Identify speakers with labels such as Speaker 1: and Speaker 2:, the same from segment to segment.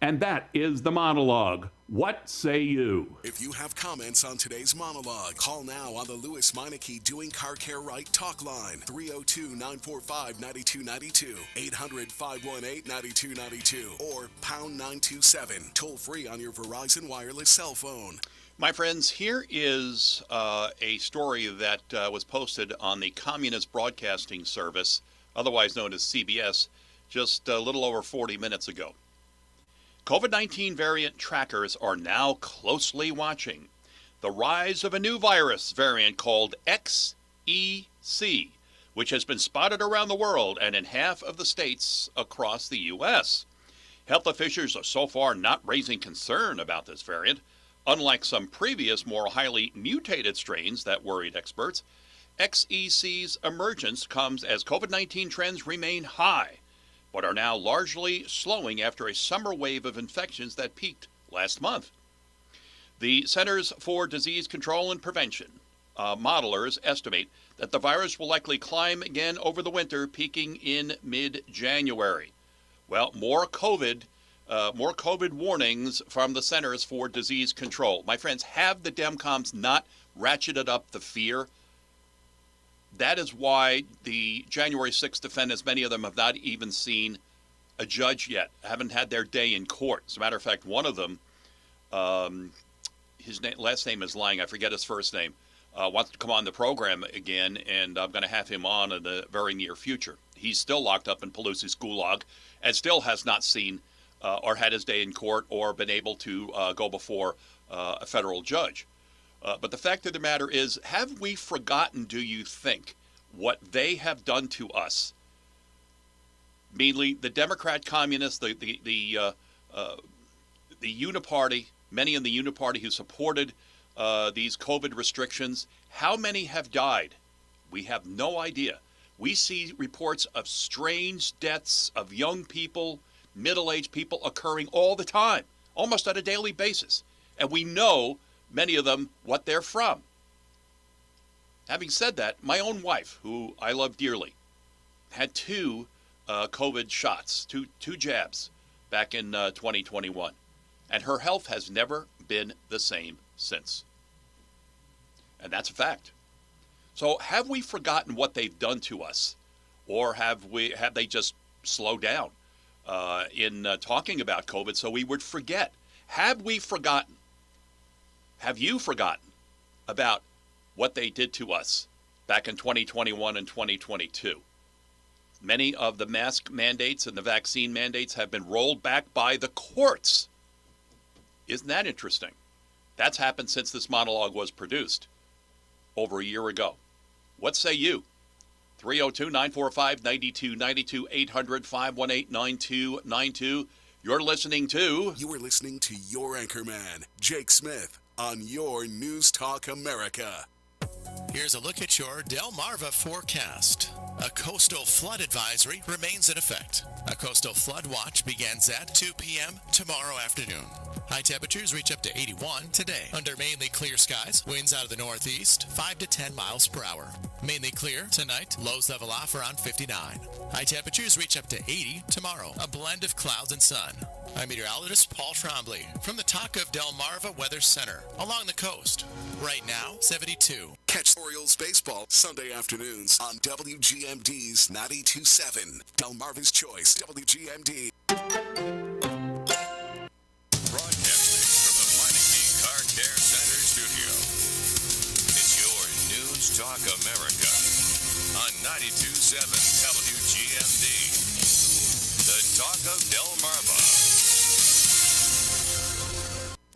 Speaker 1: And that is the monologue. What say you?
Speaker 2: If you have comments on today's monologue, call now on the Lewes Meineke Doing Car Care Right talk line, 302-945-9292, 800-518-9292, or pound 927, toll free on your Verizon wireless cell phone.
Speaker 3: My friends, here is a story that was posted on the Communist Broadcasting Service, otherwise known as CBS, just a little over 40 minutes ago. COVID-19 variant trackers are now closely watching the rise of a new virus variant called XEC, which has been spotted around the world and in half of the states across the U.S. Health officials are so far not raising concern about this variant. Unlike some previous, more highly mutated strains that worried experts, XEC's emergence comes as COVID-19 trends remain high, but are now largely slowing after a summer wave of infections that peaked last month. The Centers for Disease Control and Prevention modelers estimate that the virus will likely climb again over the winter, peaking in mid-January. Well, more COVID warnings from the Centers for Disease Control. My friends, have the Demcoms not ratcheted up the fear? That is why the January 6th defendants, many of them have not even seen a judge yet, haven't had their day in court. As a matter of fact, one of them, his last name is lying, I forget his first name, wants to come on the program again, and I'm going to have him on in the very near future. He's still locked up in Pelosi's gulag and still has not seen or had his day in court or been able to go before a federal judge. But the fact of the matter is, have we forgotten, do you think, what they have done to us? Mainly the Democrat communists, the Uniparty, many in the Uniparty who supported these COVID restrictions. How many have died? We have no idea. We see reports of strange deaths of young people, middle-aged people occurring all the time, almost on a daily basis. And we know many of them what they're from. Having said that, my own wife, who I love dearly, had two COVID shots, two jabs back in 2021. And her health has never been the same since. And that's a fact. So have we forgotten what they've done to us? Or have they just slowed down in talking about COVID so we would forget? Have we forgotten? Have you forgotten about what they did to us back in 2021 and 2022? Many of the mask mandates and the vaccine mandates have been rolled back by the courts. Isn't that interesting? That's happened since this monologue was produced over a year ago. What say you? 302-945-9292, 800-518-9292. You're listening to...
Speaker 2: You are listening to your anchorman, Jake Smith, on your News Talk America.
Speaker 4: Here's a look at your Delmarva forecast. A coastal flood advisory remains in effect. A coastal flood watch begins at 2 p.m. tomorrow afternoon. High temperatures reach up to 81 today. Under mainly clear skies, winds out of the northeast, 5 to 10 miles per hour. Mainly clear tonight, lows level off around 59. High temperatures reach up to 80 tomorrow. A blend of clouds and sun. I'm meteorologist Paul Trombley from the Talk of Delmarva Weather Center along the coast. Right now, 72.
Speaker 2: Catch Orioles baseball Sunday afternoons on WGMD's 92.7. Delmarva's Choice, WGMD.
Speaker 5: Broadcasting from the Meineke Car Care Center studio. It's your News Talk America on 92.7 WGMD. The Talk of Delmarva.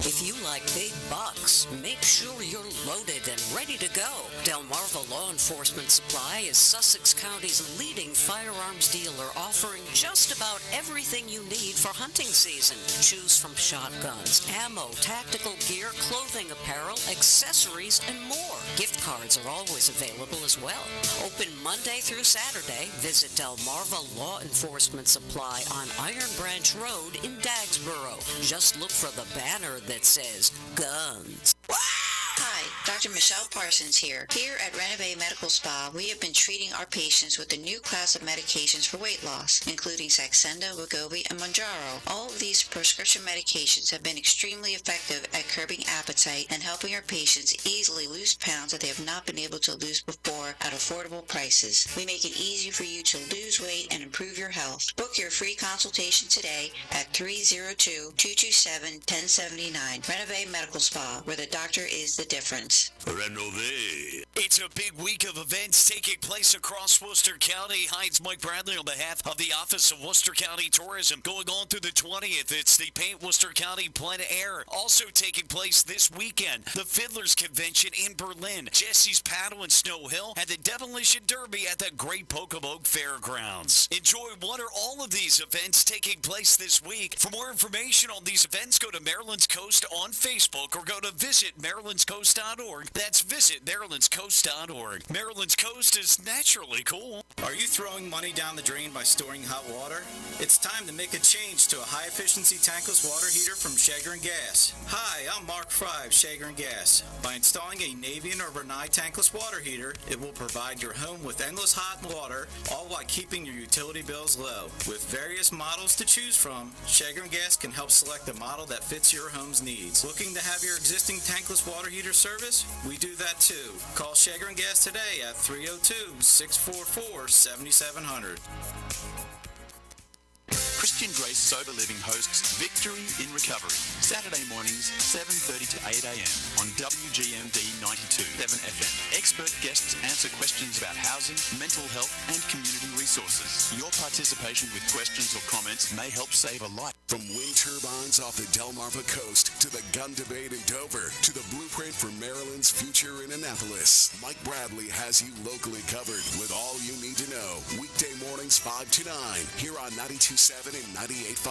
Speaker 6: If you like big bucks, make sure you're loaded and ready to go. Delmarva Law Enforcement Supply is Sussex County's leading firearms dealer, offering just about everything you need for hunting season. Choose from shotguns, ammo, tactical gear, clothing, apparel, accessories, and more. Gift cards are always available as well. Open Monday through Saturday. Visit Delmarva Law Enforcement Supply on Iron Branch Road in Dagsboro. Just look for the banner that says guns.
Speaker 7: Hi, Dr. Michelle Parsons here. Here at Rehoboth Medical Spa, we have been treating our patients with a new class of medications for weight loss, including Saxenda, Wegovy, and Mounjaro. All of these prescription medications have been extremely effective at curbing appetite and helping our patients easily lose pounds that they have not been able to lose before at affordable prices. We make it easy for you to lose weight and improve your health. Book your free consultation today at 302-227-1079. Rehoboth Medical Spa, where the doctor is the difference.
Speaker 8: Renovate. It's a big week of events taking place across Worcester County. Hi, it's Mike Bradley on behalf of the Office of Worcester County Tourism. Going on through the 20th, it's the Paint Worcester County Plein Air. Also taking place this weekend, the Fiddlers Convention in Berlin, Jesse's Paddle in Snow Hill, and the Demolition Derby at the Great Pocomoke Fairgrounds. Enjoy one or all of these events taking place this week. For more information on these events, go to Maryland's Coast on Facebook or go to visit marylandscoast.org. That's visit marylandscoast.org. Maryland's Coast is naturally cool.
Speaker 9: Are you throwing money down the drain by storing hot water? It's time to make a change to a high-efficiency tankless water heater from Shager & Gas. Hi, I'm Mark Fry of Shager & Gas. By installing a Navian or Renai tankless water heater, it will provide your home with endless hot water, all while keeping your utility bills low. With various models to choose from, Shager & Gas can help select a model that fits your home's needs. Looking to have your existing tankless water heater service? We do that too. Call Shager & Gas today at 302-644-7700.
Speaker 10: Christian Grace Sober Living hosts Victory in Recovery, Saturday mornings 7:30 to 8 a.m. on WGMD 92.7 FM. Expert guests answer questions about housing, mental health and community resources. Your participation with questions or comments may help save a life.
Speaker 2: From wind turbines off the Delmarva coast to the gun debate in Dover to the blueprint for Maryland's future in Annapolis, Mike Bradley has you locally covered with all you need to know. Weekday mornings 5 to 9 here on 92.7 and 98.5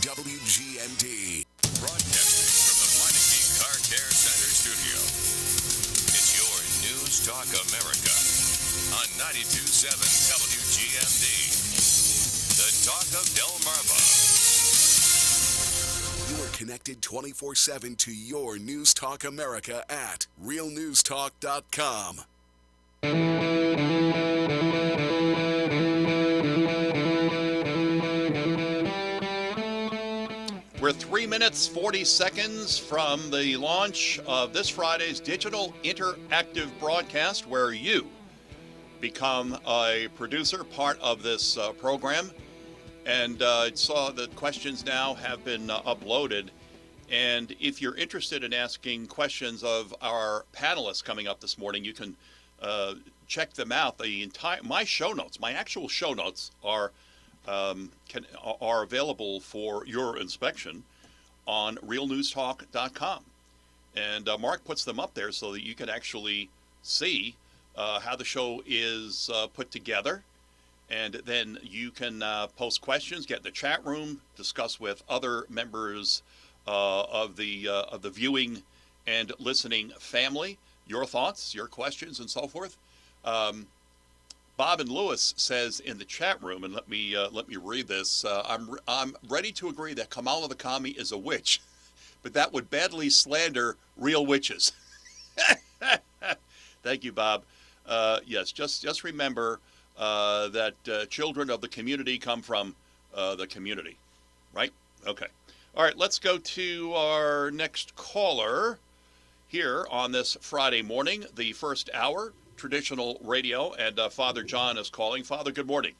Speaker 2: WGMD.
Speaker 5: Broadcasting from the Meineke Car Care Center studio. It's your News Talk America on 92.7 WGMD. The Talk of Delmarva.
Speaker 2: You are connected 24/7 to your News Talk America at realnewstalk.com.
Speaker 3: We're 3 minutes, 40 seconds from the launch of this Friday's digital interactive broadcast, where you become a producer, part of this program. And I saw that questions now have been uploaded. And if you're interested in asking questions of our panelists coming up this morning, you can check them out. My show notes, my actual show notes are available for your inspection on realnewstalk.com. And Mark puts them up there so that you can actually see how the show is put together. And then you can post questions, get in the chat room, discuss with other members of the viewing and listening family, your thoughts, your questions, and so forth. Bob and Lewes says in the chat room, and let me read this. I'm ready to agree that Kamala the Commie is a witch, but that would badly slander real witches. Thank you, Bob. Yes, just remember that children of the community come from the community, right? Okay. All right, let's go to our next caller here on this Friday morning, the first hour, traditional radio, and Father John is calling. Father, good morning.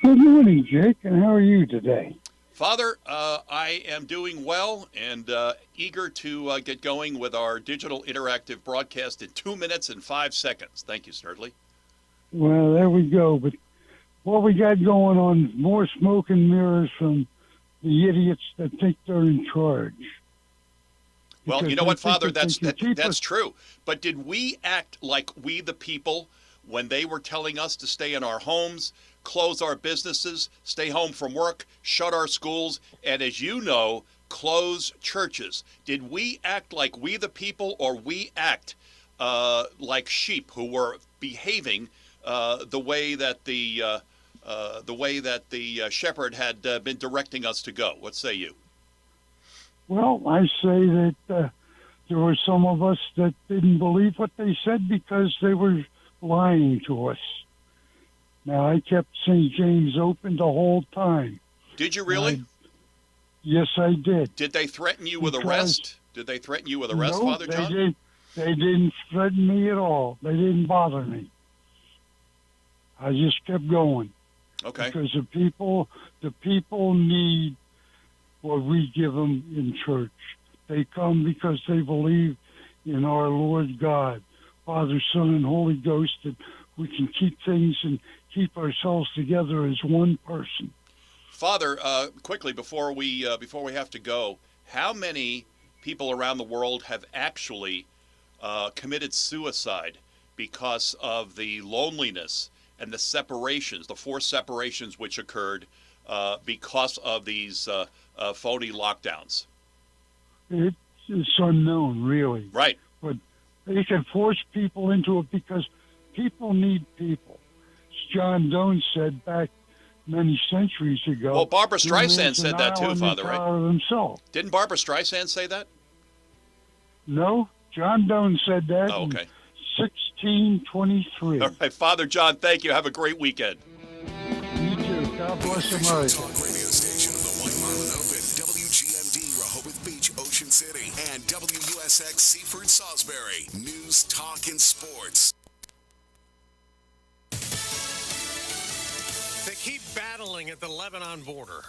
Speaker 11: Good morning, Jake, and how are you today?
Speaker 3: Father, I am doing well and eager to get going with our digital interactive broadcast in 2 minutes and 5 seconds. Thank you, Snerdley.
Speaker 11: Well, there we go. But what we got going on is more smoke and mirrors from the idiots that think they're in charge.
Speaker 3: Well, you know what, Father, that's true. But did we act like we the people when they were telling us to stay in our homes, close our businesses, stay home from work, shut our schools, and as you know, close churches? Did we act like we the people, or we act like sheep who were behaving the way that the shepherd had been directing us to go? What say you?
Speaker 11: Well, I say that the there were some of us that didn't believe what they said because they were lying to us. Now, I kept St. James open the whole time.
Speaker 3: Did you really?
Speaker 11: Yes, I did.
Speaker 3: Did they threaten you with arrest? Did they threaten you with arrest,
Speaker 11: no,
Speaker 3: Father John?
Speaker 11: They didn't threaten me at all. They didn't bother me. I just kept going.
Speaker 3: Okay.
Speaker 11: Because the people need what we give them in church. They come because they believe in our Lord God, Father, Son, and Holy Ghost, that we can keep things and keep ourselves together as one person.
Speaker 3: Father, quickly before we have to go, how many people around the world have actually committed suicide because of the loneliness and the separations, the forced separations which occurred because of these phony lockdowns?
Speaker 11: It's unknown, really.
Speaker 3: Right.
Speaker 11: But they can force people into it because people need people. As John Donne said back many centuries ago.
Speaker 3: Well, Barbara Streisand said that too, Father, right?
Speaker 11: Himself.
Speaker 3: Didn't Barbara Streisand say that?
Speaker 11: No, John Donne said that.
Speaker 3: Oh, okay.
Speaker 11: In 1623.
Speaker 3: All right, Father John, thank you. Have a great weekend.
Speaker 11: You too. God bless America.
Speaker 2: Talk radio station of the White Marlin Open, WGMD, Rehoboth Beach, Ocean City, and WUSX, Seaford, Salisbury. News, talk, and sports.
Speaker 12: They keep battling at the Lebanon border.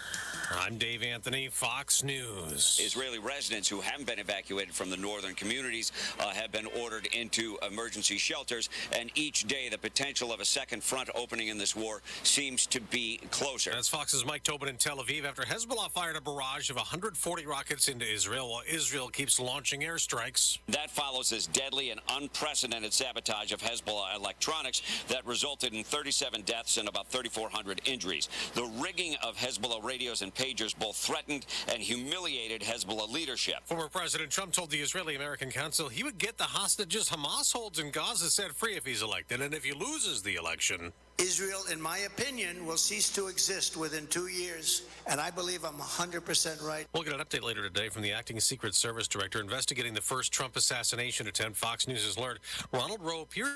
Speaker 12: I'm Dave Anthony, Fox News.
Speaker 13: Israeli residents who haven't been evacuated from the northern communities have been ordered into emergency shelters, and each day the potential of a second front opening in this war seems to be closer.
Speaker 12: That's Fox's Mike Tobin in Tel Aviv after Hezbollah fired a barrage of 140 rockets into Israel while Israel keeps launching airstrikes.
Speaker 13: That follows this deadly and unprecedented sabotage of Hezbollah electronics that resulted in 37 deaths and about 3,400 injuries. The rigging of Hezbollah radios and pagers both threatened and humiliated Hezbollah leadership.
Speaker 12: Former President Trump told the Israeli-American Council he would get the hostages Hamas holds in Gaza set free if he's elected, and if he loses the election.
Speaker 14: Israel, in my opinion, will cease to exist within 2 years, and I believe I'm 100% right.
Speaker 12: We'll get an update later today from the acting Secret Service director investigating the first Trump assassination attempt. Fox News has learned Ronald Rowe appeared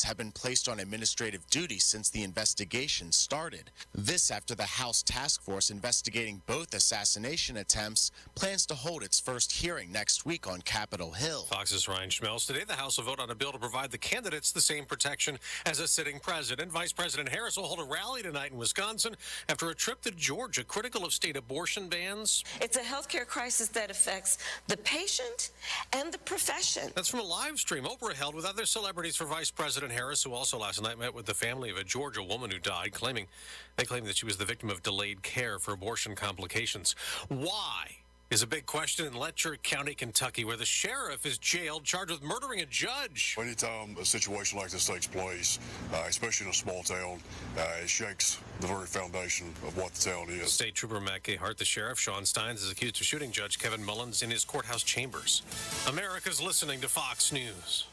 Speaker 15: have been placed on administrative duty since the investigation started. This after the House task force investigating both assassination attempts plans to hold its first hearing next week on Capitol Hill.
Speaker 12: Fox's Ryan Schmelz. Today, the House will vote on a bill to provide the candidates the same protection as a sitting president. Vice President Harris will hold a rally tonight in Wisconsin after a trip to Georgia, critical of state abortion bans.
Speaker 16: It's a healthcare crisis that affects the patient and the profession.
Speaker 12: That's from a live stream Oprah held with other celebrities for Vice President Harris, who also last night met with the family of a Georgia woman who died, they claim that she was the victim of delayed care for abortion complications. Why is a big question in Letcher County, Kentucky, where the sheriff is jailed, charged with murdering a judge.
Speaker 17: Anytime a situation like this takes place, especially in a small town, it shakes the very foundation of what the town is.
Speaker 12: State Trooper Matt K. Hart, the sheriff, Sean Steins, is accused of shooting Judge Kevin Mullins in his courthouse chambers. America's listening to Fox News.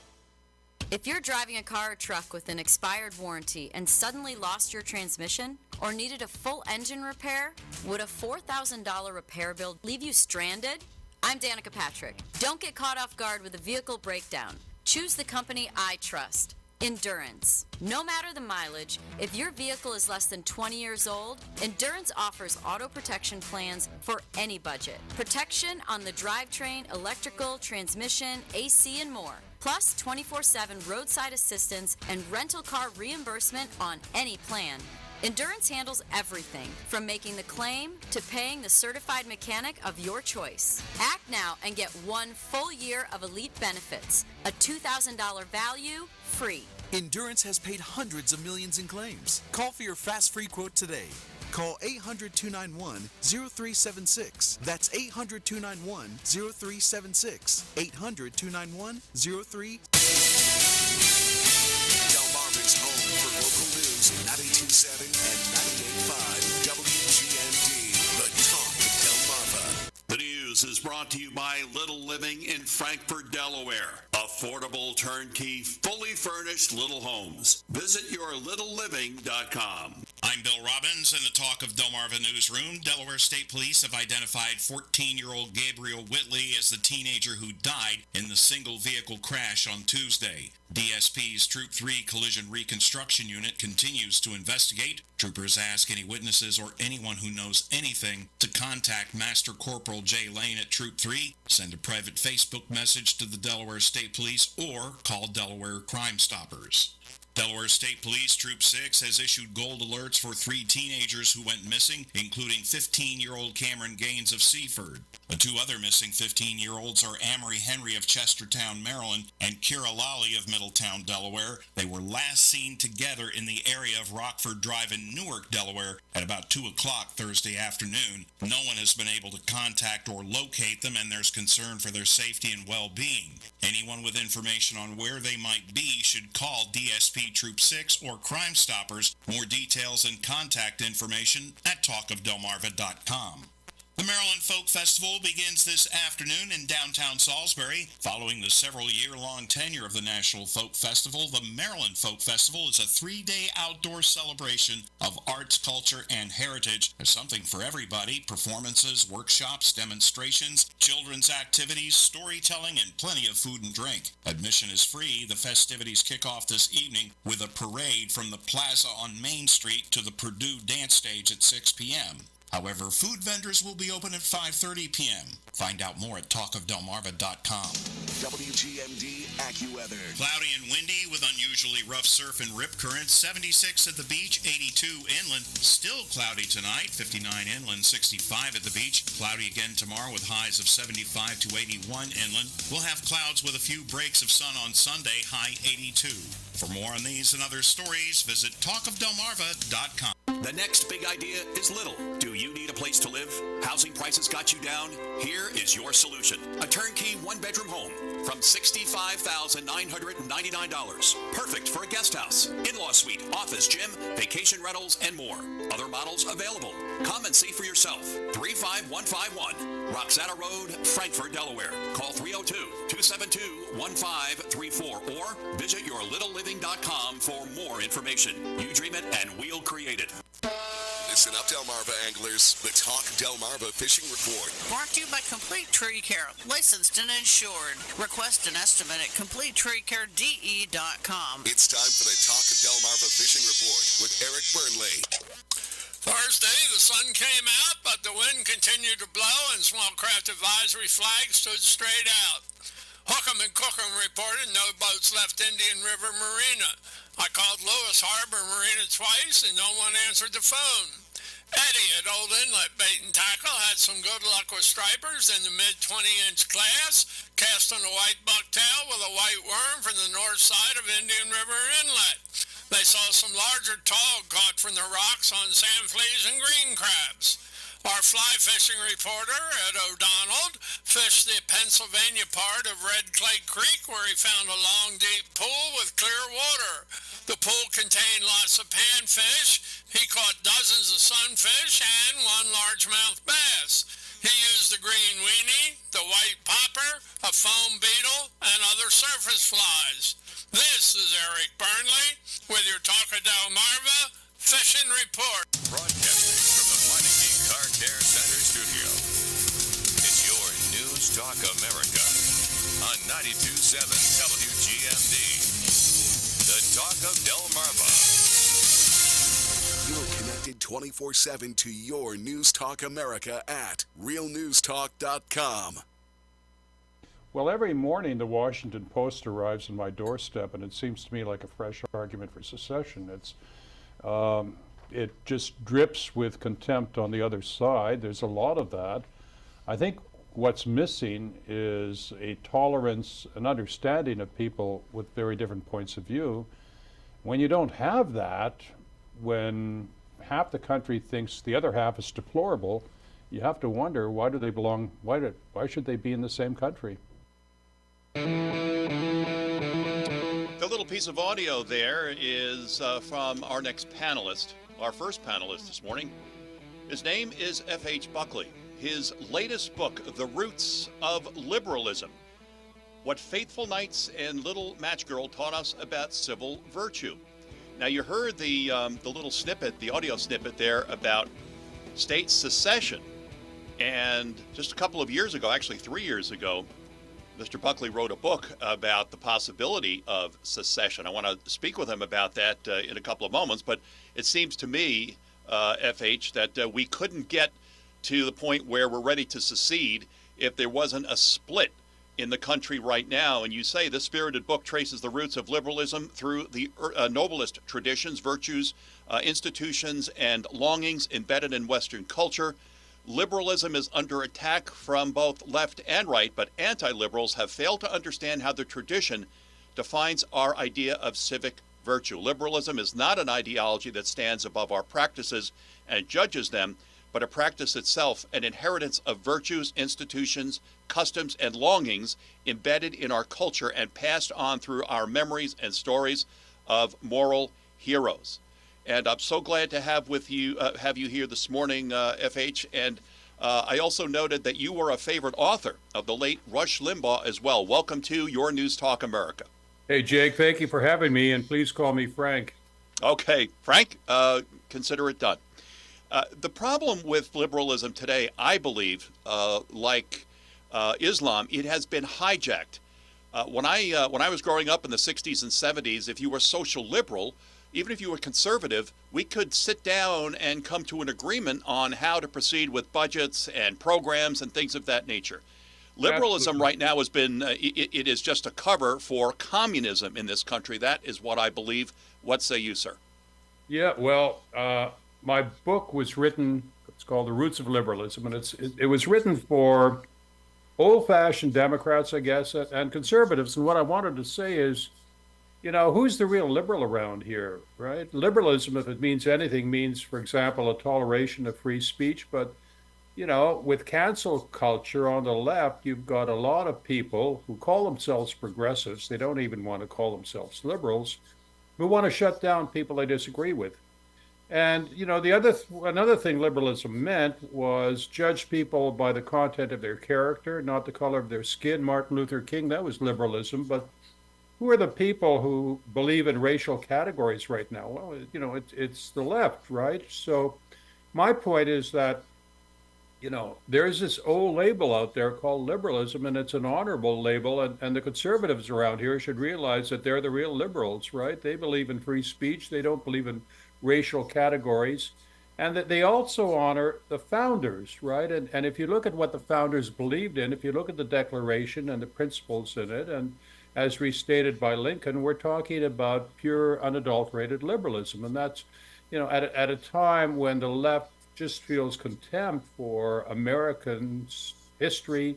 Speaker 18: If you're driving a car or truck with an expired warranty and suddenly lost your transmission or needed a full engine repair, would a $4,000 repair bill leave you stranded? I'm Danica Patrick. Don't get caught off guard with a vehicle breakdown. Choose the company I trust. Endurance. No matter the mileage, if your vehicle is less than 20 years old, Endurance offers auto protection plans for any budget. Protection on the drivetrain, electrical, transmission, AC, and more. Plus 24/7 roadside assistance and rental car reimbursement on any plan. Endurance handles everything from making the claim to paying the certified mechanic of your choice. Act now and get 1 full year of elite benefits. A $2,000 value, free.
Speaker 19: Endurance has paid hundreds of millions in claims. Call for your fast free quote today. Call 800-291-0376. That's 800-291-0376. 800-291-0376.
Speaker 2: Delmarva's home for local news, 92.7 and 98.5 WGMD, the talk of Delmarva.
Speaker 1: The news is brought to you by Little Living in Frankfort, Delaware. Affordable, turnkey, fully furnished little homes. Visit yourlittleliving.com.
Speaker 20: I'm Bill Robbins. items in the Talk of Delmarva newsroom. Delaware State Police have identified 14-year-old Gabriel Whitley as the teenager who died in the single-vehicle crash on Tuesday. DSP's Troop 3 Collision Reconstruction Unit continues to investigate. Troopers ask any witnesses or anyone who knows anything to contact Master Corporal Jay Lane at Troop 3, send a private Facebook message to the Delaware State Police, or call Delaware Crime Stoppers. Delaware State Police Troop 6 has issued gold alerts for 3 teenagers who went missing, including 15-year-old Cameron Gaines of Seaford. The 2 other missing 15-year-olds are Amory Henry of Chestertown, Maryland, and Kira Lally of Middletown, Delaware. They were last seen together in the area of Rockford Drive in Newark, Delaware, at about 2 o'clock Thursday afternoon. No one has been able to contact or locate them, and there's concern for their safety and well-being. Anyone with information on where they might be should call DSP Troop 6 or Crime Stoppers. More details and contact information at talkofdelmarva.com. The Maryland Folk Festival begins this afternoon in downtown Salisbury. Following the several-year-long tenure of the National Folk Festival, the Maryland Folk Festival is a 3-day outdoor celebration of arts, culture, and heritage. There's something for everybody: performances, workshops, demonstrations, children's activities, storytelling, and plenty of food and drink. Admission is free. The festivities kick off this evening with a parade from the plaza on Main Street to the Purdue Dance Stage at 6 p.m. However, food vendors will be open at 5:30 p.m. Find out more at talkofdelmarva.com.
Speaker 2: WGMD AccuWeather.
Speaker 20: Cloudy and windy with unusually rough surf and rip currents. 76 at the beach, 82 inland. Still cloudy tonight, 59 inland, 65 at the beach. Cloudy again tomorrow with highs of 75 to 81 inland. We'll have clouds with a few breaks of sun on Sunday, high 82. For more on these and other stories, visit talkofdelmarva.com.
Speaker 1: The next big idea is little. Do you need a place to live? Housing prices got you down? Here is your solution. A turnkey one-bedroom home from $65,999. Perfect for a guest house, in-law suite, office, gym, vacation rentals, and more. Other models available. Come and see for yourself. 35151 Roxana Road, Frankfort, Delaware. Call 302-272-1534 or visit yourlittleliving.com for more information. You dream it and we'll create it.
Speaker 2: Listen up, Delmarva anglers. The Talk Delmarva Fishing Report.
Speaker 21: Brought to you by Complete Tree Care, licensed and insured. Request an estimate at CompleteTreeCareDE.com.
Speaker 2: It's time for the Talk of Delmarva Fishing Report with Eric Burnley.
Speaker 22: Thursday, the sun came out, but the wind continued to blow and small craft advisory flags stood straight out. Hookham and Cookham reported no boats left Indian River Marina. I called Lewes Harbor Marina twice and no one answered the phone. Eddie at Old Inlet Bait and Tackle had some good luck with stripers in the mid-20-inch class, casting a white bucktail with a white worm from the north side of Indian River Inlet. They saw some larger tog caught from the rocks on sand fleas and green crabs. Our fly fishing reporter, Ed O'Donnell, fished the Pennsylvania part of Red Clay Creek where he found a long, deep pool with clear water. The pool contained lots of panfish. He caught dozens of sunfish and one largemouth bass. He used the green weenie, the white popper, a foam beetle, and other surface flies. This is Eric Burnley with your Talk of Delmarva Fishing Report.
Speaker 5: Broadcasting from the Car Care Center Studio. It's your News Talk America on 92.7 WGMD. The Talk of Delmarva.
Speaker 2: You're connected 24/7 to your News Talk America at realnewstalk.com.
Speaker 23: Well, every morning the Washington Post arrives on my doorstep, and it seems to me like a fresh argument for secession. It just drips with contempt on the other side. There's a lot of that. I think what's missing is a tolerance, an understanding of people with very different points of view. When you don't have that, when half the country thinks the other half is deplorable, you have to wonder, why do they belong, why should they be in the same country?
Speaker 3: The little piece of audio there is from our next panelist, our first panelist this morning. His name is F.H. Buckley. His latest book, The Roots of Liberalism, What Faithful Knights and Little Match Girl Taught Us About Civil Virtue. Now, you heard the little snippet, the audio snippet there about state secession. And just a couple of years ago, actually 3 years ago, Mr. Buckley wrote a book about the possibility of secession. I want to speak with him about that in a couple of moments, but it seems to me, FH, that we couldn't get to the point where we're ready to secede if there wasn't a split in the country right now. And you say this spirited book traces the roots of liberalism through the noblest traditions, virtues, institutions, and longings embedded in Western culture. Liberalism is under attack from both left and right, but anti-liberals have failed to understand how the tradition defines our idea of civic virtue. Liberalism is not an ideology that stands above our practices and judges them, but a practice itself, an inheritance of virtues, institutions, customs, and longings embedded in our culture and passed on through our memories and stories of moral heroes. And I'm so glad to have you here this morning, FH. And I also noted that you were a favorite author of the late Rush Limbaugh as well. Welcome to Your News Talk America.
Speaker 23: Hey, Jake, thank you for having me, and please call me Frank.
Speaker 3: Okay, Frank, consider it done. The problem with liberalism today, I believe, like Islam, it has been hijacked. When I was growing up in the 60s and 70s, if you were social liberal, even if you were conservative, we could sit down and come to an agreement on how to proceed with budgets and programs and things of that nature. Liberalism right now has been, it is just a cover for communism in this country. That is what I believe. What say you, sir?
Speaker 23: Yeah, well, my book was written, it's called The Roots of Liberalism, and it was written for old-fashioned Democrats, I guess, and conservatives. And what I wanted to say is, you know, who's the real liberal around here, right? Liberalism, if it means anything, means, for example, a toleration of free speech. But, you know, with cancel culture on the left, you've got a lot of people who call themselves progressives. They don't even want to call themselves liberals, who want to shut down people they disagree with. And, you know, another thing liberalism meant was judge people by the content of their character, not the color of their skin. Martin Luther King, that was liberalism. But who are the people who believe in racial categories right now? Well, you know, it's the left, right? So my point is that, you know, there's this old label out there called liberalism, and it's an honorable label, and the conservatives around here should realize that they're the real liberals, right? They believe in free speech. They don't believe in racial categories, and that they also honor the founders, right? And if you look at what the founders believed in, if you look at the Declaration and the principles in it, and as restated by Lincoln, we're talking about pure, unadulterated liberalism. And that's, you know, at a time when the left just feels contempt for American history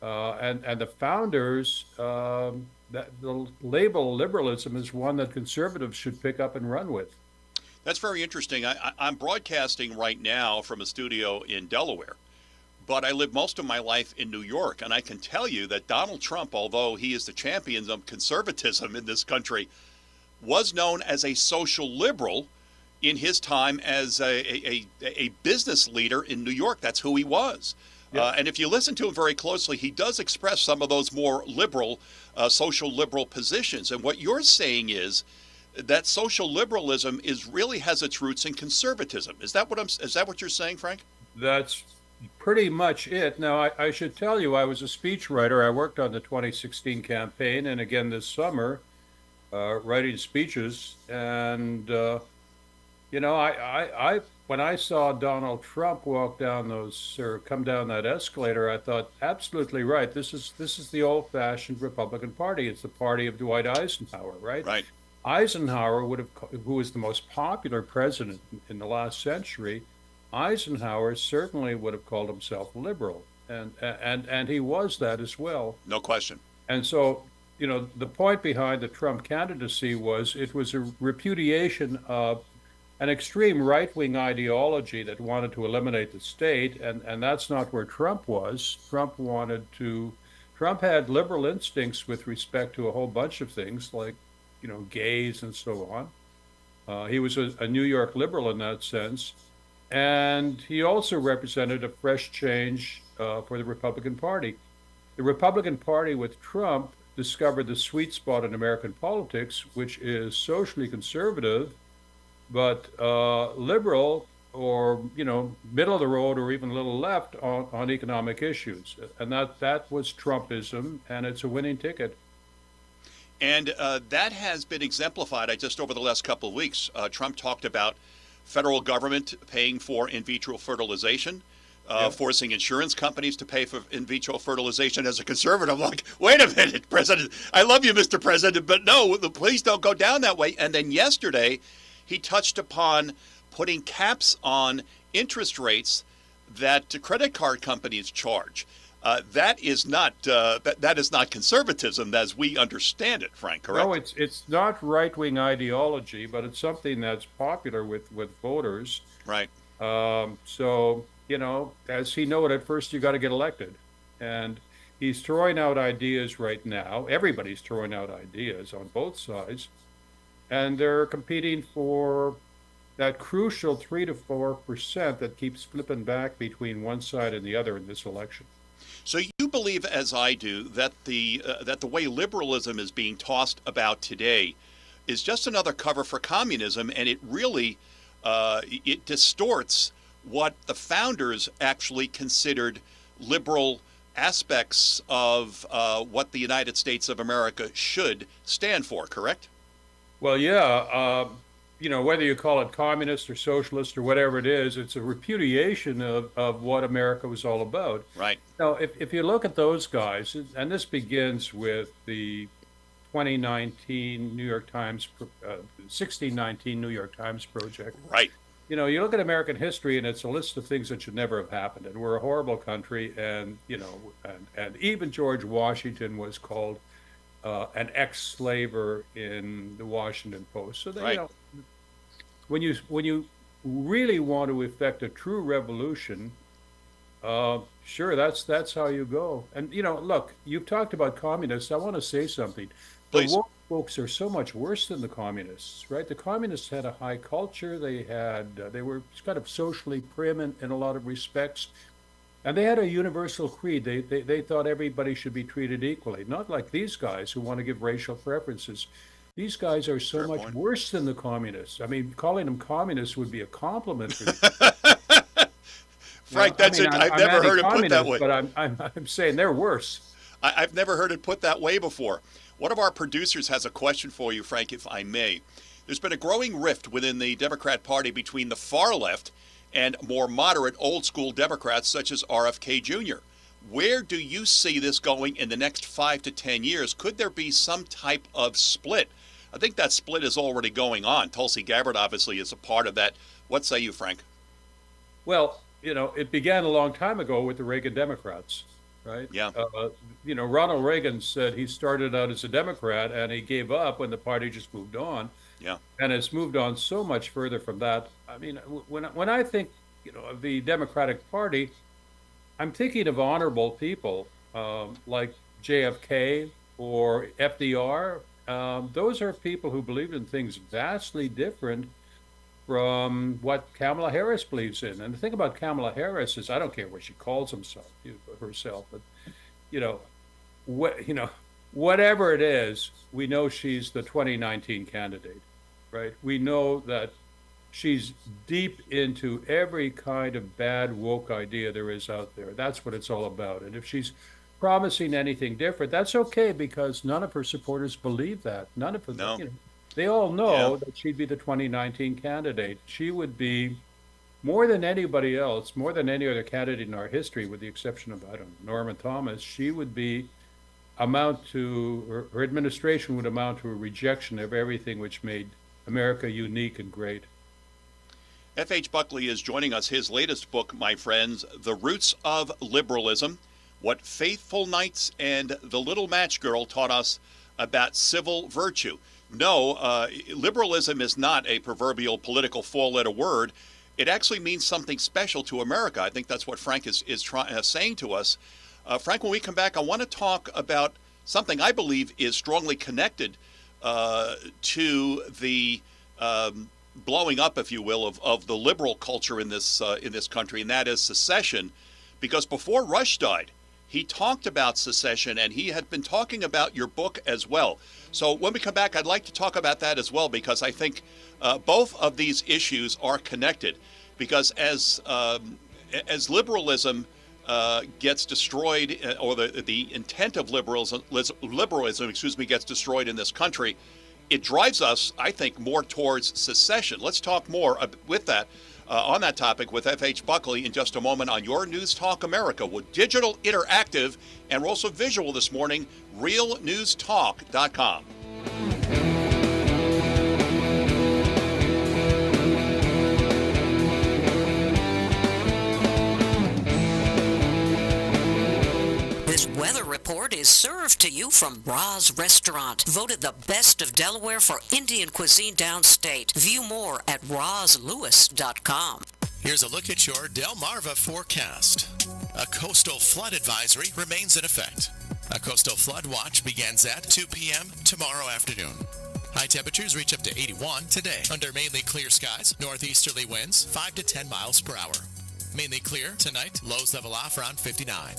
Speaker 23: and the founders, that the label liberalism is one that conservatives should pick up and run with.
Speaker 3: That's very interesting. I'm broadcasting right now from a studio in Delaware, but I lived most of my life in New York, and I can tell you that Donald Trump, although he is the champion of conservatism in this country, was known as a social liberal in his time as a business leader in New York. That's who he was. Yep. And if you listen to him very closely, he does express some of those more liberal, social liberal positions. And what you're saying is that social liberalism really has its roots in conservatism. Is that what you're saying, Frank?
Speaker 23: That's pretty much it. Now, I should tell you, I was a speechwriter. I worked on the 2016 campaign, and again this summer, writing speeches. And you know, I when I saw Donald Trump walk down come down that escalator, I thought, absolutely right. This is the old-fashioned Republican Party. It's the party of Dwight Eisenhower, right?
Speaker 3: Right.
Speaker 23: Eisenhower who was the most popular president in the last century, Eisenhower certainly would have called himself liberal, and he was that as well.
Speaker 3: No question.
Speaker 23: And so, you know, the point behind the Trump candidacy was it was a repudiation of an extreme right-wing ideology that wanted to eliminate the state, and that's not where Trump was. Trump had liberal instincts with respect to a whole bunch of things, like, you know, gays and so on. He was a New York liberal in that sense. And he also represented a fresh change for the Republican Party. The Republican Party with Trump discovered the sweet spot in American politics, which is socially conservative, but liberal or, middle of the road or even a little left on economic issues. And that was Trumpism, and it's a winning ticket.
Speaker 3: And that has been exemplified just over the last couple of weeks. Trump talked about federal government paying for in vitro fertilization, forcing insurance companies to pay for in vitro fertilization. As a conservative, I'm like, wait a minute, President, I love you, Mr. President, but no, please don't go down that way. And then yesterday, he touched upon putting caps on interest rates that credit card companies charge. That is not conservatism as we understand it, Frank, correct?
Speaker 23: No, it's not right-wing ideology, but it's something that's popular with voters.
Speaker 3: Right.
Speaker 23: So, as he noted, first you got to get elected. And he's throwing out ideas right now. Everybody's throwing out ideas on both sides. And they're competing for that crucial 3 to 4% that keeps flipping back between one side and the other in this election.
Speaker 3: So you believe, as I do, that the way liberalism is being tossed about today is just another cover for communism, and it really it distorts what the founders actually considered liberal aspects of what the United States of America should stand for, correct?
Speaker 23: Well, yeah. Whether you call it communist or socialist or whatever it is, it's a repudiation of what America was all about.
Speaker 3: Right.
Speaker 23: Now, if you look at those guys, and this begins with the 2019 New York Times, 1619 New York Times project.
Speaker 3: Right.
Speaker 23: You look at American history, and it's a list of things that should never have happened. And we're a horrible country, and and even George Washington was called an ex-slaver in the Washington Post. So that, when you really want to effect a true revolution, sure, that's how you go. And look, you've talked about communists. I want to say something.
Speaker 3: Please.
Speaker 23: The woke folks are so much worse than the communists, right? The communists had a high culture. They were kind of socially prim in a lot of respects. And they had a universal creed. They thought everybody should be treated equally, not like these guys who want to give racial preferences. These guys are so much worse than the communists. I mean, calling them communists would be a compliment for them.
Speaker 3: Frank, I've never heard it put that way.
Speaker 23: But I'm saying they're worse.
Speaker 3: I've never heard it put that way before. One of our producers has a question for you, Frank, if I may. There's been a growing rift within the Democrat Party between the far left and more moderate old-school Democrats such as RFK Jr. Where do you see this going in the next 5 to 10 years? Could there be some type of split? I think that split is already going on. Tulsi Gabbard obviously is a part of that. What say you, Frank?
Speaker 23: Well, it began a long time ago with the Reagan Democrats, right?
Speaker 3: Yeah.
Speaker 23: Ronald Reagan said he started out as a Democrat and he gave up when the party just moved on.
Speaker 3: Yeah.
Speaker 23: And it's moved on so much further from that. I mean, when I think, of the Democratic Party, I'm thinking of honorable people like JFK or FDR. Those are people who believed in things vastly different from what Kamala Harris believes in. And the thing about Kamala Harris is, I don't care what she calls herself, but whatever it is, we know she's the 2019 candidate, right? We know that she's deep into every kind of bad woke idea there is out there. That's what it's all about. And if she's promising anything different, that's okay, because none of her supporters believe that. None of them.
Speaker 3: No.
Speaker 23: They all know that she'd be the 2019 candidate. She would be, more than anybody else, more than any other candidate in our history, with the exception of, Norman Thomas, she would be her administration would amount to a rejection of everything which made America unique and great.
Speaker 3: F.H. Buckley is joining us. His latest book, my friends, The Roots of Liberalism, What Faithful Knights and the Little Match Girl Taught Us About Civil Virtue. No, liberalism is not a proverbial political four-letter word. It actually means something special to America. I think that's what Frank is saying to us. Frank, when we come back, I want to talk about something I believe is strongly connected to the blowing up, if you will, of the liberal culture in this country, and that is secession. Because before Rush died, he talked about secession, and he had been talking about your book as well. So when we come back, I'd like to talk about that as well, because I think both of these issues are connected. Because as liberalism gets destroyed, or the intent of liberalism, gets destroyed in this country, it drives us, I think, more towards secession. Let's talk more with that. On that topic with F.H. Buckley in just a moment on your News Talk America with digital, interactive, and we're also visual this morning, realnewstalk.com.
Speaker 4: This weather report is served to you from Ra's Restaurant, voted the best of Delaware for Indian cuisine downstate. View more at roslewis.com.
Speaker 6: Here's a look at your Delmarva forecast. A coastal flood advisory remains in effect. A coastal flood watch begins at 2 p.m. tomorrow afternoon. High temperatures reach up to 81 today under mainly clear skies, northeasterly winds 5 to 10 miles per hour. Mainly clear tonight, lows level off around 59.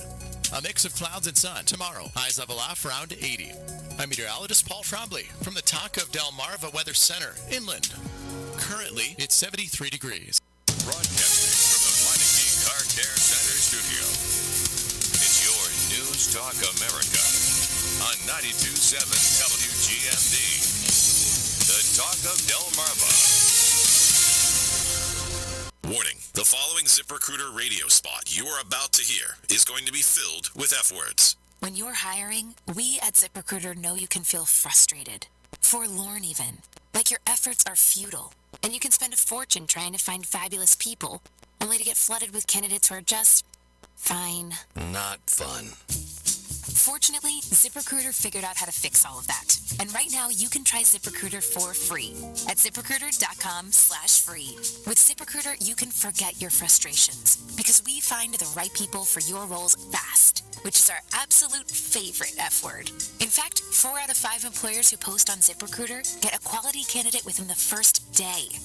Speaker 6: A mix of clouds and sun tomorrow, highs level off around 80. I'm meteorologist Paul Trombley from the Talk of Delmarva Weather Center, inland. Currently, it's 73 degrees.
Speaker 5: Broadcasting from the Meineke Car Care Center studio. It's your News Talk America on 92.7 WGMD. The Talk of Delmarva.
Speaker 7: Warning, the following ZipRecruiter radio spot you are about to hear is going to be filled with F-words.
Speaker 24: When you're hiring, we at ZipRecruiter know you can feel frustrated, forlorn even, like your efforts are futile, and you can spend a fortune trying to find fabulous people, only to get flooded with candidates who are just fine.
Speaker 7: Not fun.
Speaker 24: Fortunately, ZipRecruiter figured out how to fix all of that. And right now, you can try ZipRecruiter for free at ZipRecruiter.com/free. With ZipRecruiter, you can forget your frustrations because we find the right people for your roles fast, which is our absolute favorite F word. In fact, 4 out of 5 employers who post on ZipRecruiter get a quality candidate within the first day.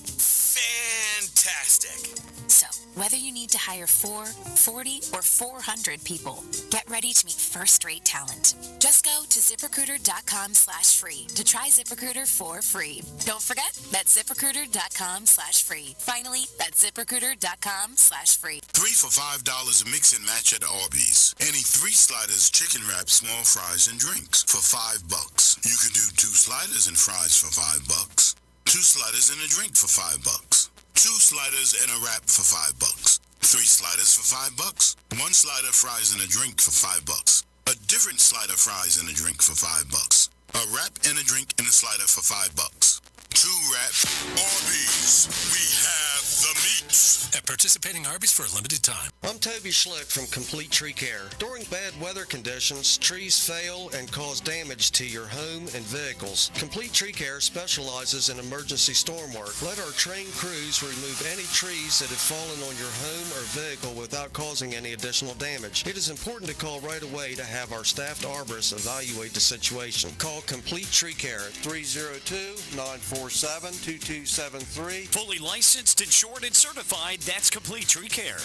Speaker 7: Fantastic.
Speaker 24: So, whether you need to hire 4, 40, or 400 people, get ready to meet first-rate talent. Just go to ZipRecruiter.com/free to try ZipRecruiter for free. Don't forget, that's ZipRecruiter.com/free. Finally, that's ZipRecruiter.com/free.
Speaker 25: 3 for $5 a mix and match at Arby's. Any 3 sliders, chicken wraps, small fries, and drinks for $5. You can do 2 sliders and fries for $5. 2 sliders and a drink for $5. 2 sliders and a wrap for $5. 3 sliders for $5. 1 slider, fries, and a drink for $5. A different slider, fries, and a drink for $5. A wrap and a drink and a slider for $5. 2 wrap Arby's. We have the meats.
Speaker 26: At participating Arby's for a limited time.
Speaker 27: I'm Toby Schlick from Complete Tree Care. During bad weather conditions, trees fail and cause damage to your home and vehicles. Complete Tree Care specializes in emergency storm work. Let our trained crews remove any trees that have fallen on your home or vehicle without causing any additional damage. It is important to call right away to have our staffed arborists evaluate the situation. Call Complete Tree Care at 302-947-2273.
Speaker 8: Fully licensed, insured, and certified, that's Complete Tree Care.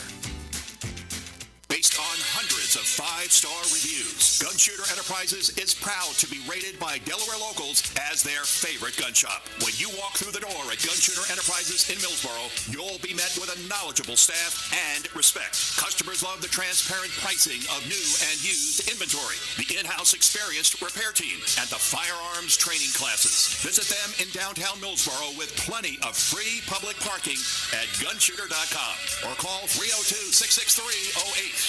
Speaker 1: Based on hundreds of 5-star reviews, Gun Shooter Enterprises is proud to be rated by Delaware locals as their favorite gun shop. When you walk through the door at Gun Shooter Enterprises in Millsboro, you'll be met with a knowledgeable staff and respect. Customers love the transparent pricing of new and used inventory, the in-house experienced repair team, and the firearms training classes. Visit them in downtown Millsboro with plenty of free public parking at gunshooter.com or call 302-663-0838.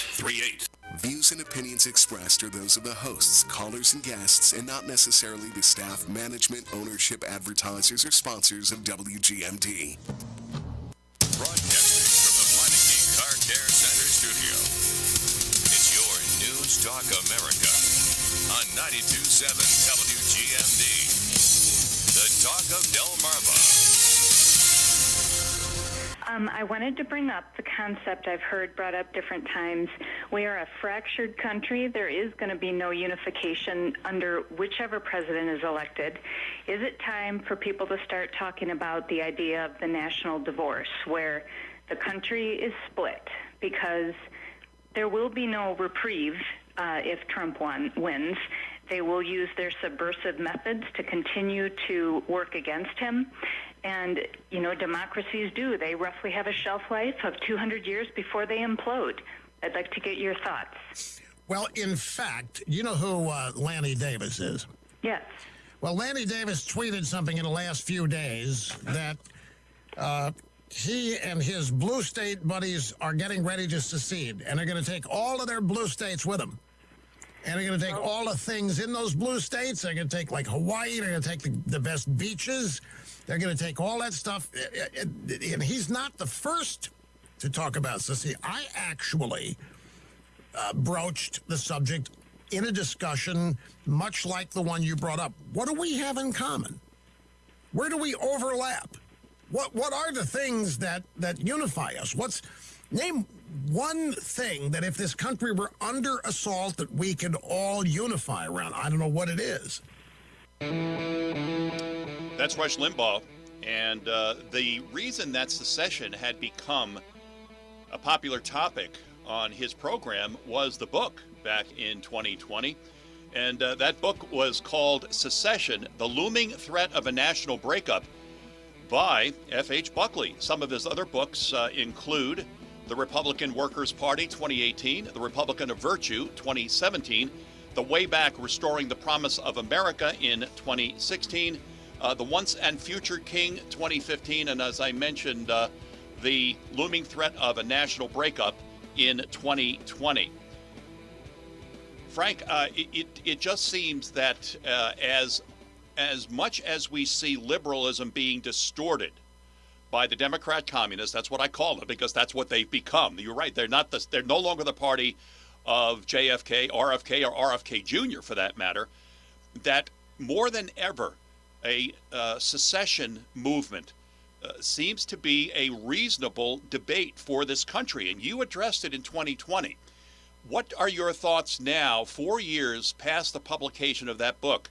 Speaker 2: Views and opinions expressed are those of the hosts, callers, and guests, and not necessarily the staff, management, ownership, advertisers, or sponsors of WGMD.
Speaker 5: Broadcasting from the Meineke Car Care Center studio. It's your News Talk America on 92.7 WGMD. The Talk of Delmarva.
Speaker 28: I wanted to bring up the concept I've heard brought up different times. We are a fractured country. There is going to be no unification under whichever president is elected. Is it time for people to start talking about the idea of the national divorce, where the country is split? Because there will be no reprieve if Trump wins. They will use their subversive methods to continue to work against him. And, you know, democracies do. They roughly have a shelf life of 200 years before they implode. I'd like to get your thoughts.
Speaker 9: Well, in fact, you know who Lanny Davis is?
Speaker 28: Yes.
Speaker 9: Well, Lanny Davis tweeted something in the last few days that he and his blue state buddies are getting ready to secede, and they're going to take all of their blue states with them. And they're going to take all the things in those blue states. They're going to take, like, Hawaii. They're going to take the best beaches. They're going to take all that stuff. And he's not the first to talk about secession. I actually broached the subject in a discussion much like the one you brought up. What do we have in common? Where do we overlap? What are the things that unify us? Name one thing that if this country were under assault that we could all unify around. I don't know what it is.
Speaker 3: That's Rush Limbaugh. And the reason that secession had become a popular topic on his program was the book back in 2020. And that book was called Secession, The Looming Threat of a National Breakup by F.H. Buckley. Some of his other books include The Republican Workers' Party, 2018, The Republican of Virtue, 2017, The Way Back, Restoring the Promise of America in 2016, The Once and Future King, 2015, and as I mentioned, The Looming Threat of a National Breakup in 2020. Frank, it just seems that as much as we see liberalism being distorted by the Democrat communists, that's what I call them, because that's what they've become. You're right; they're no longer the party of JFK, RFK, or RFK Jr. for that matter. That more than ever, a secession movement seems to be a reasonable debate for this country, and you addressed it in 2020. What are your thoughts now, 4 years past the publication of that book,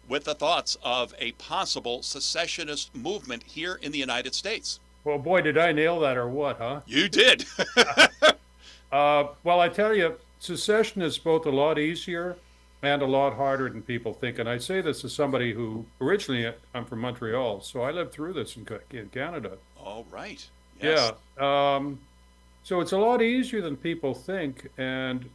Speaker 3: with the thoughts of a possible secessionist movement here in the United States?
Speaker 23: Well, boy, did I nail that or what, huh?
Speaker 3: You did.
Speaker 23: Well, I tell you, secession is both a lot easier and a lot harder than people think. And I say this as somebody who originally, I'm from Montreal, so I lived through this in Canada.
Speaker 3: Oh, right. Yes.
Speaker 23: Yeah. So it's a lot easier than people think. And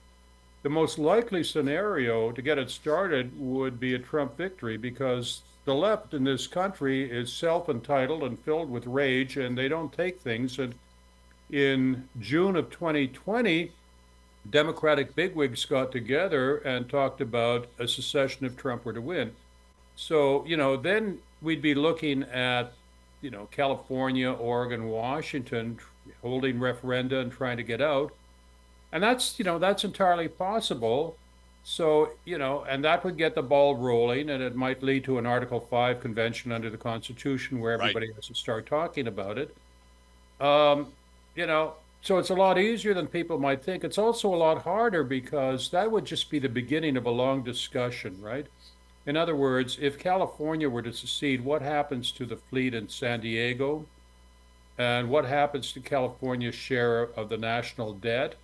Speaker 23: the most likely scenario to get it started would be a Trump victory, because the left in this country is self-entitled and filled with rage, and they don't take things. And in June of 2020, Democratic bigwigs got together and talked about a secession if Trump were to win. So, then we'd be looking at, California, Oregon, Washington holding referenda and trying to get out. And that's entirely possible. So, and that would get the ball rolling, and it might lead to an Article 5 convention under the Constitution where everybody has to start talking about it. So it's a lot easier than people might think. It's also a lot harder because that would just be the beginning of a long discussion, right? In other words, if California were to secede, what happens to the fleet in San Diego? And what happens to California's share of the national debt?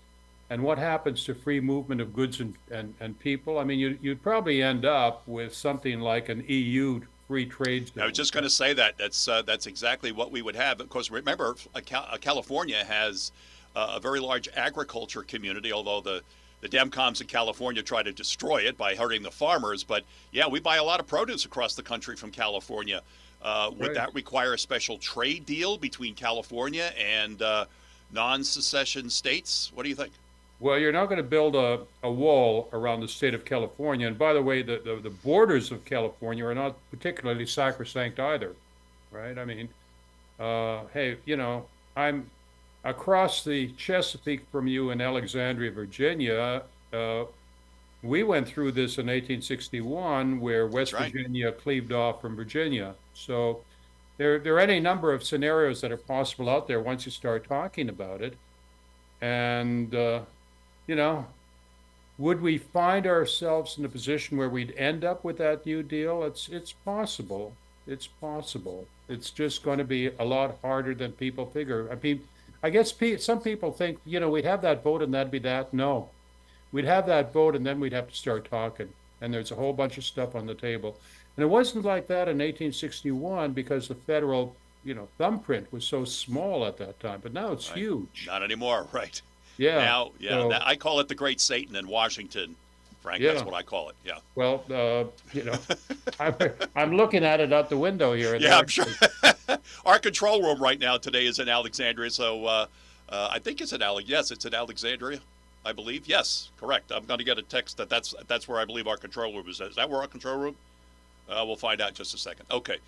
Speaker 23: And what happens to free movement of goods and people? I mean, you'd probably end up with something like an EU free trade zone.
Speaker 3: I was just going to say that. That's exactly what we would have. Of course, remember, California has a very large agriculture community, although the Demcoms in California try to destroy it by hurting the farmers. But, yeah, we buy a lot of produce across the country from California. Would that require a special trade deal between California and non-secession states? What do you think?
Speaker 23: Well, you're not going to build a wall around the state of California. And by the way, the borders of California are not particularly sacrosanct either, right? I mean, hey, I'm across the Chesapeake from you in Alexandria, Virginia. We went through this in 1861 where West Virginia cleaved off from Virginia. So there are any number of scenarios that are possible out there once you start talking about it. And, would we find ourselves in a position where we'd end up with that New Deal? It's possible. It's possible. It's just going to be a lot harder than people figure. I mean, I guess some people think, we'd have that vote and that'd be that. No. we'd have that vote, and then we'd have to start talking. And there's a whole bunch of stuff on the table. And it wasn't like that in 1861 because the federal, thumbprint was so small at that time. But now it's huge.
Speaker 3: Not anymore, right?
Speaker 23: Yeah.
Speaker 3: Now,
Speaker 23: So-
Speaker 3: now I call it the Great Satan in Washington, Frank.
Speaker 23: Yeah.
Speaker 3: That's what I call it. Yeah.
Speaker 23: Well, I'm looking at it out the window here. And
Speaker 3: Yeah, I'm sure. Our control room right now today is in Alexandria, so I think it's in Yes, it's in Alexandria, I believe. Yes, correct. I'm going to get a text that's where I believe our control room is. Is that where our control room? We'll find out in just a second. Okay.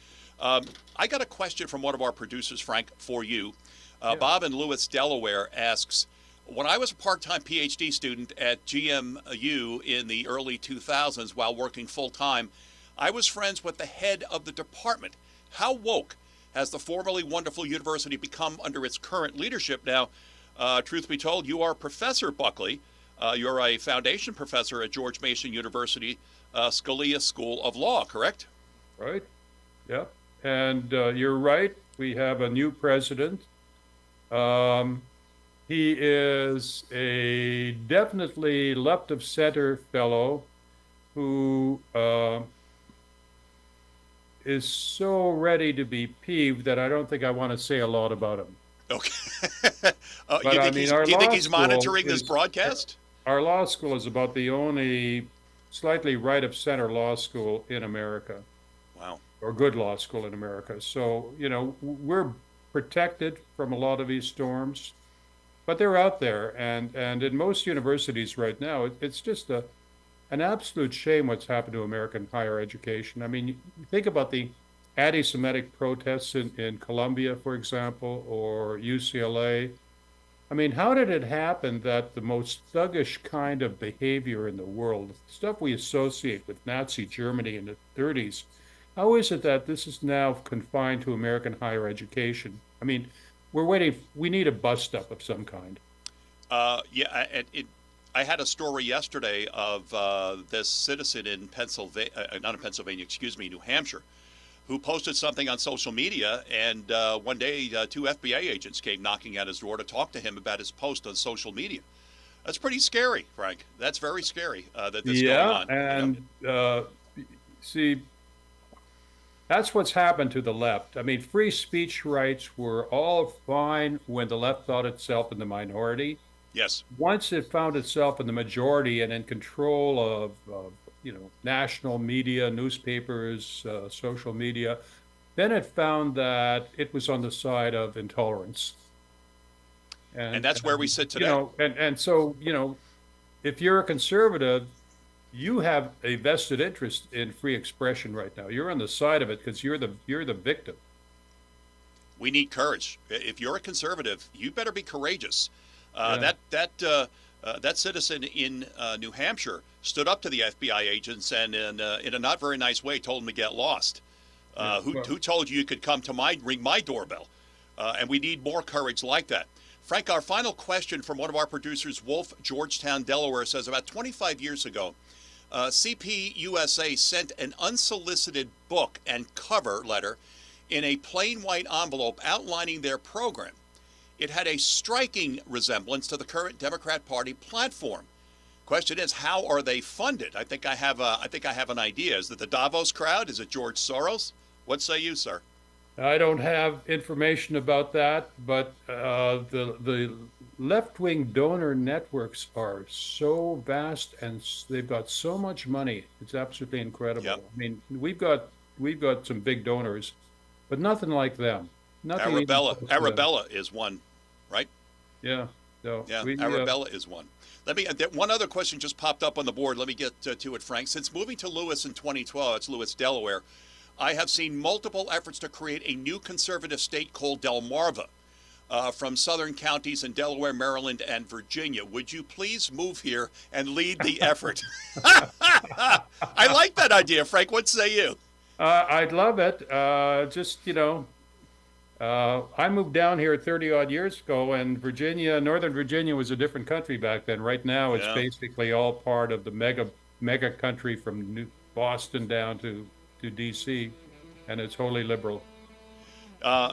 Speaker 3: I got a question from one of our producers, Frank, for you. Bob in Lewes, Delaware asks, when I was a part-time PhD student at GMU in the early 2000s while working full-time, I was friends with the head of the department. How woke has the formerly wonderful university become under its current leadership now? Truth be told, you are Professor Buckley. You're a foundation professor at George Mason University, Scalia School of Law, correct?
Speaker 23: Right. Yep. And you're right. We have a new president. He is a definitely left of center fellow who is so ready to be peeved that I don't think I want to say a lot about him.
Speaker 3: Okay.
Speaker 23: But,
Speaker 3: do you think he's monitoring this broadcast?
Speaker 23: Our law school is about the only slightly right of center law school in America.
Speaker 3: Wow.
Speaker 23: Or good law school in America. So, we're protected from a lot of these storms, but they're out there. And in most universities right now, it's just an absolute shame what's happened to American higher education. I mean, you think about the anti-Semitic protests in Columbia, for example, or UCLA. I mean, how did it happen that the most thuggish kind of behavior in the world, stuff we associate with Nazi Germany in the 30s, how is it that this is now confined to American higher education? I mean, we need a bust-up of some kind.
Speaker 3: I had a story yesterday of this citizen in New Hampshire, who posted something on social media, and one day 2 FBI agents came knocking at his door to talk to him about his post on social media. That's pretty scary, Frank. That's very scary that this is going on.
Speaker 23: And see, that's what's happened to the left. I mean, free speech rights were all fine when the left thought itself in the minority.
Speaker 3: Yes.
Speaker 23: Once it found itself in the majority and in control of national media, newspapers, social media, then it found that it was on the side of intolerance.
Speaker 3: And that's where we sit today.
Speaker 23: So, if you're a conservative, you have a vested interest in free expression right now. You're on the side of it because you're the victim.
Speaker 3: We need courage. If you're a conservative, you better be courageous. That citizen in New Hampshire stood up to the FBI agents and in a not very nice way told them to get lost. Who told you could come to ring my doorbell? And we need more courage like that. Frank, our final question from one of our producers, Wolf, Georgetown, Delaware, says about 25 years ago, CPUSA sent an unsolicited book and cover letter in a plain white envelope outlining their program. It had a striking resemblance to the current Democrat Party platform. Question is, how are they funded? I think I have an idea. Is it the Davos crowd? Is it George Soros? What say you, sir?
Speaker 23: I don't have information about that, but the left-wing donor networks are so vast and they've got so much money. It's absolutely incredible.
Speaker 3: Yep.
Speaker 23: I mean, we've got some big donors, but nothing like them. Nothing.
Speaker 3: Arabella is one, right?
Speaker 23: Yeah. No.
Speaker 3: Yeah. Arabella is one. One other question just popped up on the board. Let me get to it, Frank. Since moving to Lewes in 2012, it's Lewes, Delaware, I have seen multiple efforts to create a new conservative state called Delmarva from southern counties in Delaware, Maryland, and Virginia. Would you please move here and lead the effort? I like that idea, Frank. What say you?
Speaker 23: I'd love it. I moved down here 30-odd years ago, and Northern Virginia was a different country back then. Right now, it's basically all part of the mega country from Boston down to D.C., and it's wholly liberal.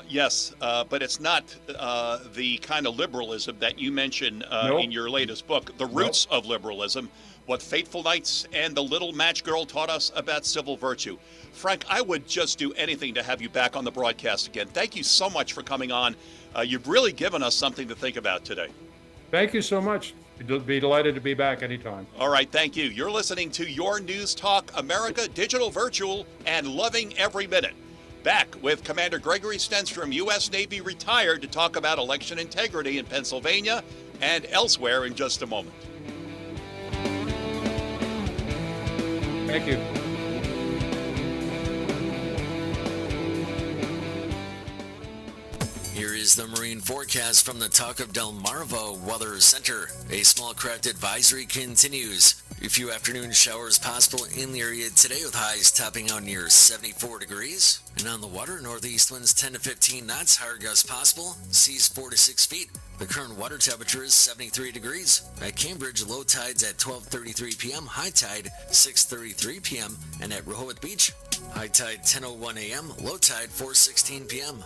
Speaker 3: Yes, but it's not the kind of liberalism that you mention
Speaker 23: Nope.
Speaker 3: in your latest book, The Roots of Liberalism, What Fateful Knights and the Little Match Girl Taught Us About Civil Virtue. Frank, I would just do anything to have you back on the broadcast again. Thank you so much for coming on. You've really given us something to think about today.
Speaker 23: Thank you so much. Be delighted to be back anytime.
Speaker 3: All right, thank you. You're listening to Your News Talk America, Digital, Virtual, and Loving Every Minute. Back with Commander Gregory Stenstrom, U.S. Navy retired, to talk about election integrity in Pennsylvania and elsewhere in just a moment.
Speaker 23: Thank you.
Speaker 10: Here is the marine forecast from the Talk of Delmarva Weather Center. A small craft advisory continues. A few afternoon showers possible in the area today, with highs topping out near 74 degrees. And on the water, northeast winds 10 to 15 knots, higher gusts possible, seas 4 to 6 feet. The current water temperature is 73 degrees. At Cambridge, low tides at 12:33 p.m., high tide 6:33 p.m. And at Rehoboth Beach, high tide 10:01 a.m., low tide 4:16 p.m.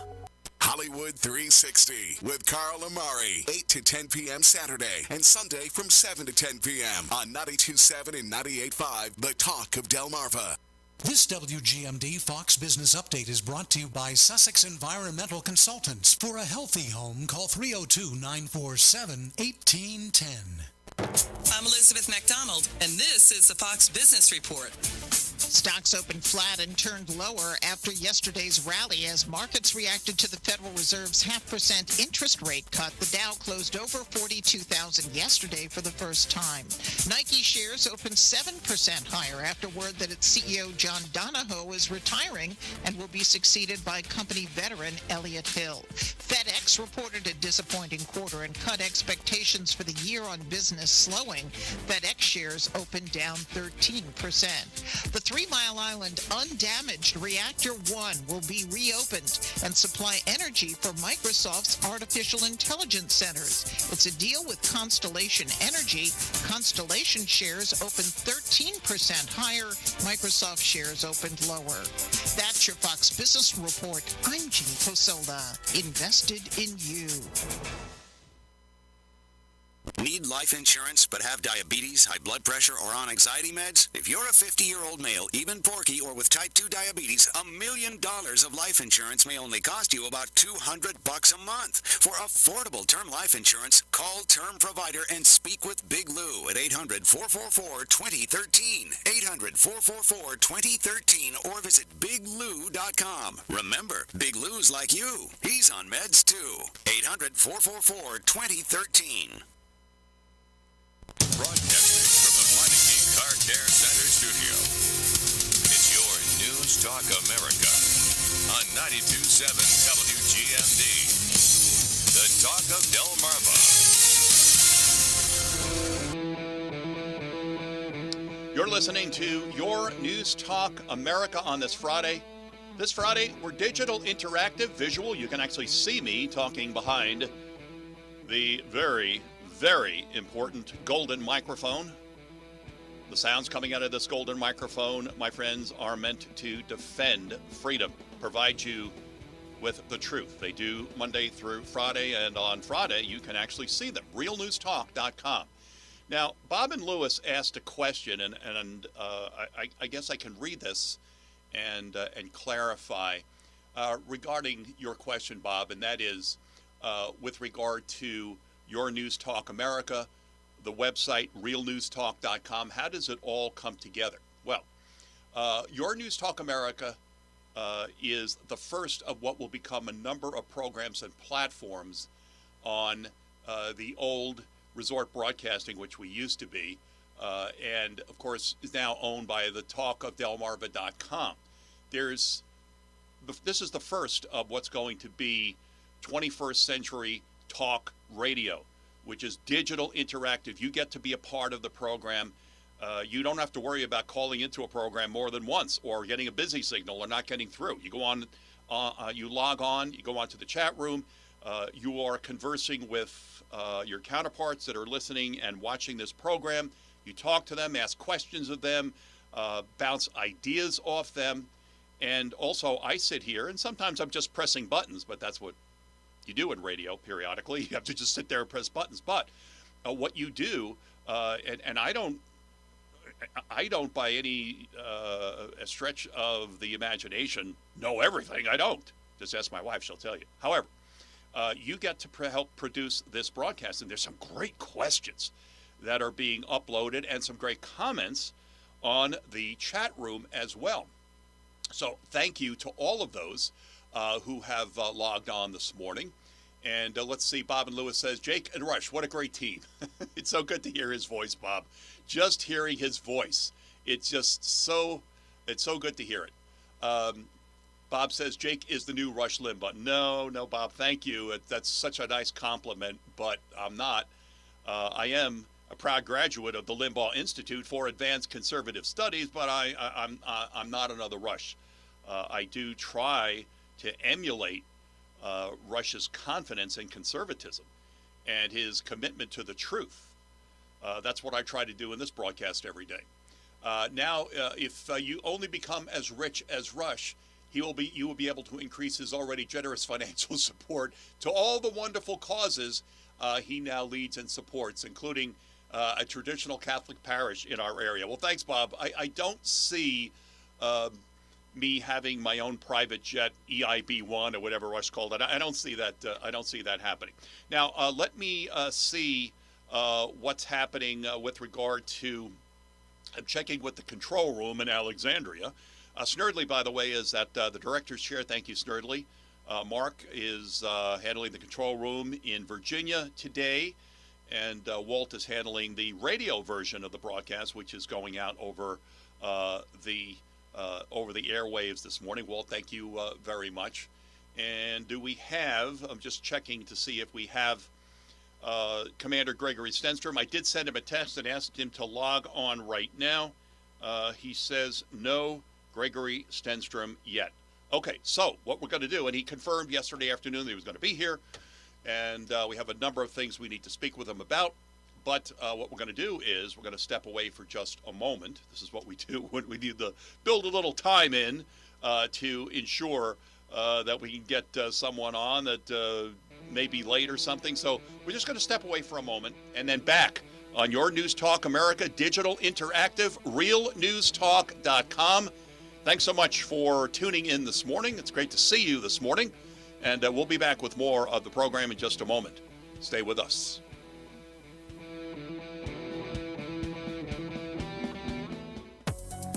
Speaker 2: Hollywood 360 with Carl Amari, 8 to 10 p.m. Saturday and Sunday from 7 to 10 p.m. on 92.7 and 98.5, The Talk of Delmarva.
Speaker 11: This WGMD Fox Business Update is brought to you by Sussex Environmental Consultants. For a healthy home, call 302-947-1810.
Speaker 12: I'm Elizabeth McDonald, and this is the Fox Business Report.
Speaker 13: Stocks opened flat and turned lower after yesterday's rally as markets reacted to the Federal Reserve's 0.5% interest rate cut. The Dow closed over 42,000 yesterday for the first time. Nike shares opened 7% higher after word that its CEO John Donahoe is retiring and will be succeeded by company veteran Elliott Hill. FedEx reported a disappointing quarter and cut expectations for the year on business slowing. FedEx shares opened down 13%. The 3 Mile Island undamaged Reactor 1 will be reopened and supply energy for Microsoft's artificial intelligence centers. It's a deal with Constellation Energy. Constellation shares opened 13% higher. Microsoft shares opened lower. That's your Fox Business Report. I'm Jeannie Posolda. Invested in you.
Speaker 8: Need life insurance but have diabetes, high blood pressure, or on anxiety meds? If you're a 50-year-old male, even porky, or with type 2 diabetes, $1 million of life insurance may only cost you about $200 a month. For affordable term life insurance, call Term Provider and speak with Big Lou at 800-444-2013, 800-444-2013, or visit BigLou.com. Remember, Big Lou's like you. He's on meds too. 800-444-2013.
Speaker 5: Broadcasting from the Meineke Car Care Center studio. It's your News Talk America on 92.7 WGMD. The Talk of Delmarva.
Speaker 3: You're listening to Your News Talk America on this Friday. This Friday, we're digital, interactive, visual. You can actually see me talking behind the very important golden microphone. The sounds coming out of this golden microphone, my friends, are meant to defend freedom, provide you with the truth. They do Monday through Friday, and on Friday you can actually see them. realnewstalk.com. Now, Bob and Lewes asked a question, and I guess I can read this and clarify regarding your question, Bob, and that is with regard to Your News Talk America, the website, realnewstalk.com. How does it all come together? Well, Your News Talk America is the first of what will become a number of programs and platforms on the old Resort Broadcasting, which we used to be, and, of course, is now owned by the talkofdelmarva.com. This is the first of what's going to be 21st century talk radio, which is digital, interactive. You get to be a part of the program. You don't have to worry about calling into a program more than once or getting a busy signal or not getting through. You go on, you log on, you go onto the chat room. You are conversing with your counterparts that are listening and watching this program. You talk to them, ask questions of them, bounce ideas off them, And also, I sit here, and sometimes I'm just pressing buttons, but that's what you do in radio periodically. You have to just sit there and press buttons. But what you do, and I don't by any a stretch of the imagination know everything. I don't. Just ask my wife; she'll tell you. However, you get to help produce this broadcast, and there's some great questions that are being uploaded, and some great comments on the chat room as well. So thank you to all of those who have logged on this morning. And let's see, Bob and Lewes says, Jake and Rush, what a great team. It's so good to hear his voice, Bob. Just hearing his voice, it's so good to hear it. Bob says, Jake is the new Rush Limbaugh. No, Bob, thank you. That's such a nice compliment, but I'm not. I am a proud graduate of the Limbaugh Institute for Advanced Conservative Studies, but I'm not another Rush. I do try to emulate Rush's confidence in conservatism and his commitment to the truth. That's what I try to do in this broadcast every day. Now, if you only become as rich as Rush, you will be able to increase his already generous financial support to all the wonderful causes he now leads and supports, including a traditional Catholic parish in our area. Well, thanks, Bob. I don't see me having my own private jet, EIB-1 or whatever Rush called it. I don't see that. I don't see that happening. Now, let me see what's happening with regard to checking with the control room in Alexandria. Snerdley, by the way, is at the director's chair. Thank you, Snerdley. Mark is handling the control room in Virginia today, and Walt is handling the radio version of the broadcast, which is going out over the airwaves this morning. Walt, thank you very much. And do we have, I'm just checking to see if we have Commander Gregory Stenstrom. I did send him a text and asked him to log on right now. He says no Gregory Stenstrom yet. Okay, so what we're going to do, and he confirmed yesterday afternoon that he was going to be here, and we have a number of things we need to speak with him about. But what we're going to do is we're going to step away for just a moment. This is what we do when we need to build a little time in to ensure that we can get someone on that may be late or something. So we're just going to step away for a moment and then back on your News Talk America, digital, interactive, realnewstalk.com. Thanks so much for tuning in this morning. It's great to see you this morning. And we'll be back with more of the program in just a moment. Stay with us.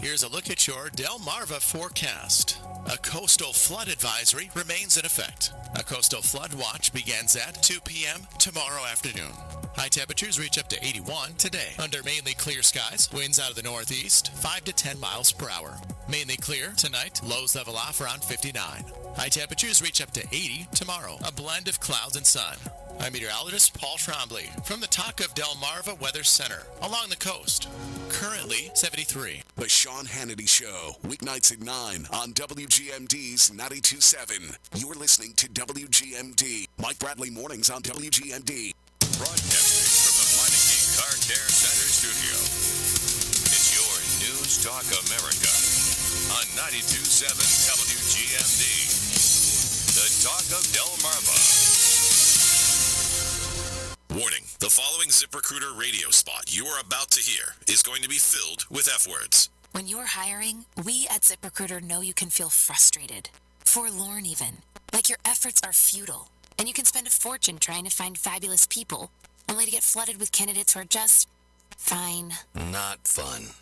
Speaker 6: Here's a look at your Delmarva forecast. A coastal flood advisory remains in effect. A coastal flood watch begins at 2 p.m. tomorrow afternoon. High temperatures reach up to 81 today. Under mainly clear skies, winds out of the northeast, 5 to 10 miles per hour. Mainly clear tonight, lows level off around 59. High temperatures reach up to 80 tomorrow. A blend of clouds and sun. I'm meteorologist Paul Trombley from the Talk of Delmarva Weather Center along the coast. Currently 73.
Speaker 2: The Sean Hannity Show, weeknights at 9 on WGMD's 92.7. You're listening to WGMD. Mike Bradley mornings on WGMD.
Speaker 5: Broadcasting from the Meineke Car Care Center studio. It's your News Talk America on 92.7 WGMD. The Talk of Delmarva.
Speaker 7: Warning, the following ZipRecruiter radio spot you are about to hear is going to be filled with F-words.
Speaker 24: When you're hiring, we at ZipRecruiter know you can feel frustrated, forlorn even, like your efforts are futile, and you can spend a fortune trying to find fabulous people, only to get flooded with candidates who are just fine.
Speaker 10: Not fun.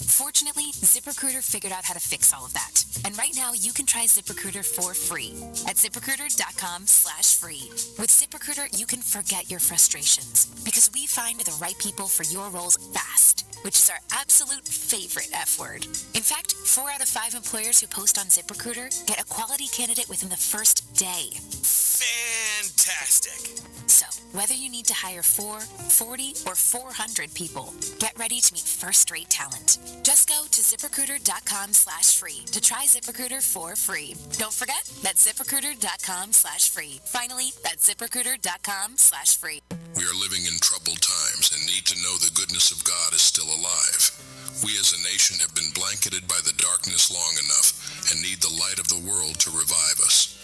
Speaker 24: Fortunately, ZipRecruiter figured out how to fix all of that. And right now, you can try ZipRecruiter for free at ZipRecruiter.com/free. With ZipRecruiter, you can forget your frustrations because we find the right people for your roles fast, which is our absolute favorite F word. In fact, 4 out of 5 employers who post on ZipRecruiter get a quality candidate within the first day.
Speaker 8: Fantastic.
Speaker 24: So, whether you need to hire 4, 40, or 400 people, get ready to meet first-rate talent. Just go to ZipRecruiter.com/free to try ZipRecruiter for free. Don't forget, that's ZipRecruiter.com/free. Finally, that's ZipRecruiter.com/free.
Speaker 25: We are living in troubled times and need to know the goodness of God is still alive. We as a nation have been blanketed by the darkness long enough and need the light of the world to revive us.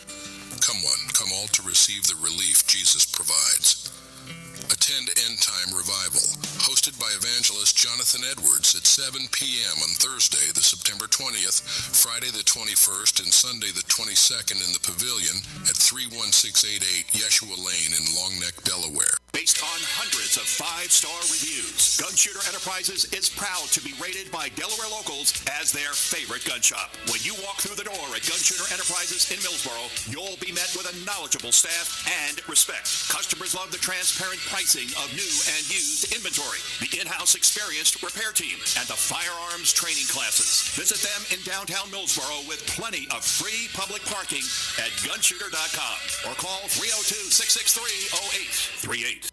Speaker 25: Come all to receive the relief Jesus provides. Attend End Time Revival, hosted by evangelist Jonathan Edwards at 7 p.m. on Thursday, the September 20th, Friday the 21st, and Sunday the 22nd in the Pavilion at 31688 Yeshua Lane in Long Neck, Delaware.
Speaker 1: Based on hundreds of 5-star reviews, Gun Shooter Enterprises is proud to be rated by Delaware locals as their favorite gun shop. When you walk through the door at Gun Shooter Enterprises in Millsboro, you'll be met with a knowledgeable staff and respect. Customers love the transparent pricing of new and used inventory, the in-house experienced repair team, and the firearms training classes. Visit them in downtown Millsboro with plenty of free public parking at gunshooter.com or call 302-663-0838.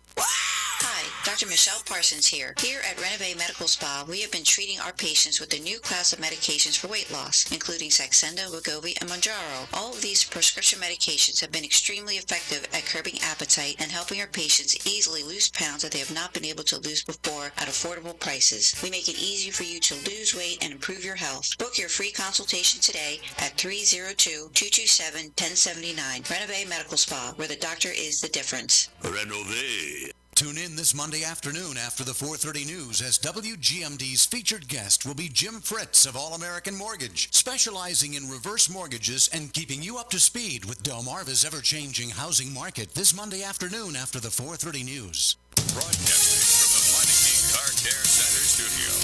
Speaker 14: Hi, Dr. Michelle Parsons here. Here at Rehoboth Medical Spa, we have been treating our patients with a new class of medications for weight loss, including Saxenda, Wegovy, and Mounjaro. All of these prescription medications have been extremely effective at curbing appetite and helping our patients easily lose pounds that they have not been able to lose before at affordable prices. We make it easy for you to lose weight and improve your health. Book your free consultation today at 302-227-1079. Rehoboth Medical Spa, where the doctor is the difference.
Speaker 15: Rehoboth.
Speaker 11: Tune in this Monday afternoon after the 4:30 news as WGMD's featured guest will be Jim Fritz of All American Mortgage, specializing in reverse mortgages and keeping you up to speed with Delmarva's ever-changing housing market this Monday afternoon after the 4:30 news.
Speaker 5: Broadcasting from the Meineke Car Care Center studio.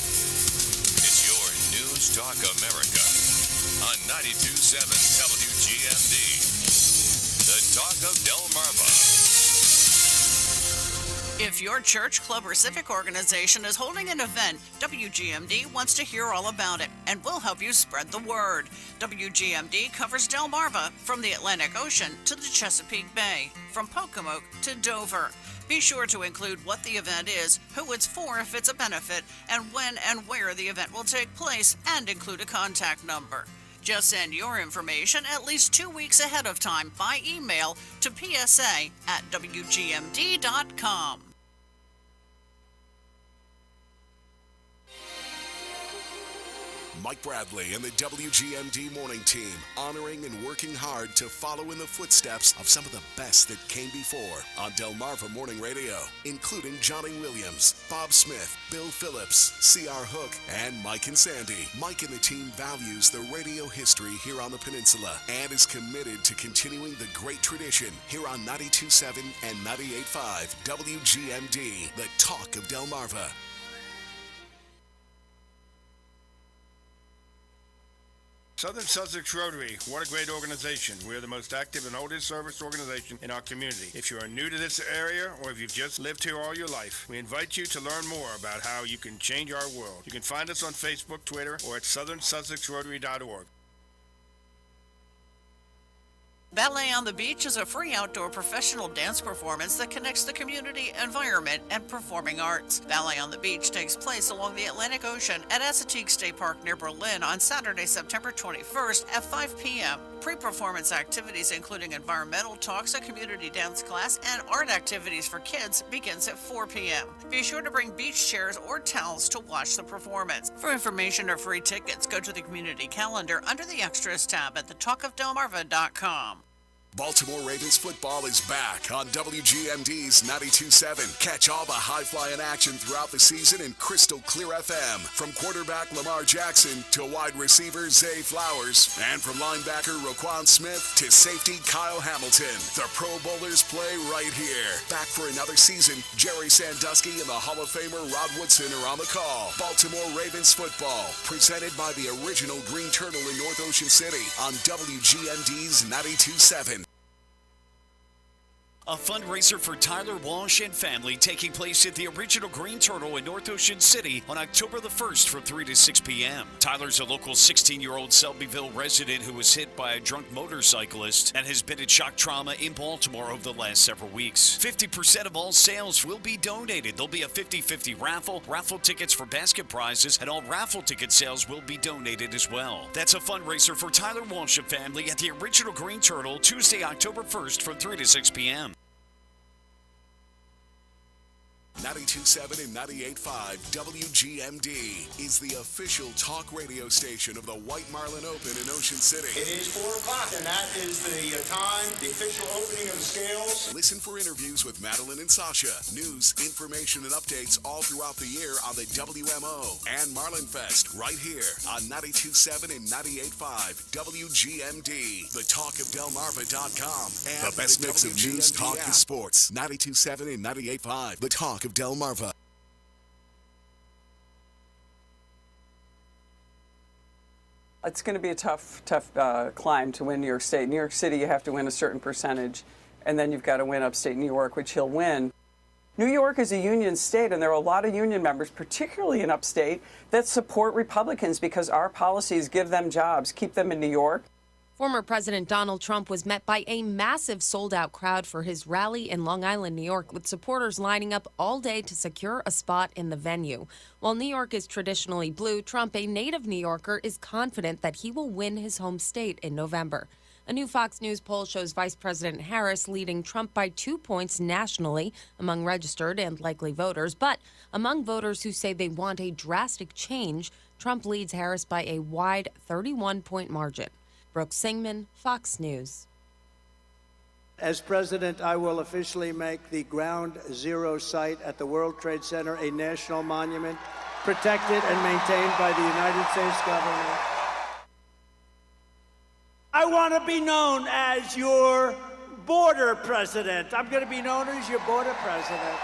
Speaker 5: It's your News Talk America on 92.7 WGMD. The Talk of Delmarva.
Speaker 16: If your church, club, or civic organization is holding an event, WGMD wants to hear all about it and will help you spread the word. WGMD covers Delmarva from the Atlantic Ocean to the Chesapeake Bay, from Pocomoke to Dover. Be sure to include what the event is, who it's for if it's a benefit, and when and where the event will take place, and include a contact number. Just send your information at least 2 weeks ahead of time by email to psa@wgmd.com.
Speaker 2: Mike Bradley and the WGMD morning team, honoring and working hard to follow in the footsteps of some of the best that came before on Delmarva Morning Radio, including Johnny Williams, Bob Smith, Bill Phillips, C.R. Hook, and Mike and Sandy. Mike and the team values the radio history here on the peninsula and is committed to continuing the great tradition here on 92.7 and 98.5 WGMD, the talk of Delmarva.
Speaker 17: Southern Sussex Rotary, what a great organization. We are the most active and oldest service organization in our community. If you are new to this area or if you've just lived here all your life, we invite you to learn more about how you can change our world. You can find us on Facebook, Twitter, or at southernsussexrotary.org.
Speaker 16: Ballet on the Beach is a free outdoor professional dance performance that connects the community, environment, and performing arts. Ballet on the Beach takes place along the Atlantic Ocean at Assateague State Park near Berlin on Saturday, September 21st at 5 p.m. Pre-performance activities including environmental talks, a community dance class, and art activities for kids begins at 4 p.m. Be sure to bring beach chairs or towels to watch the performance. For information or free tickets, go to the community calendar under the Extras tab at thetalkofdelmarva.com.
Speaker 2: Baltimore Ravens football is back on WGMD's 92.7. Catch all the high-flying action throughout the season in crystal clear FM. From quarterback Lamar Jackson to wide receiver Zay Flowers. And from linebacker Roquan Smith to safety Kyle Hamilton. The Pro Bowlers play right here. Back for another season, Jerry Sandusky and the Hall of Famer Rod Woodson are on the call. Baltimore Ravens football, presented by the original Green Turtle in North Ocean City on WGMD's 92.7.
Speaker 8: A fundraiser for Tyler Walsh and family taking place at the original Green Turtle in North Ocean City on October the 1st from 3 to 6 p.m. Tyler's a local 16-year-old Selbyville resident who was hit by a drunk motorcyclist and has been in shock trauma in Baltimore over the last several weeks. 50% of all sales will be donated. There'll be a 50-50 raffle tickets for basket prizes, and all raffle ticket sales will be donated as well. That's a fundraiser for Tyler Walsh and family at the original Green Turtle Tuesday, October 1st from 3 to 6 p.m.
Speaker 2: 92.7 and 98.5 WGMD is the official talk radio station of the White Marlin Open in Ocean City.
Speaker 4: It is 4 o'clock, and that is the time, the official opening of the scales.
Speaker 2: Listen for interviews with Madeline and Sasha, news, information, and updates all throughout the year on the WMO and Marlin Fest right here on 92.7 and 98.5 WGMD, the talk of Delmarva.com, and the best mix of news, talk, and sports. 92.7 and 98.5, the talk of Delmarva.
Speaker 15: It's going to be a tough climb to win New York State. New York City, you have to win a certain percentage, and then you've got to win upstate New York, which he'll win. New York is a union state, and there are a lot of union members, particularly in upstate, that support Republicans because our policies give them jobs, keep them in New York.
Speaker 18: Former President Donald Trump was met by a massive sold-out crowd for his rally in Long Island, New York, with supporters lining up all day to secure a spot in the venue. While New York is traditionally blue, Trump, a native New Yorker, is confident that he will win his home state in November. A new Fox News poll shows Vice President Harris leading Trump by 2 points nationally among registered and likely voters. But among voters who say they want a drastic change, Trump leads Harris by a wide 31-point margin. Brooke Singman, Fox News.
Speaker 19: As president, I will officially make the Ground Zero site at the World Trade Center a national monument, protected and maintained by the United States government. I want to be known as your border president. I'm going to be known as your border president.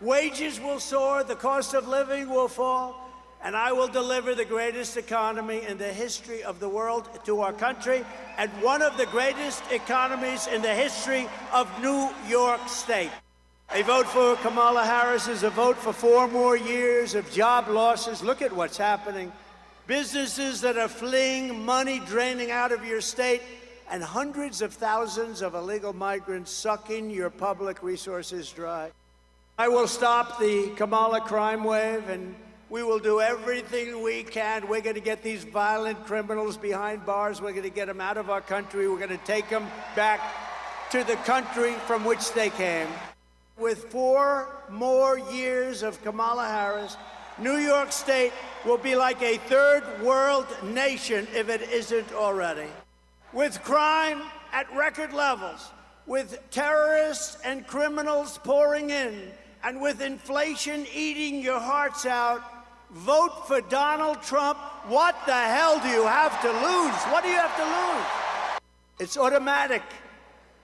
Speaker 19: Wages will soar, the cost of living will fall, and I will deliver the greatest economy in the history of the world to our country, and one of the greatest economies in the history of New York State. A vote for Kamala Harris is a vote for 4 more years of job losses. Look at what's happening. Businesses that are fleeing, money draining out of your state, and hundreds of thousands of illegal migrants sucking your public resources dry. I will stop the Kamala crime wave, and we will do everything we can. We're going to get these violent criminals behind bars. We're going to get them out of our country. We're going to take them back to the country from which they came. With 4 more years of Kamala Harris, New York State will be like a third world nation if it isn't already. With crime at record levels, with terrorists and criminals pouring in, and with inflation eating your hearts out, vote for Donald Trump. What the hell do you have to lose? What do you have to lose? It's automatic.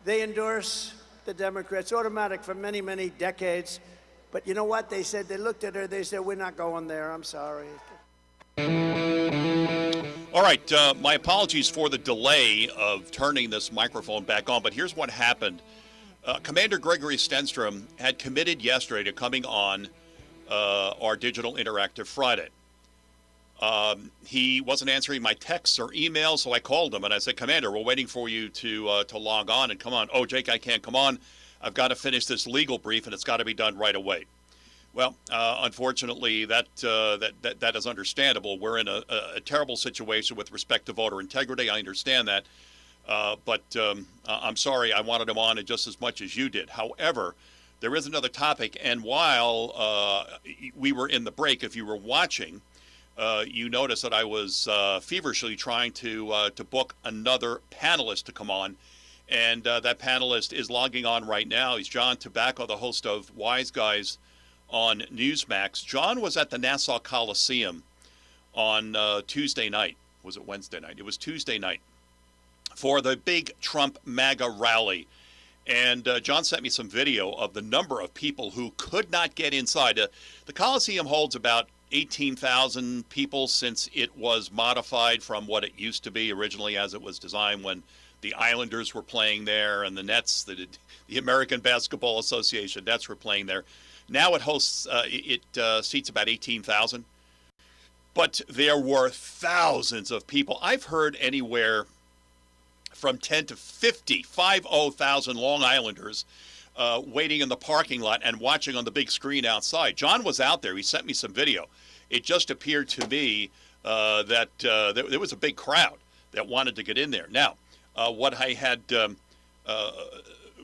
Speaker 19: They endorse the Democrats. Automatic for many, many decades. But you know what? They said, they looked at her, they said, we're not going there. I'm sorry.
Speaker 3: All right, my apologies for the delay of turning this microphone back on, but here's what happened. Commander Gregory Stenstrom had committed yesterday to coming on our Digital Interactive Friday. He wasn't answering my texts or emails, so I called him and I said, Commander, we're waiting for you to log on and come on. Oh, Jake, I can't come on. I've got to finish this legal brief and it's got to be done right away. Well, unfortunately, that is understandable. We're in a terrible situation with respect to voter integrity. I understand that. But I'm sorry, I wanted him on just as much as you did. However, there is another topic, and while we were in the break, if you were watching, you noticed that I was feverishly trying to book another panelist to come on, and that panelist is logging on right now. He's John Tobacco, the host of Wise Guys on Newsmax. John was at the Nassau Coliseum on Tuesday night. Was it Wednesday night? It was Tuesday night for the big Trump MAGA rally. And John sent me some video of the number of people who could not get inside. The Coliseum holds about 18,000 people since it was modified from what it used to be originally as it was designed when the Islanders were playing there and the Nets, the American Basketball Association Nets were playing there. Now it hosts, it seats about 18,000. But there were thousands of people. I've heard anywhere from 10 to 50,000 Long Islanders waiting in the parking lot and watching on the big screen outside. John was out there. He sent me some video. It just appeared to me that there was a big crowd that wanted to get in there. Now, what I had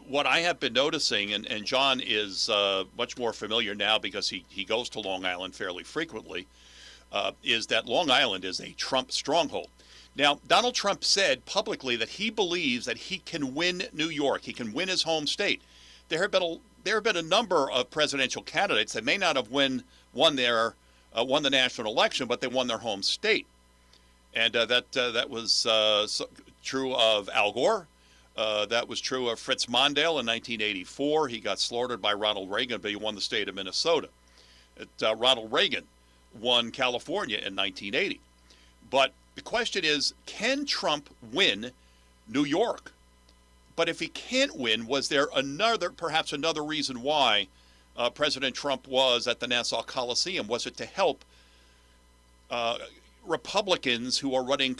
Speaker 3: what I have been noticing, and John is much more familiar now because he goes to Long Island fairly frequently, is that Long Island is a Trump stronghold. Now, Donald Trump said publicly that he believes that he can win New York. He can win his home state. There have been a number of presidential candidates that may not have won the national election, but they won their home state. And that was true of Al Gore. That was true of Fritz Mondale in 1984. He got slaughtered by Ronald Reagan, but he won the state of Minnesota. Ronald Reagan won California in 1980. But the question is, can Trump win New York? But if he can't win, was there perhaps another reason why President Trump was at the Nassau Coliseum? Was it to help Republicans who are running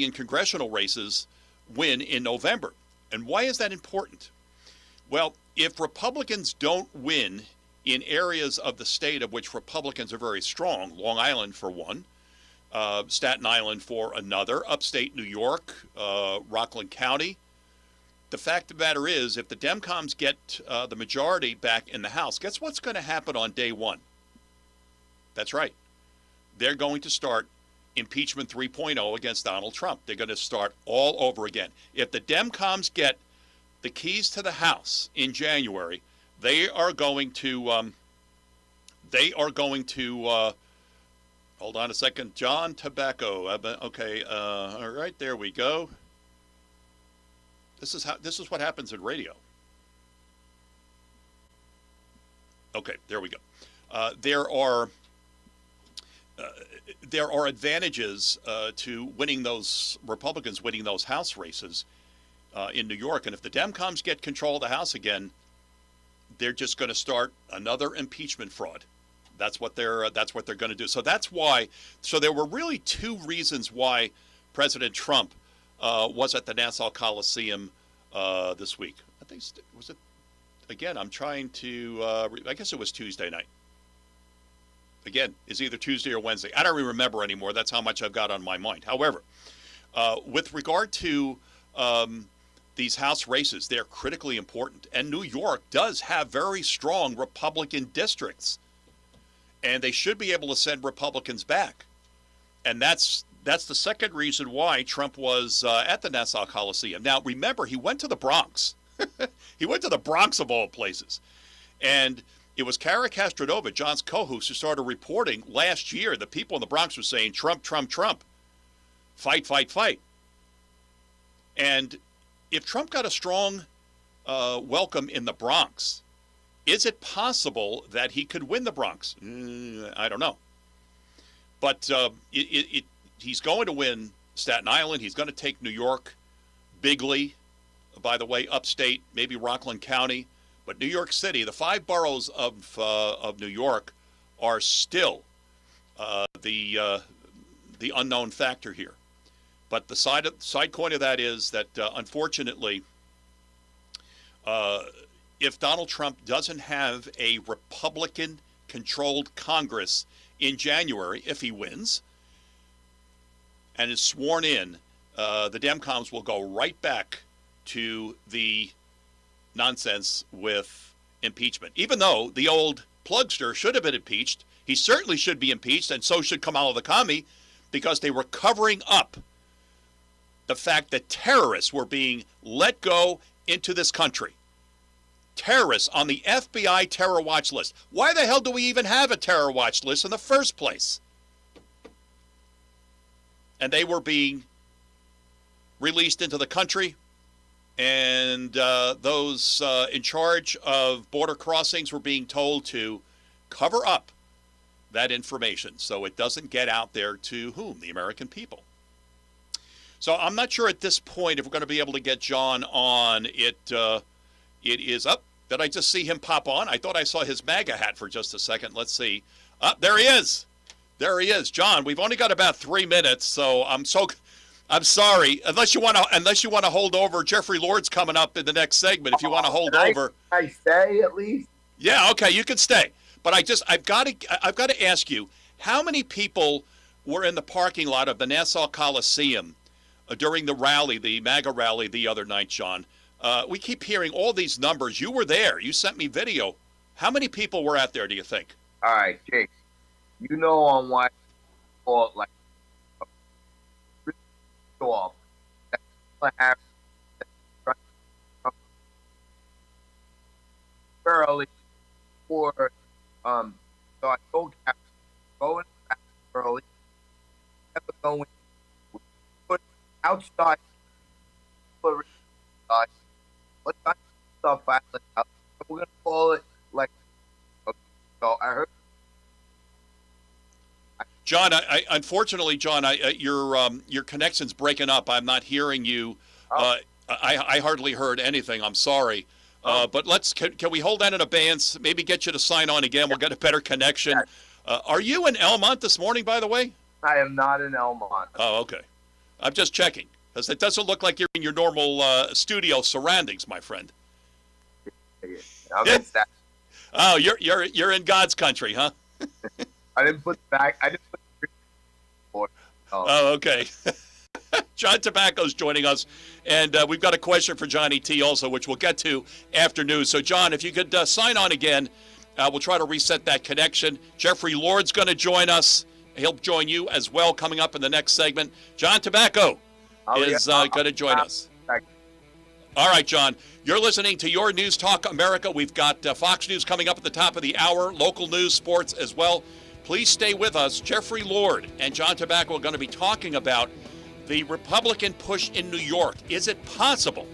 Speaker 3: in congressional races win in November? And why is that important? Well, if Republicans don't win in areas of the state of which Republicans are very strong, Long Island for one, Staten Island for another, upstate New York, Rockland County, the fact of the matter is, if the Demcoms get the majority back in the House, guess what's going to happen on day one? That's right. They're going to start impeachment 3.0 against Donald Trump. They're going to start all over again. If the Demcoms get the keys to the House in January, they are going to hold on a second. John Tobacco. Okay. All right. There we go. This is what happens in radio. Okay. There we go. There are advantages to winning those Republicans winning those House races in New York, and if the Demcoms get control of the House again, they're just going to start another impeachment fraud. That's what they're going to do. So that's why. So there were really two reasons why President Trump was at the Nassau Coliseum this week. I think was it. Again, I'm trying to. I guess it was Tuesday night. Again, it's either Tuesday or Wednesday. I don't even remember anymore. That's how much I've got on my mind. However, with regard to these House races, they're critically important. And New York does have very strong Republican districts. And they should be able to send Republicans back. And that's the second reason why Trump was at the Nassau Coliseum. Now, remember, he went to the Bronx. He went to the Bronx of all places. And it was Kara Castronova, John's co-host, who started reporting last year. The people in the Bronx were saying, Trump, Trump, Trump. Fight, fight, fight. And if Trump got a strong welcome in the Bronx, is it possible that he could win the Bronx? I don't know. But he's going to win Staten Island. He's going to take New York bigly. By the way, upstate, maybe Rockland County. But New York City, the 5 boroughs of New York are still the unknown factor here. But the side coin of that is that, unfortunately, if Donald Trump doesn't have a Republican-controlled Congress in January, if he wins, and is sworn in, the Demcoms will go right back to the nonsense with impeachment. Even though the old plugster should have been impeached, he certainly should be impeached, and so should Kamala the Commie, because they were covering up the fact that terrorists were being let go into this country. Terrorists on the FBI terror watch list. Why the hell do we even have a terror watch list in the first place? And they were being released into the country, and those in charge of border crossings were being told to cover up that information so it doesn't get out there to whom? The American people. So I'm not sure at this point if we're going to be able to get John on. It is up. Did I just see him pop on? I thought I saw his MAGA hat for just a second. Let's see. There he is. There he is. John, we've only got about 3 minutes, so I'm sorry. Unless you want to hold over. Jeffrey Lord's coming up in the next segment. If you want to hold over.
Speaker 9: I stay at least.
Speaker 3: Yeah, okay, you can stay. But I've got to ask you, how many people were in the parking lot of the Nassau Coliseum during the rally, the MAGA rally the other night, John? We keep hearing all these numbers. You were there. You sent me video. How many people were out there, do you think?
Speaker 9: All right, Jake. You know on why call it like off. That's what happened. Early for so I told Captain go in the back early. Never go in. Put outside. Put outside. Let's not stuff out. We're gonna call it like. Okay. So I heard.
Speaker 3: John, I unfortunately, John, your connection's breaking up. I'm not hearing you. I hardly heard anything. I'm sorry. But can we hold that in abeyance? Maybe get you to sign on again. We'll get a better connection. Are you in Elmont this morning, by the way?
Speaker 9: I am not in Elmont.
Speaker 3: Oh, okay. I'm just checking because it doesn't look like you're in your normal studio surroundings, my friend. Oh, you're in God's country, huh?
Speaker 9: I didn't put back. I didn't put.
Speaker 3: Oh, okay. John Tobacco's joining us, and we've got a question for Johnny T. also, which we'll get to after news. So, John, if you could sign on again, we'll try to reset that connection. Jeffrey Lord's going to join us. He'll join you as well coming up in the next segment. John Tobacco is going to join us. All right, John, you're listening to Your News Talk America. We've got Fox News coming up at the top of the hour, local news, sports as well. Please stay with us. Jeffrey Lord and John Tobacco are going to be talking about the Republican push in New York. Is it possible?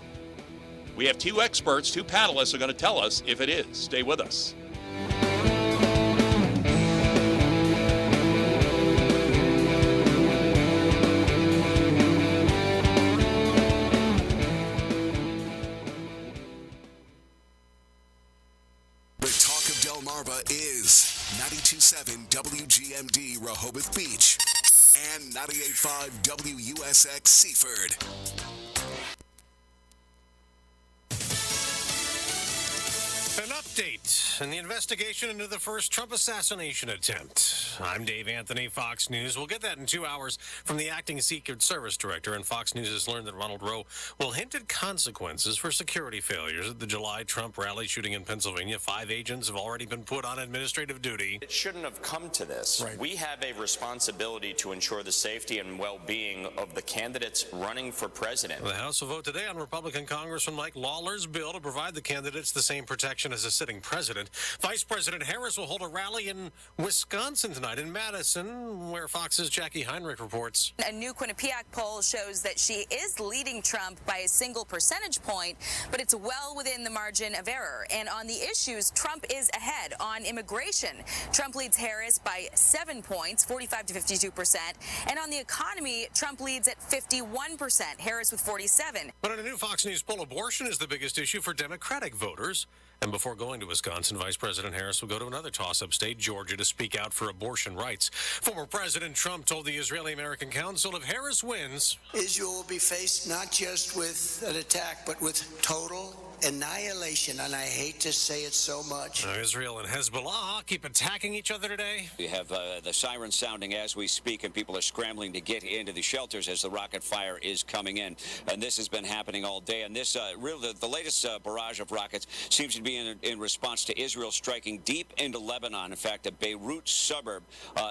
Speaker 3: We have two experts, two panelists are going to tell us if it is. Stay with us.
Speaker 2: The talk of Delmarva is 92.7 WGMD Rehoboth Beach and 98.5 WUSX Seaford.
Speaker 20: An update in the investigation into the first Trump assassination attempt. I'm Dave Anthony, Fox News. We'll get that in 2 hours from the acting Secret Service director, and Fox News has learned that Ronald Rowe will hint at consequences for security failures at the July Trump rally shooting in Pennsylvania. 5 agents have already been put on administrative duty.
Speaker 21: It shouldn't have come to this. Right. We have a responsibility to ensure the safety and well-being of the candidates running for president.
Speaker 20: The House will vote today on Republican Congressman Mike Lawler's bill to provide the candidates the same protection as a sitting president. Vice President Harris will hold a rally in Wisconsin tonight in Madison, where Fox's Jackie Heinrich reports.
Speaker 22: A new Quinnipiac poll shows that she is leading Trump by a single percentage point, but it's well within the margin of error. And on the issues, Trump is ahead. On immigration, Trump leads Harris by 7 points, 45 to 52%. And on the economy, Trump leads at 51%, Harris with 47.
Speaker 20: But in a new Fox News poll, abortion is the biggest issue for Democratic voters. And before going to Wisconsin, Vice President Harris will go to another toss-up state, Georgia, to speak out for abortion rights. Former President Trump told the Israeli-American Council if Harris wins,
Speaker 23: Israel will be faced not just with an attack, but with total annihilation, and I hate to say it so much.
Speaker 20: Israel and Hezbollah keep attacking each other today.
Speaker 26: We have the sirens sounding as we speak, and people are scrambling to get into the shelters as the rocket fire is coming in. And this has been happening all day. And this, really, the latest barrage of rockets seems to be in response to Israel striking deep into Lebanon. In fact, a Beirut suburb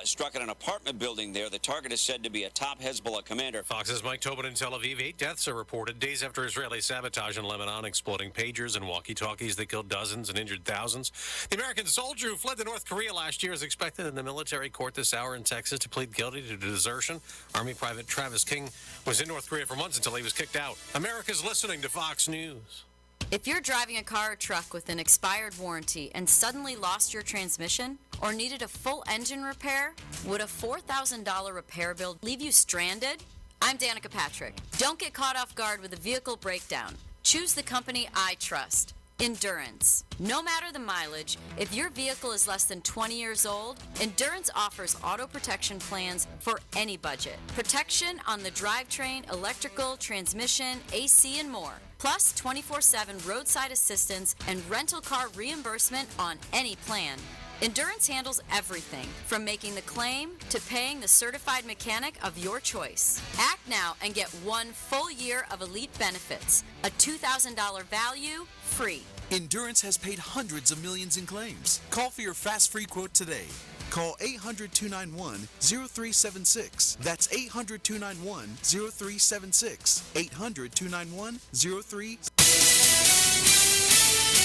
Speaker 26: struck at an apartment building there. The target is said to be a top Hezbollah commander.
Speaker 20: Fox's Mike Tobin in Tel Aviv. 8 deaths are reported days after Israeli sabotage in Lebanon, exploding pagers and walkie-talkies that killed dozens and injured thousands. The American soldier who fled to North Korea last year is expected in the military court this hour in Texas to plead guilty to desertion. Army Private Travis King was in North Korea for months until he was kicked out. America's listening to Fox News.
Speaker 27: If you're driving a car or truck with an expired warranty and suddenly lost your transmission or needed a full engine repair, would a $4,000 repair bill leave you stranded? I'm Danica Patrick. Don't get caught off guard with a vehicle breakdown. Choose the company I trust, Endurance. No matter the mileage, if your vehicle is less than 20 years old, Endurance offers auto protection plans for any budget. Protection on the drivetrain, electrical, transmission, AC, and more. Plus 24/7 roadside assistance and rental car reimbursement on any plan. Endurance handles everything, from making the claim to paying the certified mechanic of your choice. Act now and get 1 full year of elite benefits. A $2,000 value, free.
Speaker 6: Endurance has paid hundreds of millions in claims. Call for your fast free quote today. Call 800-291-0376. That's 800-291-0376. 800-291-0376.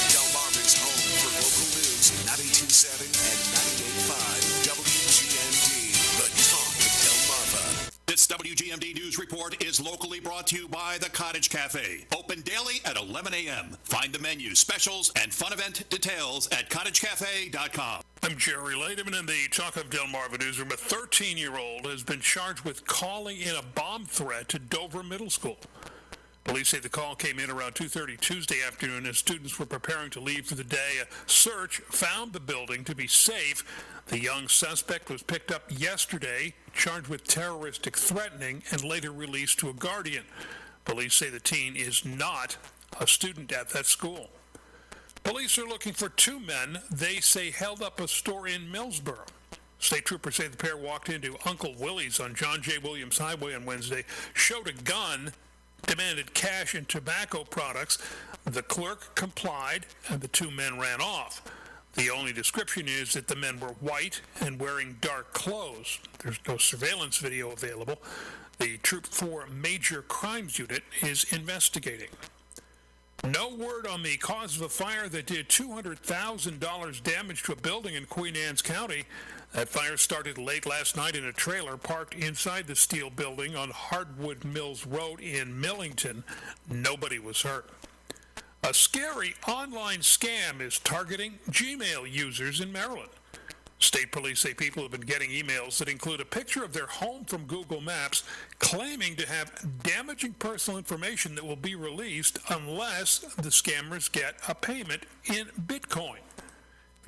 Speaker 2: Delmarva's home for local news, 92.7 and 98.5 WGMD, the talk of Delmarva.
Speaker 1: This WGMD News Report is locally brought to you by the Cottage Cafe. Open daily at 11 a.m. Find the menu, specials, and fun event details at cottagecafe.com.
Speaker 7: I'm Jerry Lademan in the Talk of Delmarva newsroom. A 13-year-old has been charged with calling in a bomb threat to Dover Middle School. Police say the call came in around 2:30 Tuesday afternoon as students were preparing to leave for the day. A search found the building to be safe. The young suspect was picked up yesterday, charged with terroristic threatening, and later released to a guardian. Police say the teen is not a student at that school. Police are looking for 2 men they say held up a store in Millsboro. State troopers say the pair walked into Uncle Willie's on John J. Williams Highway on Wednesday, showed a gun, demanded cash and tobacco products. The clerk complied, and the 2 men ran off. The only description is that the men were white and wearing dark clothes. There's no surveillance video available. The Troop 4 Major Crimes Unit is investigating. No word on the cause of a fire that did $200,000 damage to a building in Queen Anne's County. That fire started late last night in a trailer parked inside the steel building on Hardwood Mills Road in Millington. Nobody was hurt. A scary online scam is targeting Gmail users in Maryland. State police say people have been getting emails that include a picture of their home from Google Maps claiming to have damaging personal information that will be released unless the scammers get a payment in Bitcoin.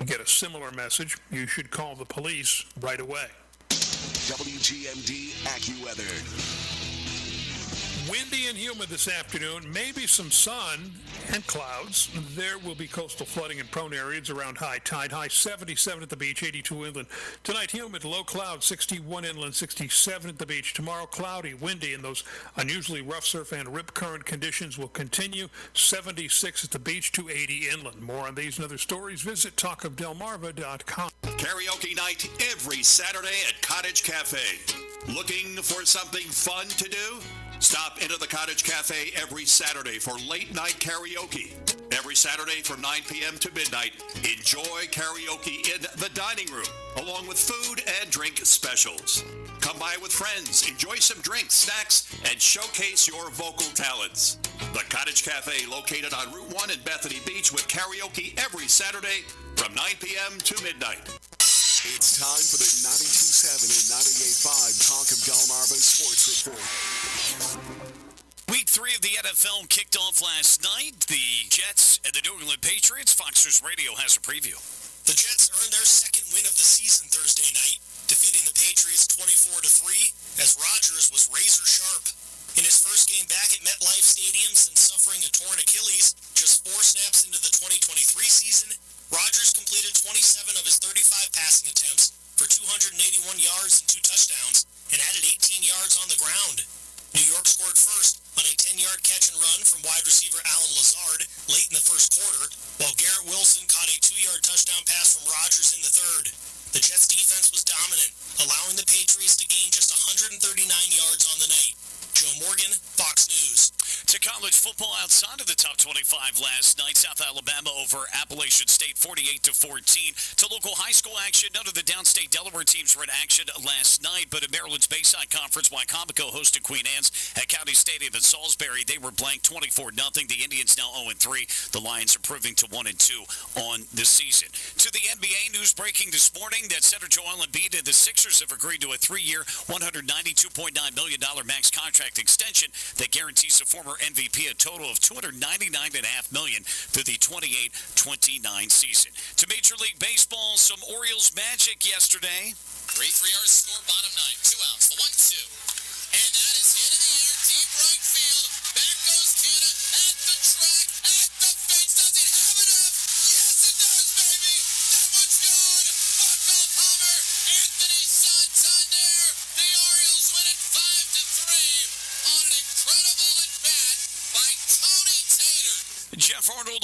Speaker 7: If you get a similar message, you should call the police right away.
Speaker 2: WGMD AccuWeather.
Speaker 7: Windy and humid this afternoon, maybe some sun and clouds. There will be coastal flooding in prone areas around high tide. High 77 at the beach, 82 inland. Tonight, humid, low cloud, 61 inland, 67 at the beach. Tomorrow, cloudy, windy, and those unusually rough surf and rip current conditions will continue. 76 at the beach to 80 inland. More on these and other stories, visit talkofdelmarva.com.
Speaker 1: Karaoke night every Saturday at Cottage Cafe. Looking for something fun to do? Stop into the Cottage Cafe every Saturday for late night karaoke. Every Saturday from 9 p.m. to midnight, enjoy karaoke in the dining room, along with food and drink specials. Come by with friends, enjoy some drinks, snacks, and showcase your vocal talents. The Cottage Cafe, located on Route 1 in Bethany Beach, with karaoke every Saturday from 9 p.m. to midnight.
Speaker 2: It's time for the 92.7 and 98.5 Talk of Delmarva Sports Report.
Speaker 8: Week 3 of the NFL kicked off last night. The Jets and the New England Patriots. Fox News Radio has a preview.
Speaker 10: The Jets earned their second win of the season Thursday night, defeating the Patriots 24-3 as Rodgers was razor sharp. In his first game back at MetLife Stadium since suffering a torn Achilles, just 4 snaps into the 2023 season, Rodgers completed 27 of his 35 passing attempts for 281 yards and 2 touchdowns and added 18 yards on the ground. New York scored first on a 10-yard catch and run from wide receiver Alan Lazard late in the first quarter, while Garrett Wilson caught a 2-yard touchdown pass from Rodgers in the third. The Jets' defense was dominant, allowing the Patriots to gain just 139 yards on the night. Joe Morgan, Fox News.
Speaker 8: To college football outside of the top 25 last night, South Alabama over Appalachian State 48-14. To local high school action, none of the downstate Delaware teams were in action last night, but in Maryland's Bayside Conference, Wycomico hosted Queen Anne's at County Stadium in Salisbury. They were blanked 24-0. The Indians now 0-3. The Lions improving to 1-2 on the season. To the NBA, news breaking this morning that center Joel Embiid and the Sixers have agreed to a 3-year, $192.9 million max contract extension that guarantees the former MVP a total of $299.5 million through the 28-29 season. To Major League Baseball, some Orioles magic yesterday.
Speaker 12: Great 3 hours score, bottom 9, 2 outs, the 1-2. And that is hit in the air, deep right field. Back goes Canna at the track, at the fence. Does it have enough? Yes, it does, baby. That one's gone.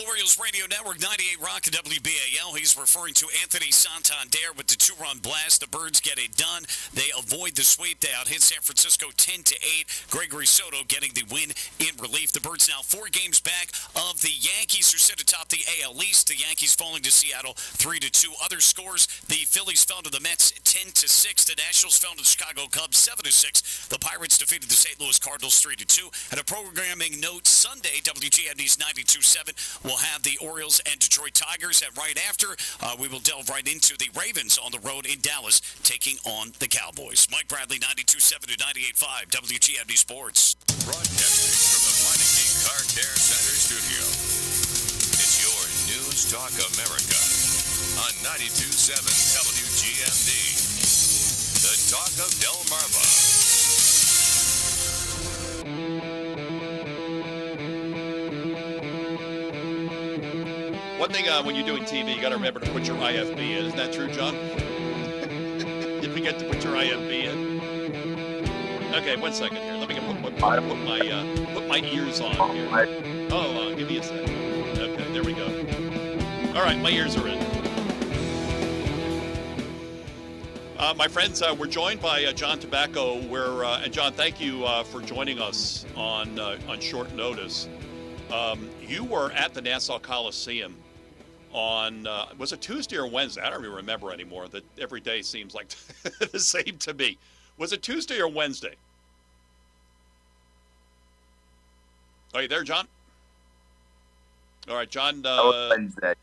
Speaker 8: Orioles Radio Network 98 Rock and WBAL. He's referring to Anthony Santander with the two-run blast. The Birds get it done. They avoid the sweep. They out-hit San Francisco 10-8. Gregory Soto getting the win in relief. The Birds now 4 games back of the Yankees, who sit atop the AL East. The Yankees falling to Seattle 3-2. Other scores: the Phillies fell to the Mets 10-6. The Nationals fell to the Chicago Cubs 7-6. The Pirates defeated the St. Louis Cardinals 3-2. And a programming note: Sunday, WGMD's 92.7 will have the Orioles and Detroit Tigers. And right after, we will delve right into the Ravens on the road in Dallas, taking on the Cowboys. Mike Bradley, 92.7 to 98.5, WGMD Sports.
Speaker 5: Broadcasting from the Meineke Car Care Center studio. It's your News Talk America on 92.7 WGMD. The Talk of Delmarva.
Speaker 3: One thing when you're doing TV, you got to remember to put your IFB in. Isn't that true, John? You forget to put your IFB in. Okay, 1 second here. Let me put my ears on here. Oh, give me a second. Okay, there we go. All right, my ears are in. My friends, we're joined by John Tobacco. And John, thank you for joining us on short notice. You were at the Nassau Coliseum on, was it Tuesday or Wednesday? I don't even remember anymore. That every day seems like the same to me. Was it Tuesday or Wednesday? Are you there, John? All right, John.
Speaker 9: Wednesday.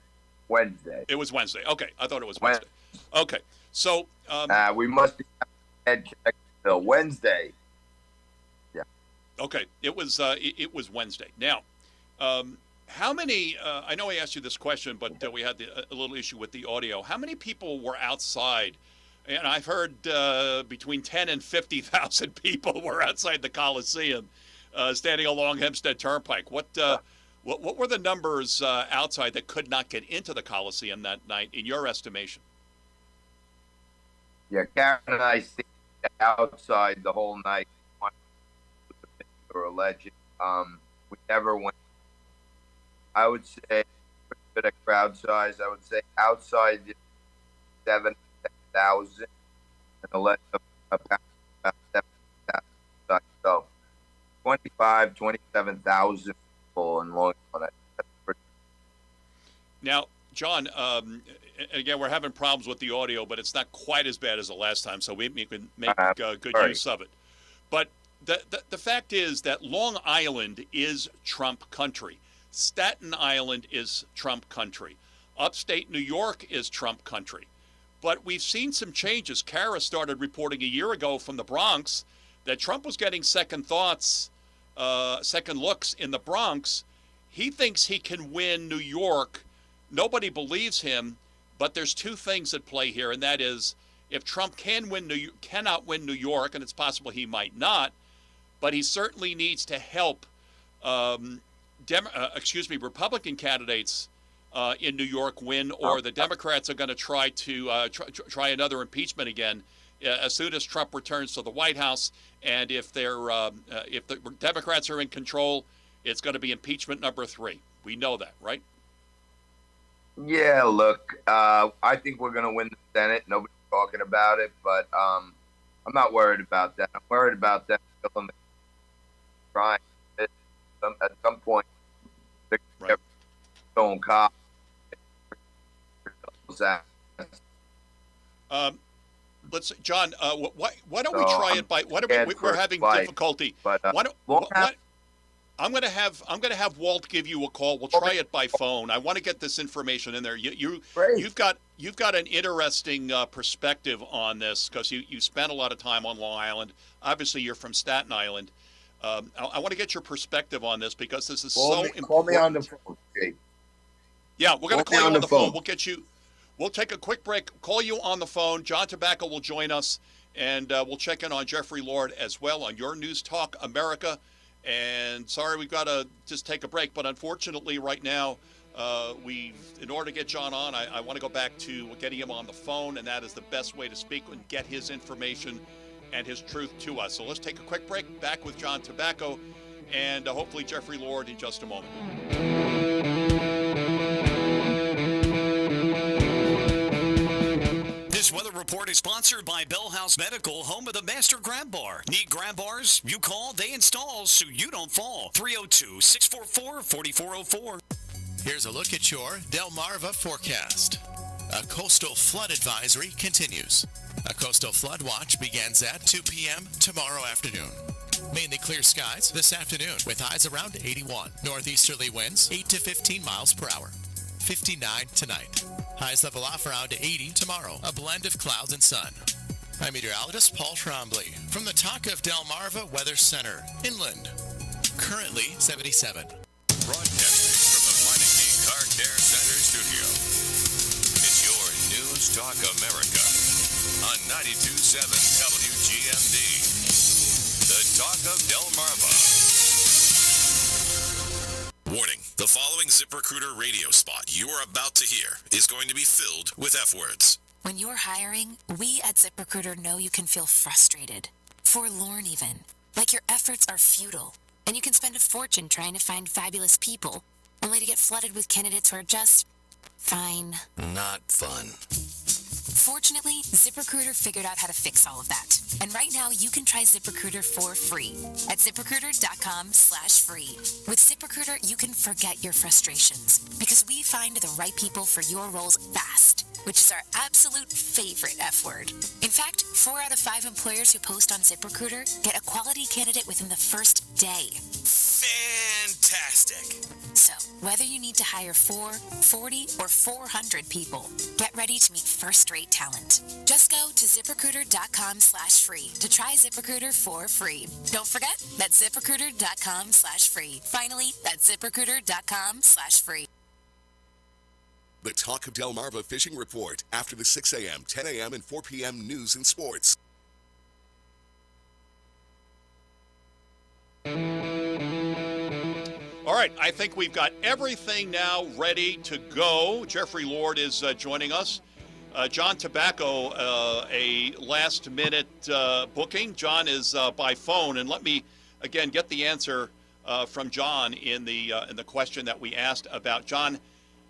Speaker 9: Wednesday.
Speaker 3: It was Wednesday. Okay, I thought it was Wednesday. Okay, so
Speaker 9: we must be head check till Wednesday. Yeah.
Speaker 3: Okay, it was Wednesday. Now, how many? I know I asked you this question, but we had a little issue with the audio. How many people were outside? And I've heard between 10 and 50,000 people were outside the Coliseum, standing along Hempstead Turnpike. What were the numbers outside that could not get into the Coliseum that night, in your estimation?
Speaker 9: Yeah, Karen and I stayed outside the whole night. Or a legend. We never went. I would say a bit of crowd size. I would say outside 7,000 and the left about 7,000. So 27,000 people in Long Island.
Speaker 3: Now, John, again, we're having problems with the audio, but it's not quite as bad as the last time, so we can make good use of it. But the fact is that Long Island is Trump country. Staten Island is Trump country. Upstate New York is Trump country. But we've seen some changes. Kara started reporting a year ago from the Bronx that Trump was getting second thoughts, second looks in the Bronx. He thinks he can win New York. Nobody believes him, but there's two things at play here, and that is, if Trump cannot win New York, and it's possible he might not, but he certainly needs to help Republican candidates in New York win, or the Democrats are going to try try another impeachment again as soon as Trump returns to the White House. And if the Democrats are in control, it's going to be impeachment number 3. We know that, right?
Speaker 9: Yeah, look, I think we're going to win the Senate. Nobody's talking about it, but I'm not worried about that. I'm worried about that killing the crime. At some point, they're going cop.
Speaker 3: John, why don't we try it by? We're having difficulty.
Speaker 9: But
Speaker 3: I'm going to have Walt give you a call. We'll try it by phone. I want to get this information in there. You've got an interesting perspective on this because you spent a lot of time on Long Island. Obviously, you're from Staten Island. I want to get your perspective on this because this is so important.
Speaker 9: Call me on the phone, Jake.
Speaker 3: Yeah, we're going to call you on the phone. We'll take a quick break, call you on the phone. John Tobacco will join us, and we'll check in on Jeffrey Lord as well on your News Talk America. And sorry, we've got to just take a break, but unfortunately right now, in order to get John on, I want to go back to getting him on the phone, and that is the best way to speak and get his information and his truth to us. So let's take a quick break, back with John Tobacco, and hopefully Jeffrey Lord in just a moment.
Speaker 8: This weather report is sponsored by Bell House Medical, home of the Master Grab Bar. Need grab bars? You call, they install, so you don't fall. 302-644-4404.
Speaker 11: Here's a look at your Delmarva forecast. A coastal flood advisory continues. A coastal flood watch begins at 2 p.m. tomorrow afternoon. Mainly clear skies this afternoon with highs around 81. Northeasterly winds 8 to 15 miles per hour. 59 tonight. Highs level off around 80 tomorrow. A blend of clouds and sun. I'm meteorologist Paul Trombley from the Talk of Delmarva Weather Center, inland. Currently 77.
Speaker 5: Broadcasting from the Meineke Car Care Center studio. It's your News Talk America on 92.7 WGMD. The Talk of Delmarva.
Speaker 13: Warning, the following ZipRecruiter radio spot you are about to hear is going to be filled with F words.
Speaker 14: When you're hiring, we at ZipRecruiter know you can feel frustrated, forlorn even, like your efforts are futile, and you can spend a fortune trying to find fabulous people, only to get flooded with candidates who are just fine.
Speaker 13: Not fun.
Speaker 14: Fortunately, ZipRecruiter figured out how to fix all of that. And right now, you can try ZipRecruiter for free at ZipRecruiter.com/free. With ZipRecruiter, you can forget your frustrations because we find the right people for your roles fast, which is our absolute favorite F word. In fact, 4 out of 5 employers who post on ZipRecruiter get a quality candidate within the first day.
Speaker 13: Fantastic.
Speaker 14: So, whether you need to hire 4, 40, or 400 people, get ready to meet first-rate talent. Just go to ZipRecruiter.com/free to try ZipRecruiter for free. Don't forget, that's ZipRecruiter.com/free. Finally, that's ZipRecruiter.com/free.
Speaker 2: The Talk of Delmarva Fishing Report after the 6 a.m., 10 a.m., and 4 p.m. news and sports.
Speaker 3: All right, I think we've got everything now ready to go. Jeffrey Lord is joining us. John Tobacco, a last-minute booking. John is by phone, and let me again get the answer from John in the question that we asked about. John,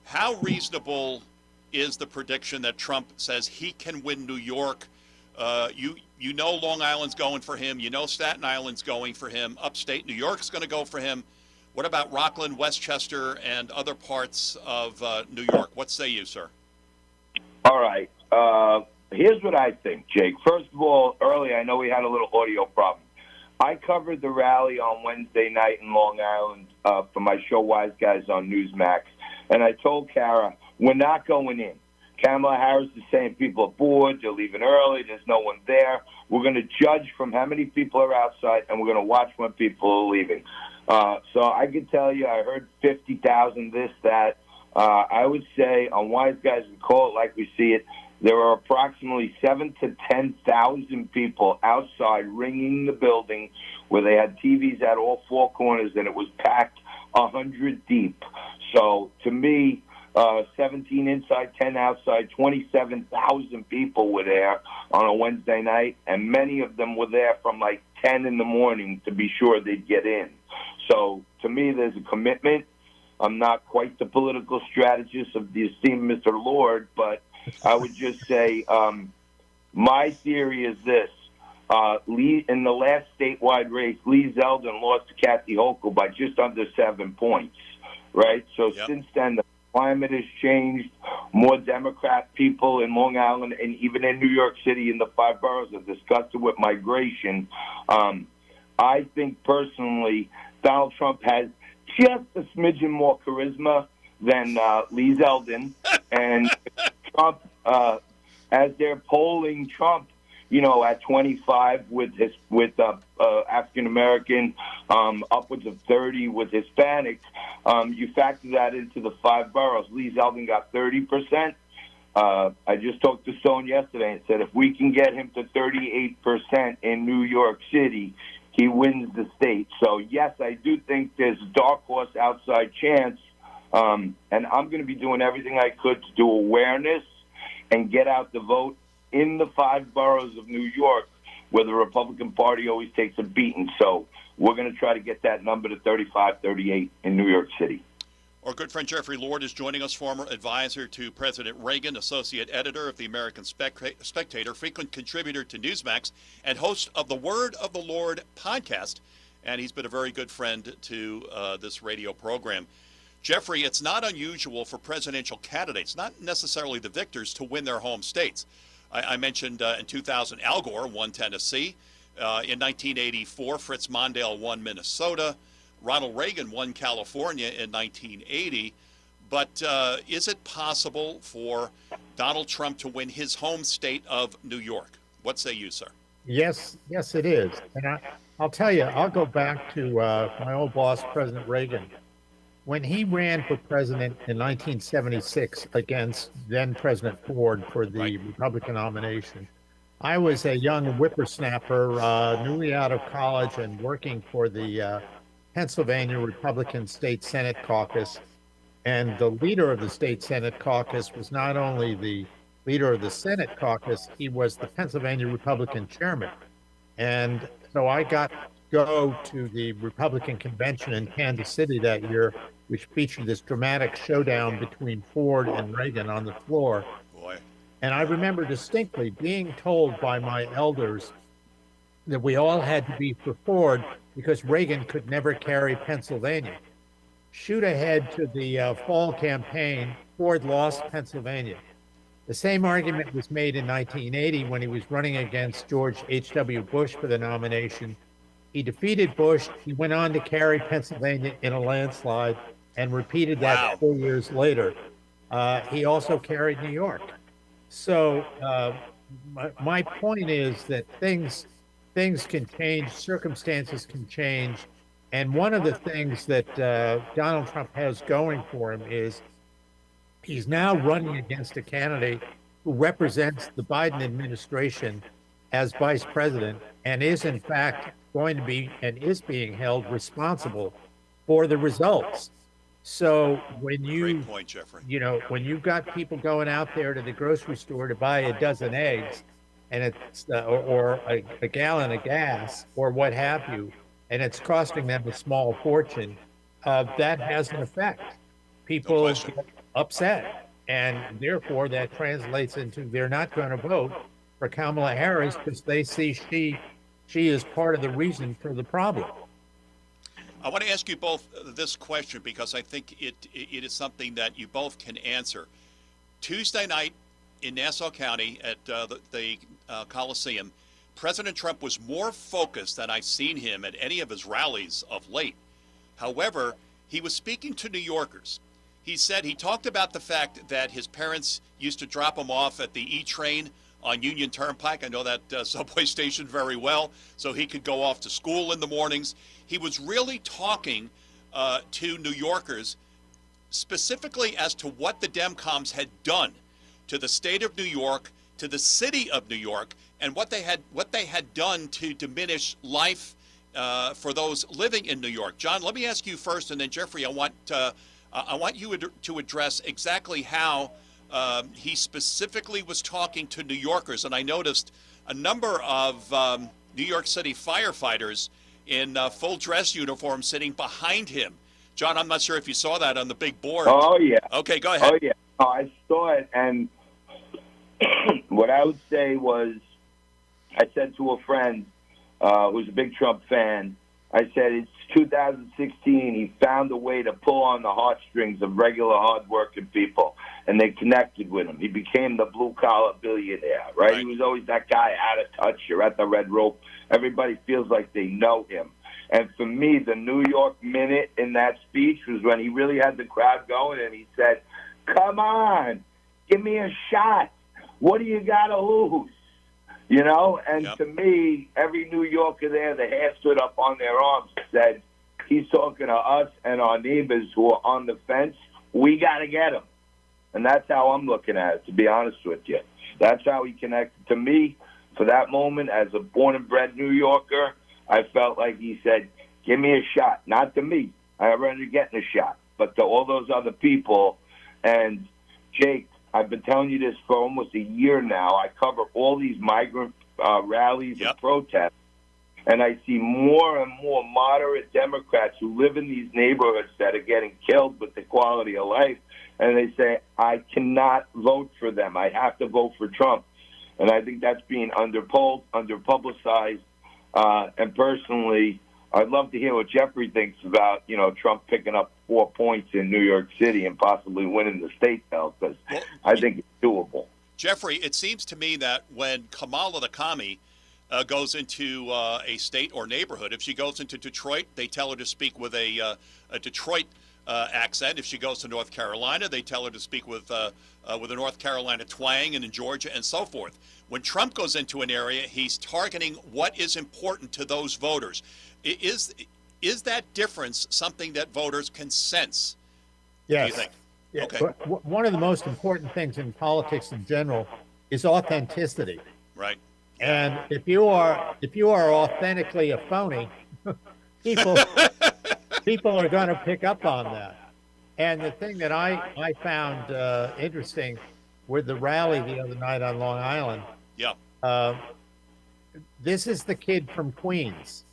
Speaker 3: how reasonable is the prediction that Trump says he can win New York? You know Long Island's going for him. You know Staten Island's going for him. Upstate New York's going to go for him. What about Rockland, Westchester, and other parts of New York? What say you, sir?
Speaker 16: All right. Here's what I think, Jake. First of all, earlier, I know we had a little audio problem. I covered the rally on Wednesday night in Long Island for my show Wise Guys on Newsmax, and I told Kara, we're not going in. Kamala Harris is saying people are bored, they're leaving early, there's no one there. We're going to judge from how many people are outside, and we're going to watch when people are leaving. So I can tell you, I heard 50,000, this, that. I would say on Wise Guys, we call it like we see it, there were approximately 7,000 to 10,000 people outside ringing the building where they had TVs at all 4 corners, and it was packed 100 deep. So to me, 17 inside, 10 outside, 27,000 people were there on a Wednesday night, and many of them were there from like 10 in the morning to be sure they'd get in. So to me, there's a commitment. I'm not quite the political strategist of the esteemed Mr. Lord, but I would just say my theory is this. In the last statewide race, Lee Zeldin lost to Kathy Hochul by just under 7 points, right? So since then, the climate has changed. More Democrat people in Long Island and even in New York City in the 5 boroughs have discussed it with migration. I think personally Donald Trump has just a smidgen more charisma than Lee Zeldin. And Trump, as they're polling Trump, you know, at 25 with African American, upwards of 30 with Hispanic. You factor that into the 5 boroughs. Lee Zeldin got 30%. I just talked to Stone yesterday and said if we can get him to 38% in New York City, he wins the state. So, yes, I do think there's a dark horse outside chance, and I'm going to be doing everything I could to do awareness and get out the vote in the 5 boroughs of New York where the Republican Party always takes a beating. So we're going to try to get that number to 35, 38 in New York City.
Speaker 3: Our good friend Jeffrey Lord is joining us, former advisor to President Reagan, associate editor of the American Spectator, frequent contributor to Newsmax, and host of the Word of the Lord podcast. And he's been a very good friend to this radio program. Jeffrey, it's not unusual for presidential candidates, not necessarily the victors, to win their home states. I mentioned in 2000, Al Gore won Tennessee. In 1984, Fritz Mondale won Minnesota. Ronald Reagan won California in 1980, but is it possible for Donald Trump to win his home state of New York? What say you, sir?
Speaker 4: Yes, it is. And I'll tell you, I'll go back to my old boss, President Reagan. When he ran for president in 1976 against then President Ford for the Republican nomination, I was a young whippersnapper, newly out of college and working for the Pennsylvania Republican State Senate Caucus. And the leader of the State Senate Caucus was not only the leader of the Senate Caucus, he was the Pennsylvania Republican chairman. And so I got to go to the Republican convention in Kansas City that year, which featured this dramatic showdown between Ford and Reagan on the floor.
Speaker 3: Boy.
Speaker 4: And I remember distinctly being told by my elders that we all had to be for Ford because Reagan could never carry Pennsylvania. Shoot ahead to the fall campaign, Ford lost Pennsylvania. The same argument was made in 1980 when he was running against George H.W. Bush for the nomination. He defeated Bush. He went on to carry Pennsylvania in a landslide and repeated that 4 years later. He also carried New York. So my point is that things can change, circumstances can change. And one of the things that Donald Trump has going for him is he's now running against a candidate who represents the Biden administration as vice president and is in fact going to be and is being held responsible for the results. So when
Speaker 3: Great point, Jeffrey.
Speaker 4: when you've got people going out there to the grocery store to buy a dozen eggs and it's or a gallon of gas or what have you, and it's costing them a small fortune, that has an effect. People get upset, and therefore that translates into they're not going to vote for Kamala Harris because they see she is part of the reason for the problem.
Speaker 3: I want to ask you both this question because I think it is something that you both can answer. Tuesday night in Nassau County at the Coliseum, President Trump was more focused than I've seen him at any of his rallies of late. However, he was speaking to New Yorkers. He talked about the fact that his parents used to drop him off at the E-train on Union Turnpike. I know that subway station very well, so he could go off to school in the mornings. He was really talking to New Yorkers specifically as to what the Demcoms had done to the state of New York, to the city of New York, and what they had done to diminish life for those living in New York. John, let me ask you first, and then Jeffrey, I want you to address exactly how he specifically was talking to New Yorkers. And I noticed a number of New York City firefighters in full dress uniform sitting behind him. John, I'm not sure if you saw that on the big board.
Speaker 16: Oh, yeah.
Speaker 3: Okay, go ahead.
Speaker 16: Oh, yeah. Oh, I saw it, and what I would say was, I said to a friend who's a big Trump fan, I said, it's 2016. He found a way to pull on the heartstrings of regular, hardworking people, and they connected with him. He became the blue-collar billionaire, right? He was always that guy out of touch. You're at the red rope. Everybody feels like they know him. And for me, the New York minute in that speech was when he really had the crowd going, and he said, come on, give me a shot. What do you got to lose? And to me, every New Yorker there, the hair stood up on their arms and said, he's talking to us and our neighbors who are on the fence. We got to get him. And that's how I'm looking at it, to be honest with you. That's how he connected to me for that moment. As a born and bred New Yorker, I felt like he said, give me a shot. Not to me. I already getting a shot. But to all those other people. And, Jake, I've been telling you this for almost a year now. I cover all these migrant rallies and protests. and I see more and more moderate Democrats who live in these neighborhoods that are getting killed with the quality of life, and they say, I cannot vote for them. I have to vote for Trump. And I think that's being underpolled, underpublicized, and personally, I'd love to hear what Jeffrey thinks about, Trump picking up 4 points in New York City and possibly winning the state, though, because I think it's doable.
Speaker 3: Jeffrey, it seems to me that when Kamala the commie goes into a state or neighborhood, if she goes into Detroit, they tell her to speak with a Detroit accent. If she goes to North Carolina, they tell her to speak with a North Carolina twang, and in Georgia and so forth. When Trump goes into an area, he's targeting what is important to those voters. Is that difference something that voters can sense?
Speaker 4: Yes.
Speaker 3: Do you think?
Speaker 4: Yeah.
Speaker 3: Okay.
Speaker 4: One of the most important things in politics in general is authenticity.
Speaker 3: Right.
Speaker 4: And if you are authentically a phony, people are going to pick up on that. And the thing that I found interesting with the rally the other night on Long Island, this is the kid from Queens,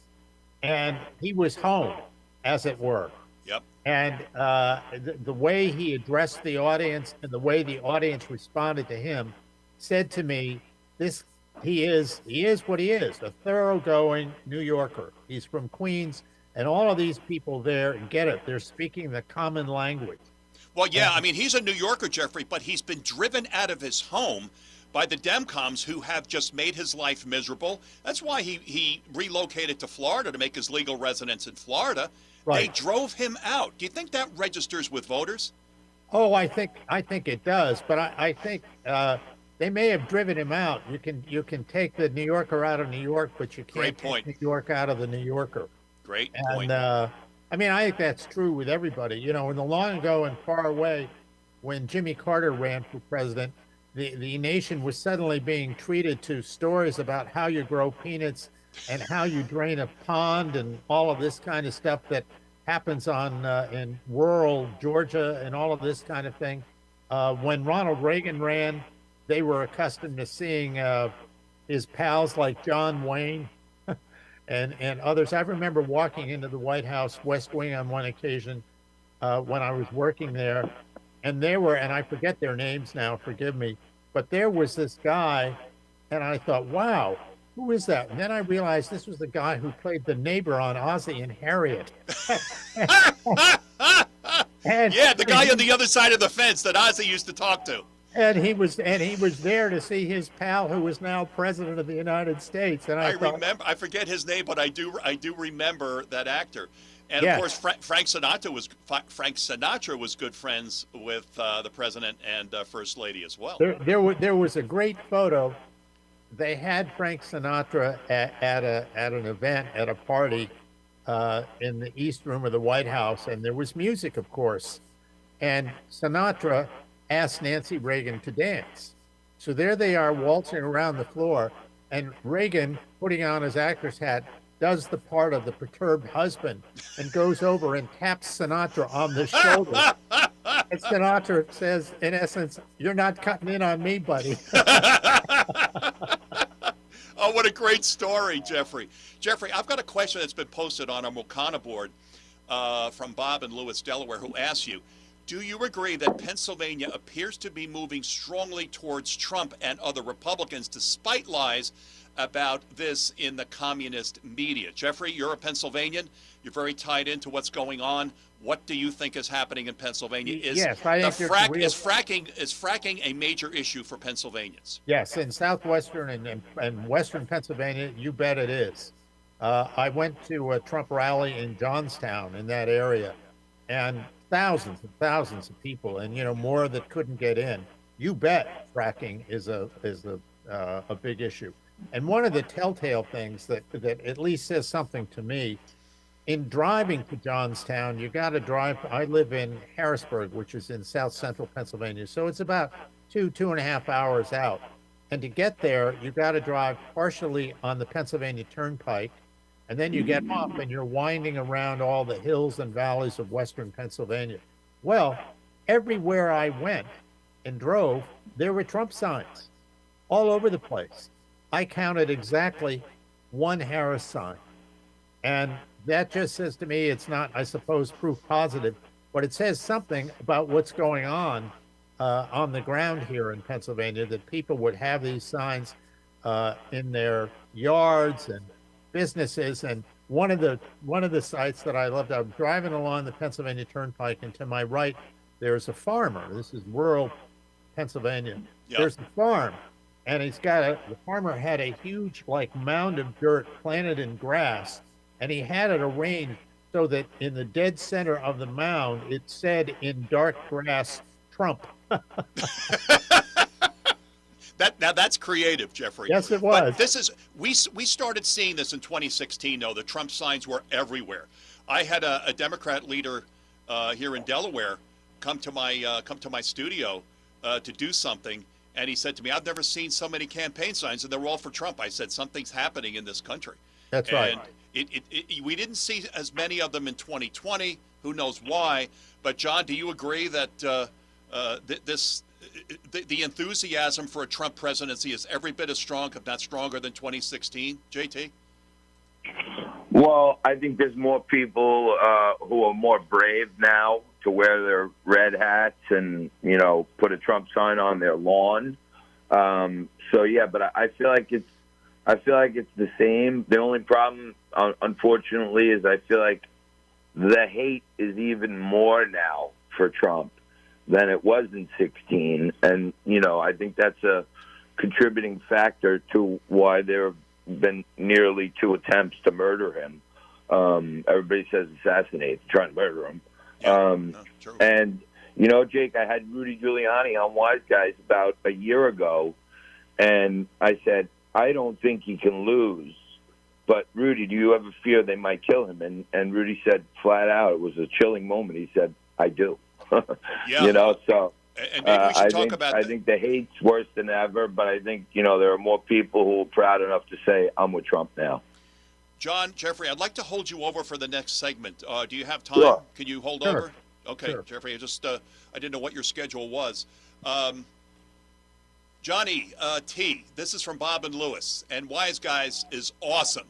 Speaker 4: and he was home, as it were.
Speaker 3: Yep.
Speaker 4: And the way he addressed the audience and the way the audience responded to him said to me, he is what he is, a thoroughgoing New Yorker. He's from Queens, and all of these people there get it. They're speaking the common language.
Speaker 3: Well, yeah, I mean, he's a New Yorker, Jeffrey, but he's been driven out of his home by the Demcoms, who have just made his life miserable. That's why he relocated to Florida to make his legal residence in Florida. Right. They drove him out. Do you think that registers with voters?
Speaker 4: Oh, I think it does, but I think they may have driven him out. You can take the New Yorker out of New York, but you can't take New York out of the New Yorker.
Speaker 3: Great
Speaker 4: point. I mean, I think that's true with everybody. In the long ago and far away, when Jimmy Carter ran for president, the nation was suddenly being treated to stories about how you grow peanuts and how you drain a pond and all of this kind of stuff that happens in rural Georgia and all of this kind of thing. When Ronald Reagan ran, they were accustomed to seeing his pals like John Wayne and others. I remember walking into the White House West Wing on one occasion when I was working there, and and I forget their names now, forgive me, but there was this guy, and I thought, wow, who is that? And then I realized this was the guy who played the neighbor on Ozzie and Harriet.
Speaker 3: Yeah, the guy on the other side of the fence that Ozzie used to talk to.
Speaker 4: And he was there to see his pal, who is now president of the United States. And I
Speaker 3: remember, I forget his name, but I do remember that actor. And of course, Frank Sinatra was good friends with the president and First Lady as well.
Speaker 4: There was a great photo. They had Frank Sinatra at an event, at a party in the East Room of the White House, and there was music, of course. And Sinatra asked Nancy Reagan to dance. So there they are waltzing around the floor, and Reagan, putting on his actor's hat, does the part of the perturbed husband and goes over and taps Sinatra on the shoulder. And Sinatra says, in essence, "You're not cutting in on me, buddy."
Speaker 3: Oh, what a great story, Jeffrey. Jeffrey, I've got a question that's been posted on our Mocana board from Bob in Lewes, Delaware, who asks you, do you agree that Pennsylvania appears to be moving strongly towards Trump and other Republicans, despite lies about this in the communist media? Jeffrey, you're a Pennsylvanian. You're very tied into what's going on. What do you think is happening in Pennsylvania?
Speaker 4: Yes, I think
Speaker 3: is fracking a major issue for Pennsylvanians?
Speaker 4: Yes, in southwestern and western Pennsylvania, you bet it is. I went to a Trump rally in Johnstown, in that area, and thousands and thousands of people, and more that couldn't get in. You bet fracking is a big issue. And one of the telltale things that at least says something to me, in driving to Johnstown, you got to drive. I live in Harrisburg, which is in south central Pennsylvania, so it's about 2.5 hours out. And to get there, you got to drive partially on the Pennsylvania Turnpike, and then you get off and you're winding around all the hills and valleys of western Pennsylvania. Well, everywhere I went and drove, there were Trump signs all over the place. I counted exactly one Harris sign. And that just says to me, it's not, I suppose, proof positive, but it says something about what's going on the ground here in Pennsylvania, that people would have these signs in their yards and businesses. And one of the sites that I loved, I'm driving along the Pennsylvania Turnpike, and to my right, there's a farmer. This is rural Pennsylvania. Yep. There's a farm, and the farmer had a huge mound of dirt planted in grass, and he had it arranged so that in the dead center of the mound, it said in dark grass, Trump.
Speaker 3: That's creative, Jeffrey.
Speaker 4: Yes, it was.
Speaker 3: But we started seeing this in 2016. Though the Trump signs were everywhere. I had a Democrat leader here in Delaware come to my studio to do something, and he said to me, "I've never seen so many campaign signs, and they're all for Trump." I said, "Something's happening in this country."
Speaker 4: That's right.
Speaker 3: We didn't see as many of them in 2020. Who knows why? But John, do you agree that the enthusiasm for a Trump presidency is every bit as strong, if not stronger, than 2016? JT?
Speaker 16: Well, I think there's more people who are more brave now to wear their red hats and, put a Trump sign on their lawn. So yeah, but I feel like it's the same. The only problem, unfortunately, is I feel like the hate is even more now for Trump than it was in 16. And, I think that's a contributing factor to why there have been nearly 2 attempts to murder him. Everybody says assassinate, trying to murder him. And, Jake, I had Rudy Giuliani on Wise Guys about a year ago, and I said, I don't think he can lose. But, Rudy, do you ever fear they might kill him? And Rudy said flat out, it was a chilling moment. He said, I do.
Speaker 3: Yeah.
Speaker 16: So
Speaker 3: and maybe we should talk about
Speaker 16: I think the hate's worse than ever, but I think, there are more people who are proud enough to say, I'm with Trump now.
Speaker 3: John, Jeffrey, I'd like to hold you over for the next segment. Do you have time?
Speaker 16: Sure.
Speaker 3: Can you hold
Speaker 4: Sure.
Speaker 3: over? Okay,
Speaker 4: Sure.
Speaker 3: Jeffrey, I didn't know what your schedule was. Johnny T, this is from Bob and Lewes, and Wise Guys is awesome.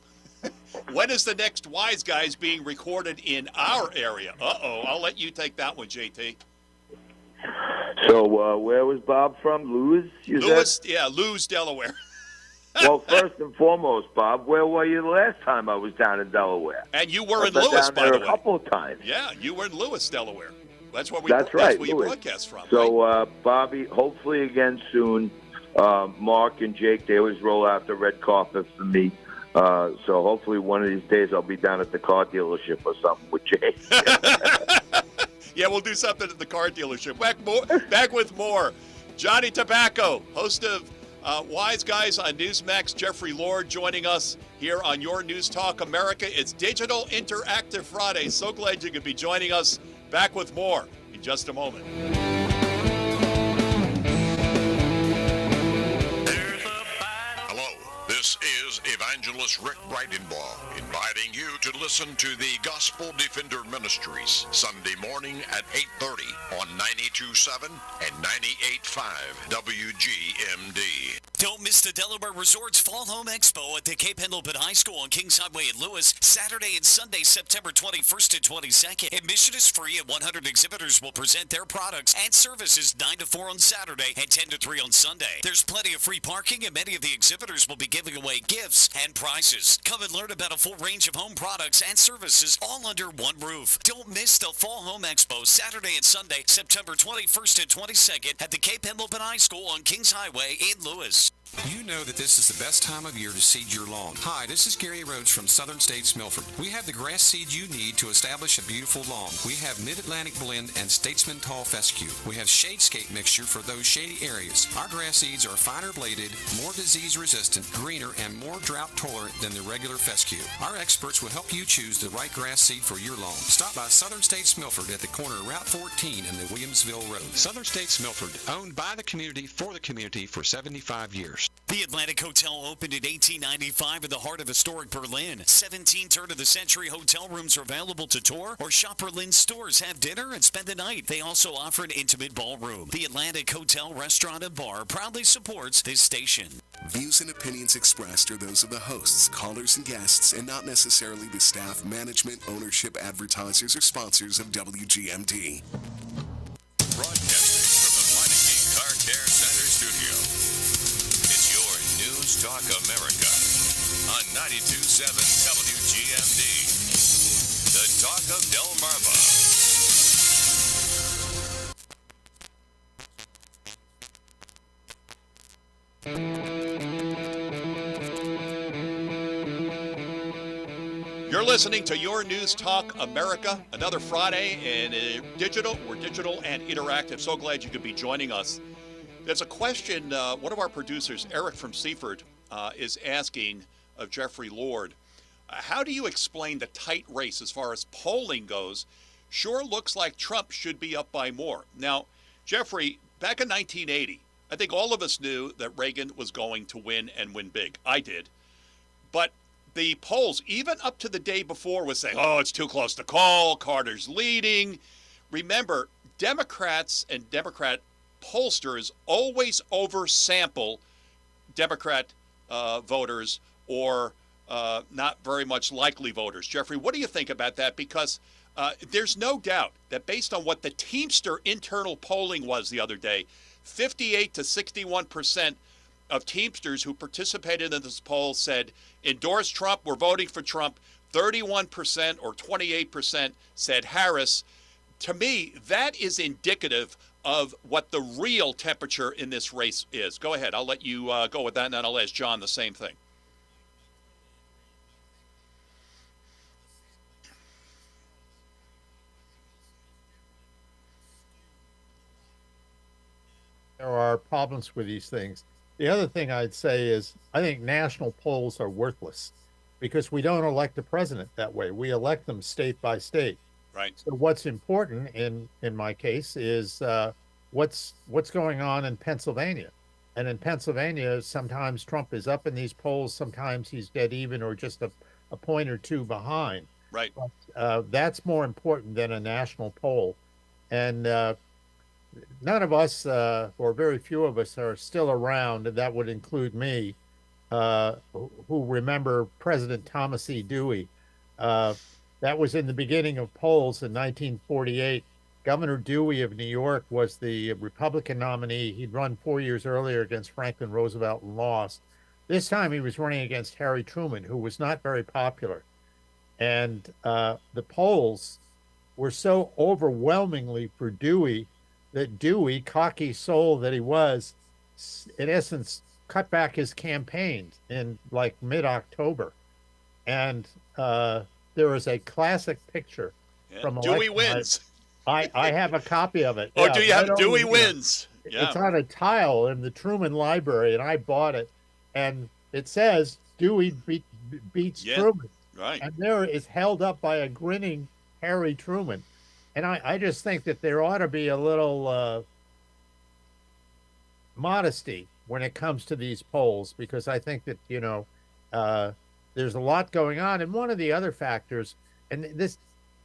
Speaker 3: When is the next Wise Guys being recorded in our area? I'll let you take that one, JT.
Speaker 16: So where was Bob from? Lewes?
Speaker 3: Lewes, Delaware.
Speaker 16: Well, first and foremost, Bob, where were you the last time I was down in Delaware?
Speaker 3: And you were in
Speaker 16: I've been
Speaker 3: Lewes,
Speaker 16: down
Speaker 3: by
Speaker 16: there
Speaker 3: the way.
Speaker 16: a couple of times.
Speaker 3: Yeah, you were in Lewes, Delaware. That's where
Speaker 16: That's right,
Speaker 3: you
Speaker 16: Lewes.
Speaker 3: broadcast from.
Speaker 16: So,
Speaker 3: right?
Speaker 16: Bobby, hopefully again soon. Mark and Jake, they always roll out the red carpet for me. So hopefully one of these days I'll be down at the car dealership or something with Jake.
Speaker 3: Yeah, we'll do something at the car dealership. Back with more. Johnny Tobacco, host of Wise Guys on Newsmax. Jeffrey Lord joining us here on Your News Talk America. It's Digital Interactive Friday. So glad you could be joining us. Back with more in just a moment.
Speaker 5: This is Evangelist Rick Bridenbaugh inviting you to listen to the Gospel Defender Ministries Sunday morning at 8:30 on 92.7 and 98.5 WGMD.
Speaker 8: Don't miss the Delaware Resorts Fall Home Expo at the Cape Henlopen High School on Kings Highway in Lewes, Saturday and Sunday, September 21st and 22nd. Admission is free, and 100 exhibitors will present their products and services 9 to 4 on Saturday and 10 to 3 on Sunday. There's plenty of free parking, and many of the exhibitors will be giving away gifts and prizes. Come and learn about a full range of home products and services all under one roof. Don't miss the Fall Home Expo Saturday and Sunday, September 21st and 22nd at the Cape Henlopen High School on Kings Highway in Lewes.
Speaker 15: You know that this is the best time of year to seed your lawn. Hi, this is Gary Rhodes from Southern States Milford. We have the grass seed you need to establish a beautiful lawn. We have Mid-Atlantic Blend and Statesman Tall Fescue. We have Shadescape mixture for those shady areas. Our grass seeds are finer bladed, more disease resistant, greener, and more drought tolerant than the regular fescue. Our experts will help you choose the right grass seed for your lawn. Stop by Southern States Milford at the corner of Route 14 and the Williamsville Road. Southern States Milford, owned by the community for 75 years.
Speaker 8: The Atlantic Hotel opened in 1895 in the heart of historic Berlin. 17 turn-of-the-century hotel rooms are available to tour or shop Berlin stores, have dinner, and spend the night. They also offer an intimate ballroom. The Atlantic Hotel, Restaurant, and Bar proudly supports this station.
Speaker 2: Views and opinions expressed are those of the hosts, callers, and guests, and not necessarily the staff, management, ownership, advertisers, or sponsors of WGMD.
Speaker 5: Broadcasting from the Meineke Car Care Center studio. It's your News Talk America on 92.7 WGMD. The Talk of Delmarva.
Speaker 3: You're listening to Your News Talk America, another Friday, and we're digital and interactive. So glad you could be joining us. There's a question one of our producers, Eric from Seaford, is asking of Jeffrey Lord. How do you explain the tight race as far as polling goes? Sure looks like Trump should be up by more. Now, Jeffrey, back in 1980, I think all of us knew that Reagan was going to win and win big. I did. But the polls, even up to the day before, was saying, oh, it's too close to call, Carter's leading. Remember, Democrats and Democrat pollsters always oversample Democrat voters or not very much likely voters. Jeffrey, what do you think about that? Because there's no doubt that based on what the Teamster internal polling was the other day, 58 to 61% of Teamsters who participated in this poll said, endorse Trump, we're voting for Trump. 31% or 28% said Harris. To me, that is indicative of what the real temperature in this race is. Go ahead. I'll let you go with that, and then I'll ask John the same thing.
Speaker 4: There are problems with these things. The other thing I'd say is I think national polls are worthless because we don't elect the president that way. We elect them state by state.
Speaker 3: Right.
Speaker 4: So what's important in my case is what's going on in Pennsylvania. And in Pennsylvania, sometimes Trump is up in these polls, sometimes he's dead even or just a point or two behind.
Speaker 3: Right.
Speaker 4: But, that's more important than a national poll. And none of us, or very few of us, are still around, and that would include me, who remember President Thomas E. Dewey. That was in the beginning of polls in 1948. Governor Dewey of New York was the Republican nominee. He'd run 4 years earlier against Franklin Roosevelt and lost. This time he was running against Harry Truman, who was not very popular. And the polls were so overwhelmingly for Dewey that Dewey, cocky soul that he was, in essence, cut back his campaign in like mid-October. And there is a classic picture from
Speaker 3: Dewey wins.
Speaker 4: I have a copy of it.
Speaker 3: Oh, yeah, do you have Dewey wins?
Speaker 4: Yeah. It's on a tile in the Truman Library, and I bought it. And it says Dewey beats Truman.
Speaker 3: Right.
Speaker 4: And there is held up by a grinning Harry Truman. And I just think that there ought to be a little modesty when it comes to these polls, because I think that, there's a lot going on. And one of the other factors, and this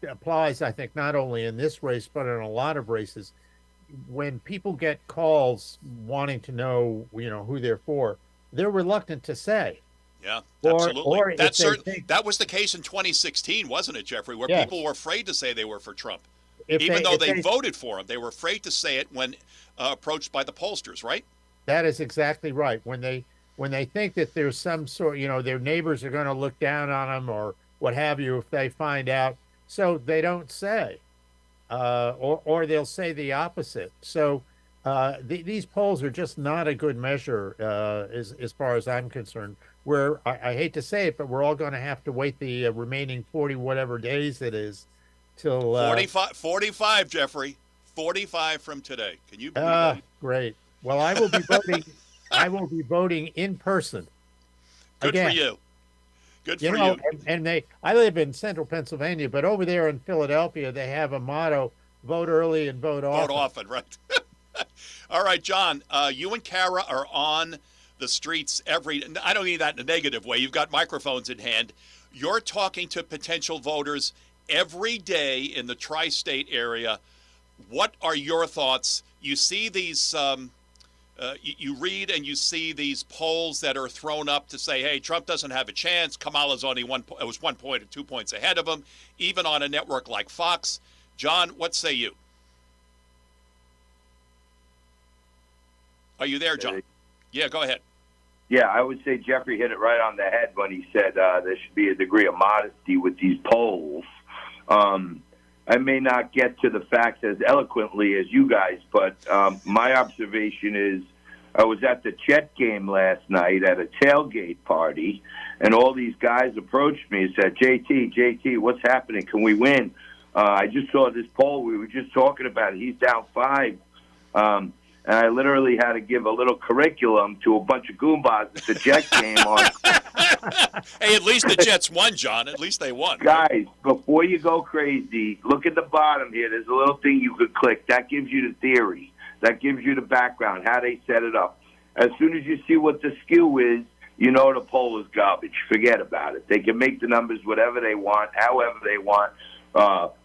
Speaker 4: applies, I think, not only in this race, but in a lot of races, when people get calls wanting to know, who they're for, they're reluctant to say.
Speaker 3: Yeah, absolutely.
Speaker 4: Or
Speaker 3: that was the case in 2016, wasn't it, Jeffrey, where people were afraid to say they were for Trump. Even though they voted for him, they were afraid to say it when approached by the pollsters, right?
Speaker 4: That is exactly right. When they think that there's some sort, their neighbors are going to look down on them or what have you if they find out, so they don't say, or they'll say the opposite. So these polls are just not a good measure as far as I'm concerned. Where I hate to say it, but we're all going to have to wait the remaining 40 whatever days it is till
Speaker 3: 45, Jeffrey. 45 from today. Can you believe that?
Speaker 4: Great. Well, I will be voting. I will be voting in person.
Speaker 3: Good
Speaker 4: again.
Speaker 3: For you. Good for you.
Speaker 4: And I live in central Pennsylvania, but over there in Philadelphia, they have a motto: vote early and vote often.
Speaker 3: Vote often, right? All right, John. You and Kara are on the streets I don't mean that in a negative way. You've got microphones in hand. You're talking to potential voters every day in the tri-state area. What are your thoughts? You see these, you read and you see these polls that are thrown up to say, hey, Trump doesn't have a chance. Kamala's only 1 point or 2 points ahead of him, even on a network like Fox. John, what say you? Are you there, John? Yeah, go ahead.
Speaker 16: Yeah, I would say Jeffrey hit it right on the head when he said there should be a degree of modesty with these polls. I may not get to the facts as eloquently as you guys, but my observation is I was at the Chet game last night at a tailgate party, and all these guys approached me and said, JT, what's happening? Can we win? I just saw this poll. We were just talking about it. He's down 5. And I literally had to give a little curriculum to a bunch of Goombas at the Jet game on.
Speaker 3: Hey, at least the Jets won, John. At least they won.
Speaker 16: Guys, before you go crazy, look at the bottom here. There's a little thing you could click. That gives you the theory. That gives you the background, how they set it up. As soon as you see what the skew is, you know the poll is garbage. Forget about it. They can make the numbers whatever they want, however they want.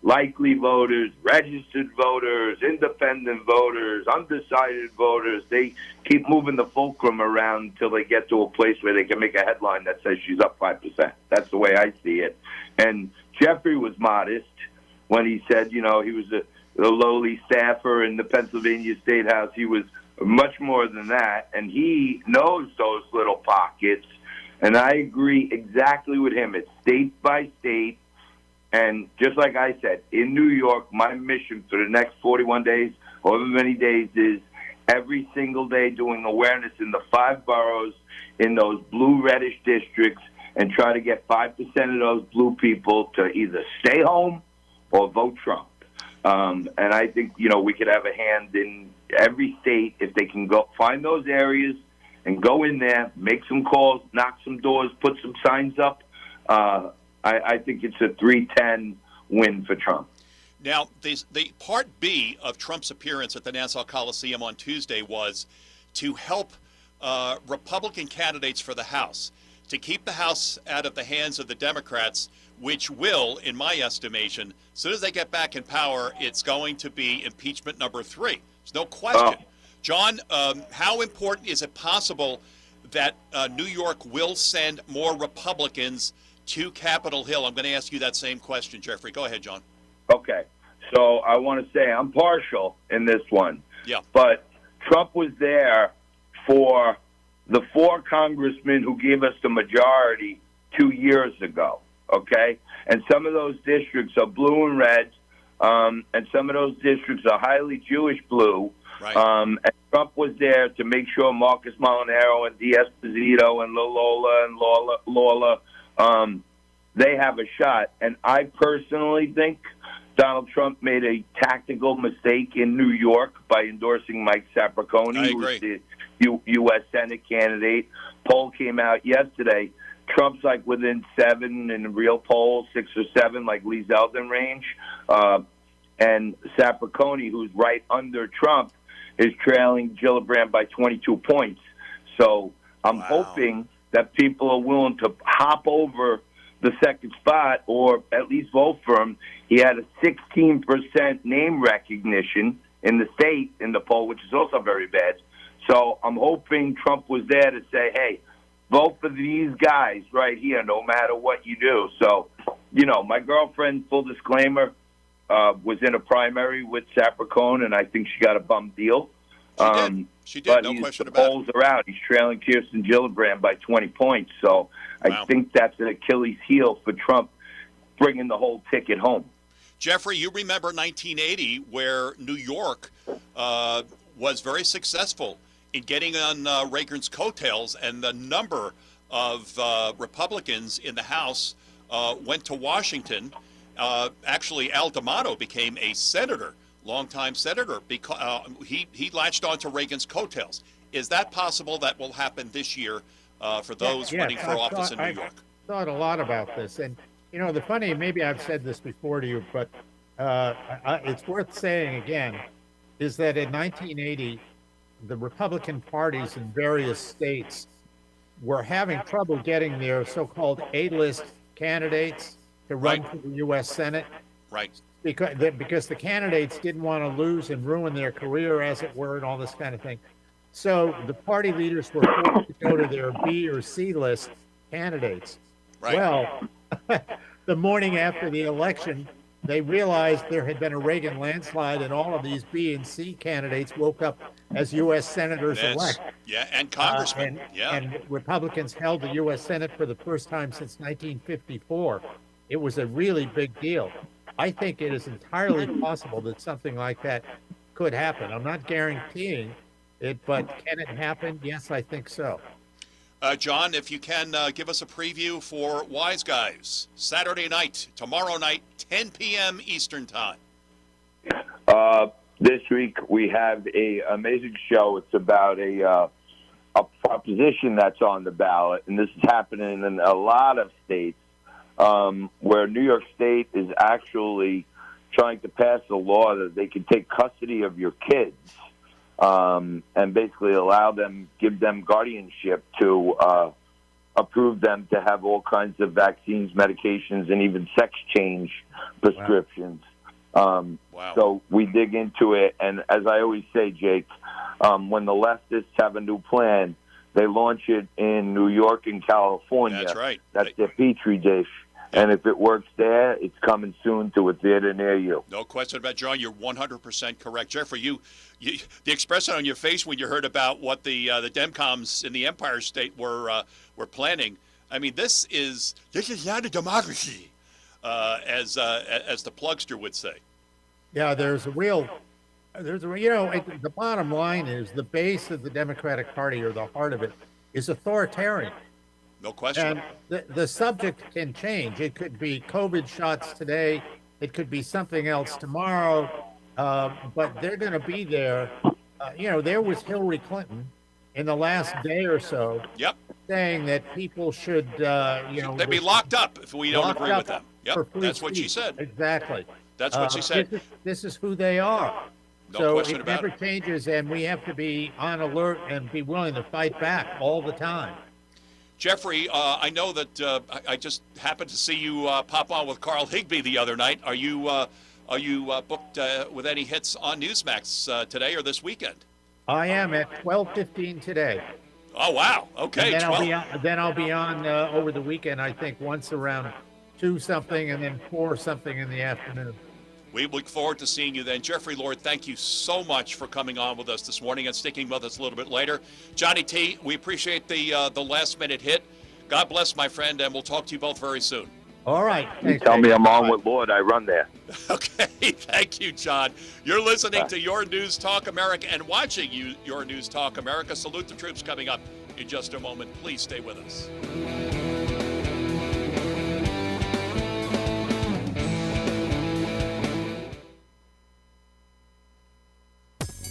Speaker 16: Likely voters, registered voters, independent voters, undecided voters. They keep moving the fulcrum around until they get to a place where they can make a headline that says she's up 5%. That's the way I see it. And Jeffrey was modest when he said, he was a lowly staffer in the Pennsylvania State House. He was much more than that, and he knows those little pockets. And I agree exactly with him. It's state by state. And just like I said, in New York, my mission for the next 41 days, however many days, is every single day doing awareness in the 5 boroughs in those blue-reddish districts and try to get 5% of those blue people to either stay home or vote Trump. And I think, we could have a hand in every state if they can go find those areas and go in there, make some calls, knock some doors, put some signs up. I think it's a 3-10 win for Trump.
Speaker 3: Now, the Part B of Trump's appearance at the Nassau Coliseum on Tuesday was to help Republican candidates for the House, to keep the House out of the hands of the Democrats, which will, in my estimation, as soon as they get back in power, it's going to be impeachment number 3. There's no question. John, how important is it possible that New York will send more Republicans to Capitol Hill? I'm going to ask you that same question, Jeffrey. Go ahead, John.
Speaker 16: Okay. So I want to say I'm partial in this one.
Speaker 3: Yeah.
Speaker 16: But Trump was there for the 4 congressmen who gave us the majority 2 years ago, okay? And some of those districts are blue and red, and some of those districts are highly Jewish blue.
Speaker 3: Right.
Speaker 16: And Trump was there to make sure Marcus Molinaro and D'Esposito and Lola and Lawler they have a shot. And I personally think Donald Trump made a tactical mistake in New York by endorsing Mike Saperconi, who's the U.S. Senate candidate. Poll came out yesterday. Trump's like within 7 in the real poll, 6 or 7, like Lee Zeldin range. And Saperconi, who's right under Trump, is trailing Gillibrand by 22 points. So I'm hoping that people are willing to hop over the second spot or at least vote for him. He had a 16% name recognition in the state in the poll, which is also very bad. So I'm hoping Trump was there to say, hey, vote for these guys right here no matter what you do. So, my girlfriend, full disclaimer, was in a primary with Sapercone, and I think she got a bum deal.
Speaker 3: She did,
Speaker 16: but
Speaker 3: no question
Speaker 16: the
Speaker 3: about it.
Speaker 16: polls are out. He's trailing Kirsten Gillibrand by 20 points. So I think that's an Achilles heel for Trump bringing the whole ticket home.
Speaker 3: Jeffrey, you remember 1980 where New York was very successful in getting on Reagan's coattails, and the number of Republicans in the House went to Washington. Actually, Al D'Amato became a senator, longtime senator, because he latched on to Reagan's coattails. Is that possible that will happen this year for those running for office in New York?
Speaker 4: I've thought a lot about this. And, the funny, maybe I've said this before to you, but it's worth saying again, is that in 1980, the Republican parties in various states were having trouble getting their so-called A-list candidates to run for the U.S. Senate.
Speaker 3: Right.
Speaker 4: Because the candidates didn't want to lose and ruin their career, as it were, and all this kind of thing. So the party leaders were forced to go to their B or C list candidates.
Speaker 3: Right.
Speaker 4: Well, the morning after the election, they realized there had been a Reagan landslide, and all of these B and C candidates woke up as U.S. senators-elect.
Speaker 3: Yeah, and congressmen.
Speaker 4: And Republicans held the U.S. Senate for the first time since 1954. It was a really big deal. I think it is entirely possible that something like that could happen. I'm not guaranteeing it, but can it happen? Yes, I think so.
Speaker 3: John, if you can give us a preview for Wise Guys, Saturday night, tomorrow night, 10 p.m. Eastern Time.
Speaker 16: This week we have an amazing show. It's about a proposition that's on the ballot, and this is happening in a lot of states, where New York State is actually trying to pass a law that they can take custody of your kids and basically give them guardianship to approve them to have all kinds of vaccines, medications, and even sex change prescriptions.
Speaker 3: Wow.
Speaker 16: So we dig into it, and as I always say, Jake, when the leftists have a new plan, they launch it in New York and California.
Speaker 3: That's right.
Speaker 16: That's their petri dish. And if it works there, it's coming soon to a theater near you.
Speaker 3: No question about it, John. You're 100% correct. Jeffrey, you the expression on your face when you heard about what the Demcoms in the Empire State were planning. I mean, this is not a democracy, as the plugster would say.
Speaker 4: Yeah, the bottom line is the base of the Democratic Party, or the heart of it, is authoritarian.
Speaker 3: No question.
Speaker 4: And the subject can change. It could be COVID shots today. It could be something else tomorrow. But they're going to be there. There was Hillary Clinton in the last day or so.
Speaker 3: Yep.
Speaker 4: Saying that people should,
Speaker 3: they'd be locked up if we don't agree with them. Yep. That's what she said.
Speaker 4: Exactly.
Speaker 3: That's what she said.
Speaker 4: This is who they are.
Speaker 3: No
Speaker 4: so
Speaker 3: question
Speaker 4: it
Speaker 3: about
Speaker 4: never changes, and we have to be on alert and be willing to fight back all the time.
Speaker 3: Jeffrey, I know that I just happened to see you pop on with Carl Higbee the other night. Are you booked with any hits on Newsmax today or this weekend?
Speaker 4: I am at 12:15 today.
Speaker 3: Oh wow! Okay.
Speaker 4: And then I'll be on over the weekend. I think once around 2 something, and then 4 something in the afternoon.
Speaker 3: We look forward to seeing you then. Jeffrey Lord, thank you so much for coming on with us this morning and sticking with us a little bit later. Johnny T, we appreciate the last-minute hit. God bless, my friend, and we'll talk to you both very soon.
Speaker 4: All right.
Speaker 16: You tell me I'm on with Lord, I run there.
Speaker 3: Okay, thank you, John. You're listening to Your News Talk America and watching Your News Talk America. Salute the troops coming up in just a moment. Please stay with us.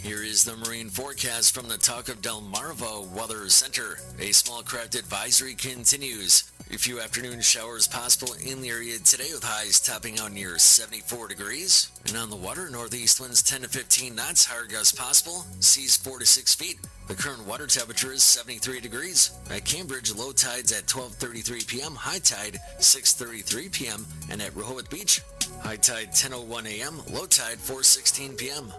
Speaker 8: Here is the marine forecast from the Talk of Delmarva Weather Center. A small craft advisory continues. A few afternoon showers possible in the area today with highs topping out near 74 degrees. And on the water, northeast winds 10 to 15 knots, higher gusts possible, seas 4 to 6 feet. The current water temperature is 73 degrees. At Cambridge, low tides at 12:33 p.m., high tide 6:33 p.m. And at Rehoboth Beach, high tide 10:01 a.m., low tide 4:16 p.m.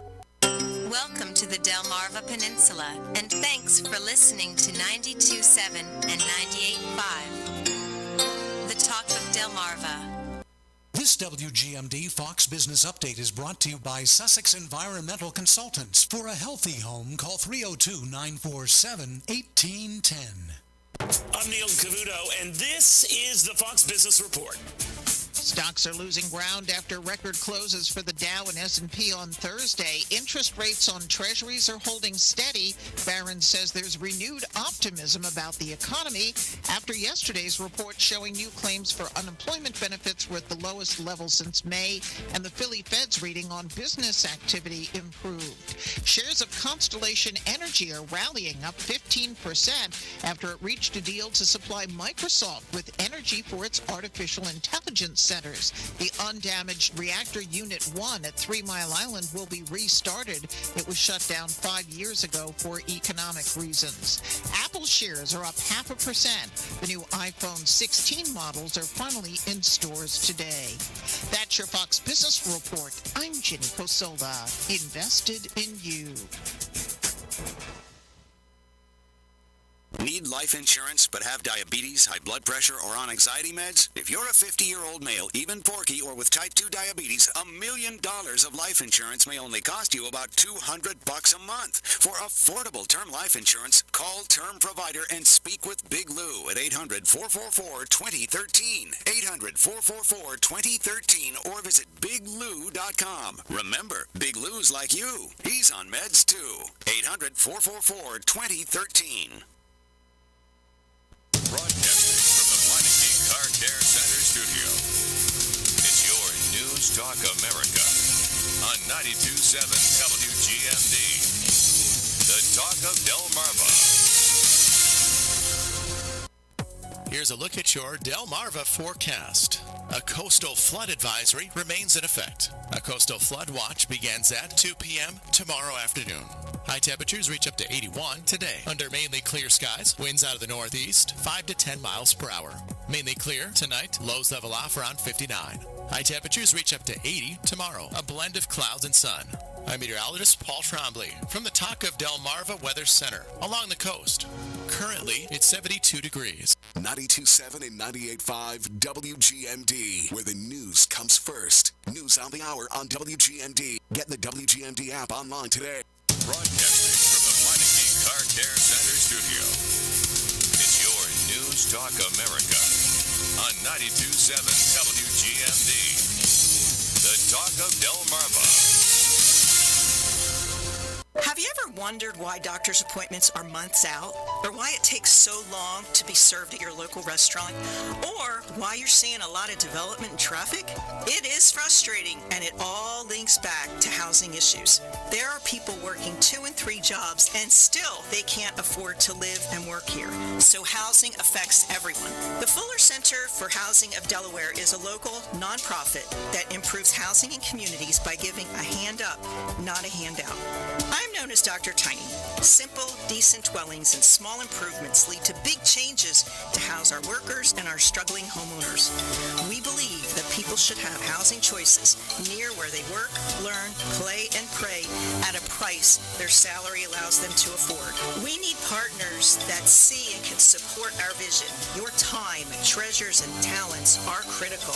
Speaker 14: Welcome to the Delmarva Peninsula, and thanks for listening to 92.7 and 98.5. The Talk of Delmarva.
Speaker 17: This WGMD Fox Business Update is brought to you by Sussex Environmental Consultants. For a healthy home, call 302-947-1810.
Speaker 18: I'm Neil Cavuto, and this is the Fox Business Report.
Speaker 19: Stocks are losing ground after record closes for the Dow and S&P on Thursday. Interest rates on treasuries are holding steady. Barron says there's renewed optimism about the economy after yesterday's report showing new claims for unemployment benefits were at the lowest level since May, and the Philly Fed's reading on business activity improved. Shares of Constellation Energy are rallying up 15% after it reached a deal to supply Microsoft with energy for its artificial intelligence centers. The undamaged reactor Unit 1 at 3 Mile Island will be restarted. It was shut down 5 years ago for economic reasons. Apple shares are up 0.5%. The new iPhone 16 models are finally in stores today. That's your Fox Business Report. I'm Jenny Cosola. Invested in you.
Speaker 8: Need life insurance but have diabetes, high blood pressure, or on anxiety meds? If you're a 50-year-old male, even porky, or with type 2 diabetes, $1 million of life insurance may only cost you about $200 a month. For affordable term life insurance, call Term Provider and speak with Big Lou at 800-444-2013. 800-444-2013 or visit BigLou.com. Remember, Big Lou's like you. He's on meds too. 800-444-2013.
Speaker 5: Broadcasting from the Meineke Car Care Center studio. It's your News Talk America on 92.7 WGMD. The Talk of Delmarva.
Speaker 11: Here's a look at your Delmarva forecast. A coastal flood advisory remains in effect. A coastal flood watch begins at 2 p.m. tomorrow afternoon. High temperatures reach up to 81 today. Under mainly clear skies, winds out of the northeast, 5 to 10 miles per hour. Mainly clear tonight, lows level off around 59. High temperatures reach up to 80 tomorrow. A blend of clouds and sun. I'm meteorologist Paul Trombley from the Talk of Delmarva Weather Center along the coast. Currently, it's 72 degrees.
Speaker 2: 92.7 and 98.5 WGMD, where the news comes first. News on the hour on WGMD. Get the WGMD app online today.
Speaker 5: Broadcasting from the Meineke Car Care Center studio. It's your News Talk America on 92.7 WGMD. The Talk of Delmarva.
Speaker 20: Have you ever wondered why doctor's appointments are months out? Or why it takes so long to be served at your local restaurant? Or why you're seeing a lot of development and traffic? It is frustrating, and it all links back to housing issues. There are people working 2 and 3 jobs, and still they can't afford to live and work here. So housing affects everyone. The Fuller Center for Housing of Delaware is a local nonprofit that improves housing in communities by giving a hand up, not a handout. I'm known as Dr. Tiny. Simple, decent dwellings and small improvements lead to big changes to house our workers and our struggling homeowners. We believe that people should have housing choices near where they work, learn, play, and pray at a price their salary allows them to afford. We need partners that see and can support our vision. Your time, treasures, and talents are critical.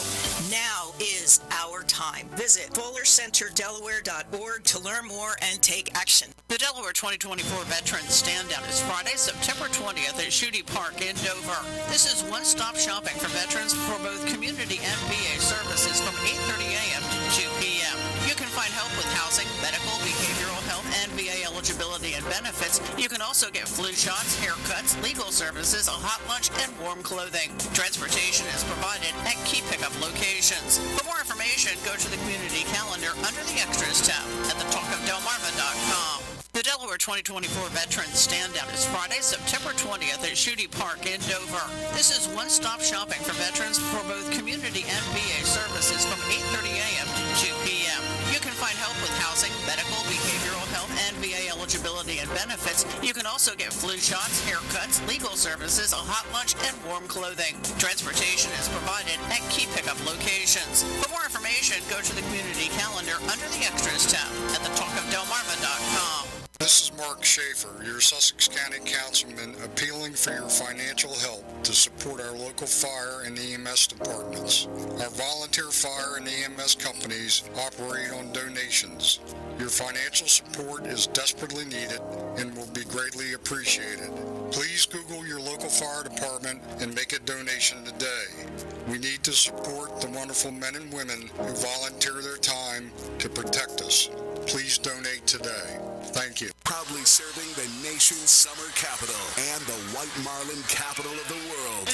Speaker 20: Now is our time. Visit FullerCenterDelaware.org to learn more and take action.
Speaker 21: The Delaware 2024 Veterans Stand Down is Friday, September 20th at Schutte Park in Dover. This is one-stop shopping for veterans for both community and VA services from 8:30 a.m. to 2 p.m. You can find help with housing, medical, behavioral health, and VA eligibility and benefits. You can also get flu shots, haircuts, legal services, a hot lunch, and warm clothing. Transportation is provided at key pickup locations. For more information, go to the community calendar under the Extras tab at thetalkofdelmarva.com. The Delaware 2024 Veterans Stand Down is Friday, September 20th at Schutte Park in Dover. This is one-stop shopping for veterans for both community and VA services from 8:30 a.m. to 2 p.m. You can find help with housing, medical, behavioral health, and VA eligibility and benefits. You can also get flu shots, haircuts, legal services, a hot lunch, and warm clothing. Transportation is provided at key pickup locations. For more information, go to the community calendar under the Extras tab at thetalkofdelmarva.com.
Speaker 22: This is Mark Schaefer, your Sussex County Councilman, appealing for your financial help to support our local fire and EMS departments. Our volunteer fire and EMS companies operate on donations. Your financial support is desperately needed and will be greatly appreciated. Please Google your local fire department and make a donation today. We need to support the wonderful men and women who volunteer their time to protect us. Please donate today. Thank you.
Speaker 2: Proudly serving the nation's summer capital and the white marlin capital of the world.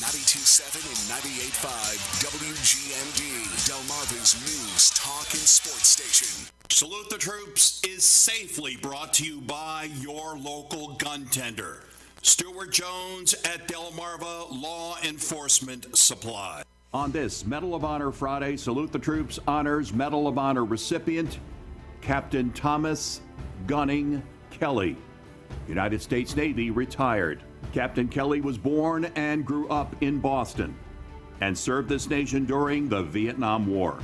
Speaker 2: 92.7 and 98.5 WGMD, Delmarva's news, talk, and sports station.
Speaker 1: Salute the Troops is safely brought to you by your local gun tender. Stuart Jones at Delmarva Law Enforcement Supply.
Speaker 3: On this Medal of Honor Friday, Salute the Troops honors Medal of Honor recipient Captain Thomas Gunning Kelly, United States Navy, retired. Captain Kelly was born and grew up in Boston and served this nation during the Vietnam War.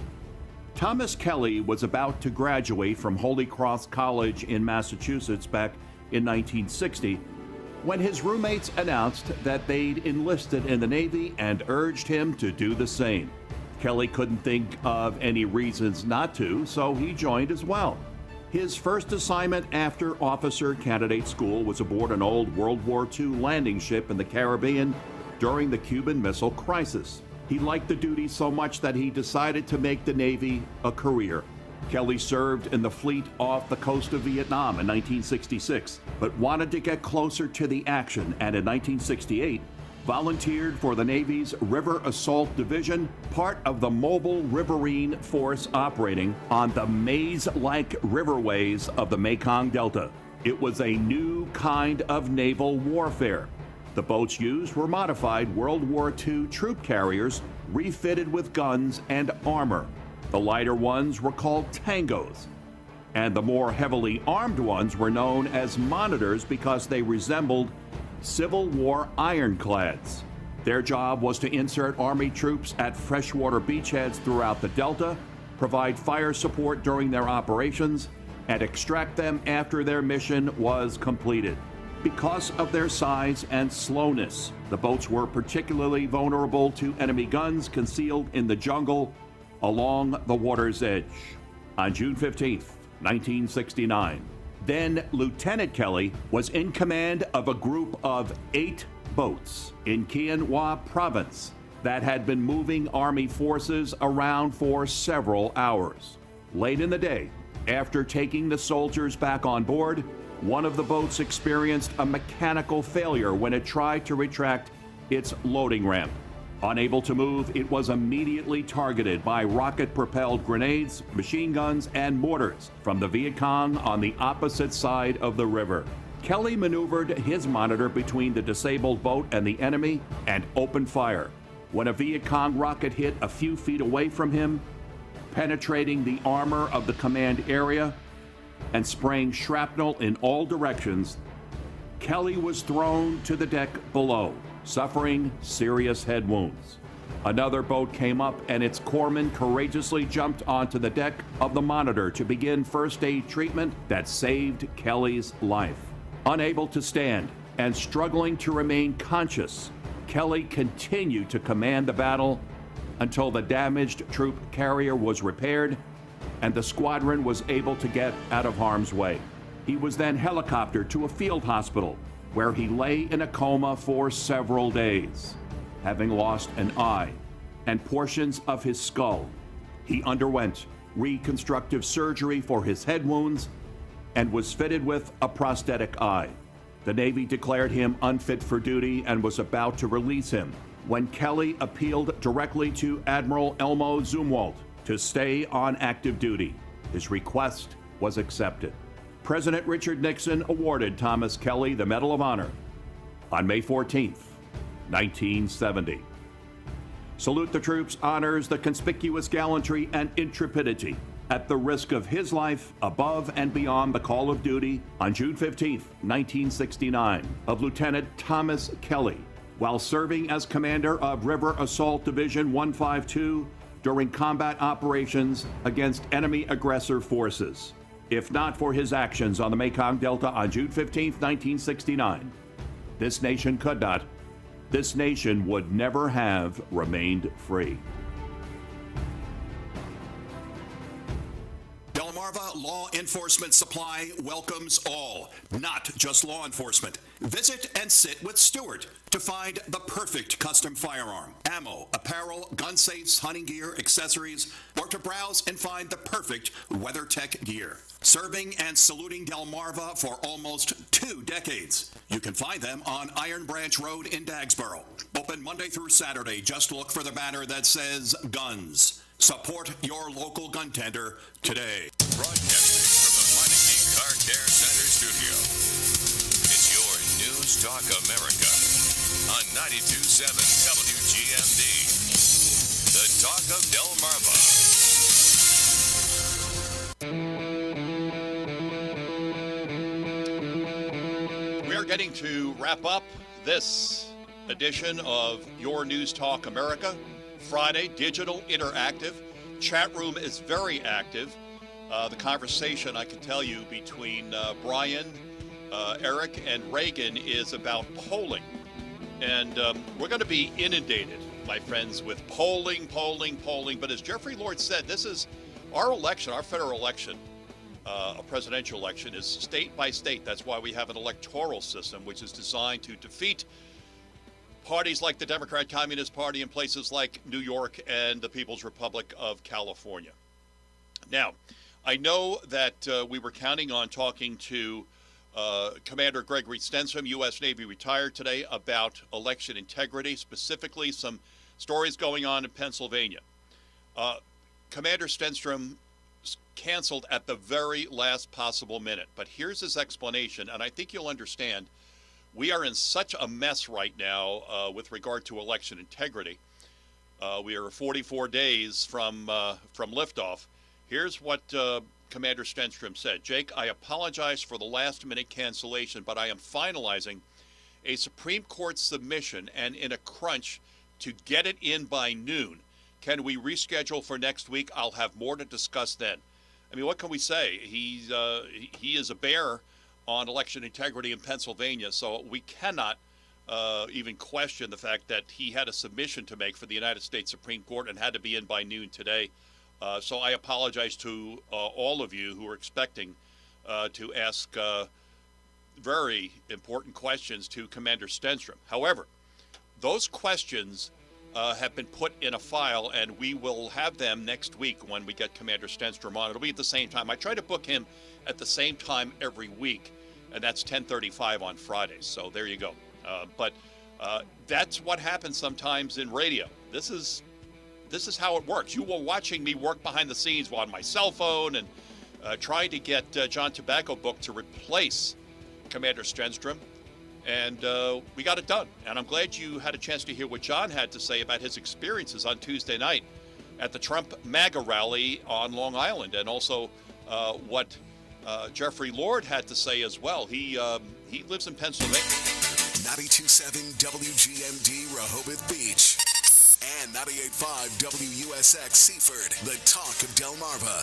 Speaker 3: Thomas Kelly was about to graduate from Holy Cross College in Massachusetts back in 1960 when his roommates announced that they'd enlisted in the Navy and urged him to do the same. Kelly couldn't think of any reasons not to, so he joined as well. His first assignment after officer candidate school was aboard an old World War II landing ship in the Caribbean during the Cuban Missile Crisis. He liked the duty so much that he decided to make the Navy a career. Kelly served in the fleet off the coast of Vietnam in 1966, but wanted to get closer to the action, and in 1968, volunteered for the Navy's River Assault Division, part of the Mobile Riverine Force operating on the maze-like riverways of the Mekong Delta. It was a new kind of naval warfare. The boats used were modified World War II troop carriers refitted with guns and armor. The lighter ones were called tangos, and the more heavily armed ones were known as monitors because they resembled Civil War ironclads. Their job was to insert Army troops at freshwater beachheads throughout the Delta, provide fire support during their operations, and extract them after their mission was completed. Because of their size and slowness, the boats were particularly vulnerable to enemy guns concealed in the jungle along the water's edge. On June 15th, 1969, then Lieutenant Kelly was in command of a group of 8 boats in Quien Hoa Province that had been moving Army forces around for several hours. Late in the day, after taking the soldiers back on board, one of the boats experienced a mechanical failure when it tried to retract its loading ramp. Unable to move, it was immediately targeted by rocket-propelled grenades, machine guns, and mortars from the Viet Cong on the opposite side of the river. Kelly maneuvered his monitor between the disabled boat and the enemy and opened fire when a Viet Cong rocket hit a few feet away from him, penetrating the armor of the command area and spraying shrapnel in all directions. Kelly was thrown to the deck below, suffering serious head wounds. Another boat came up and its corpsman courageously jumped onto the deck of the Monitor to begin first aid treatment that saved Kelly's life. Unable to stand and struggling to remain conscious, Kelly continued to command the battle until the damaged troop carrier was repaired and the squadron was able to get out of harm's way. He was then helicoptered to a field hospital where he lay in a coma for several days. Having lost an eye and portions of his skull, he underwent reconstructive surgery for his head wounds and was fitted with a prosthetic eye. The Navy declared him unfit for duty and was about to release him when Kelly appealed directly to Admiral Elmo Zumwalt to stay on active duty. His request was accepted. President Richard Nixon awarded Thomas Kelly the Medal of Honor on May 14th, 1970. Salute the Troops honors the conspicuous gallantry and intrepidity at the risk of his life above and beyond the call of duty on June 15th, 1969, of Lieutenant Thomas Kelly while serving as commander of River Assault Division 152 during combat operations against enemy aggressor forces. If not for his actions on the Mekong Delta on June 15, 1969, this nation could not, this nation would never have remained free.
Speaker 1: Delmarva Law Enforcement Supply welcomes all, not just law enforcement. Visit and sit with Stuart to find the perfect custom firearm, ammo, apparel, gun safes, hunting gear, accessories, or to browse and find the perfect WeatherTech gear. Serving and saluting Delmarva for almost 2 decades. You can find them on Iron Branch Road in Dagsboro. Open Monday through Saturday. Just look for the banner that says Guns. Support your local gun tender today.
Speaker 5: Broadcasting from the Meineke Car Care Center studio. It's your News News Talk America on 92.7 WGMD. The Talk of Delmarva.
Speaker 3: We are getting to wrap up this edition of Your News Talk America. Friday, digital, interactive. Chat room is very active. The conversation, I can tell you, between Brian, Eric, and Reagan is about polling. And we're going to be inundated, my friends, with polling. But as Jeffrey Lord said, this is our election, our federal election, a presidential election, is state by state. That's why we have an electoral system, which is designed to defeat parties like the Democrat Communist Party in places like New York and the People's Republic of California. Now, I know that we were counting on talking to Commander Gregory Stenstrom, U.S. Navy retired, today about election integrity, specifically some stories going on in Pennsylvania. Commander Stenstrom canceled at the very last possible minute, but here's his explanation, and I think you'll understand. We are in such a mess right now with regard to election integrity. We are 44 days from liftoff. Here's what Commander Stenstrom said. Jake, I apologize for the last-minute cancellation, but I am finalizing a Supreme Court submission and in a crunch to get it in by noon. Can we reschedule for next week? I'll have more to discuss then. I mean, what can we say? He is a bear on election integrity in Pennsylvania, so we cannot even question the fact that he had a submission to make for the United States Supreme Court and had to be in by noon today. So I apologize to all of you who are expecting to ask very important questions to Commander Stenstrom. However, those questions have been put in a file, and we will have them next week when we get Commander Stenstrom on. It'll be at the same time. I try to book him at the same time every week, and that's 10:35 on Fridays. So there you go. But that's what happens sometimes in radio. This is how it works. You were watching me work behind the scenes on my cell phone and trying to get John Tobacco Book to replace Commander Stenstrom, and we got it done. And I'm glad you had a chance to hear what John had to say about his experiences on Tuesday night at the Trump MAGA rally on Long Island, and also what Jeffrey Lord had to say as well. He lives in Pennsylvania.
Speaker 2: 92.7 WGMD Rehoboth Beach and 98.5 WUSX Seaford, the talk of Delmarva.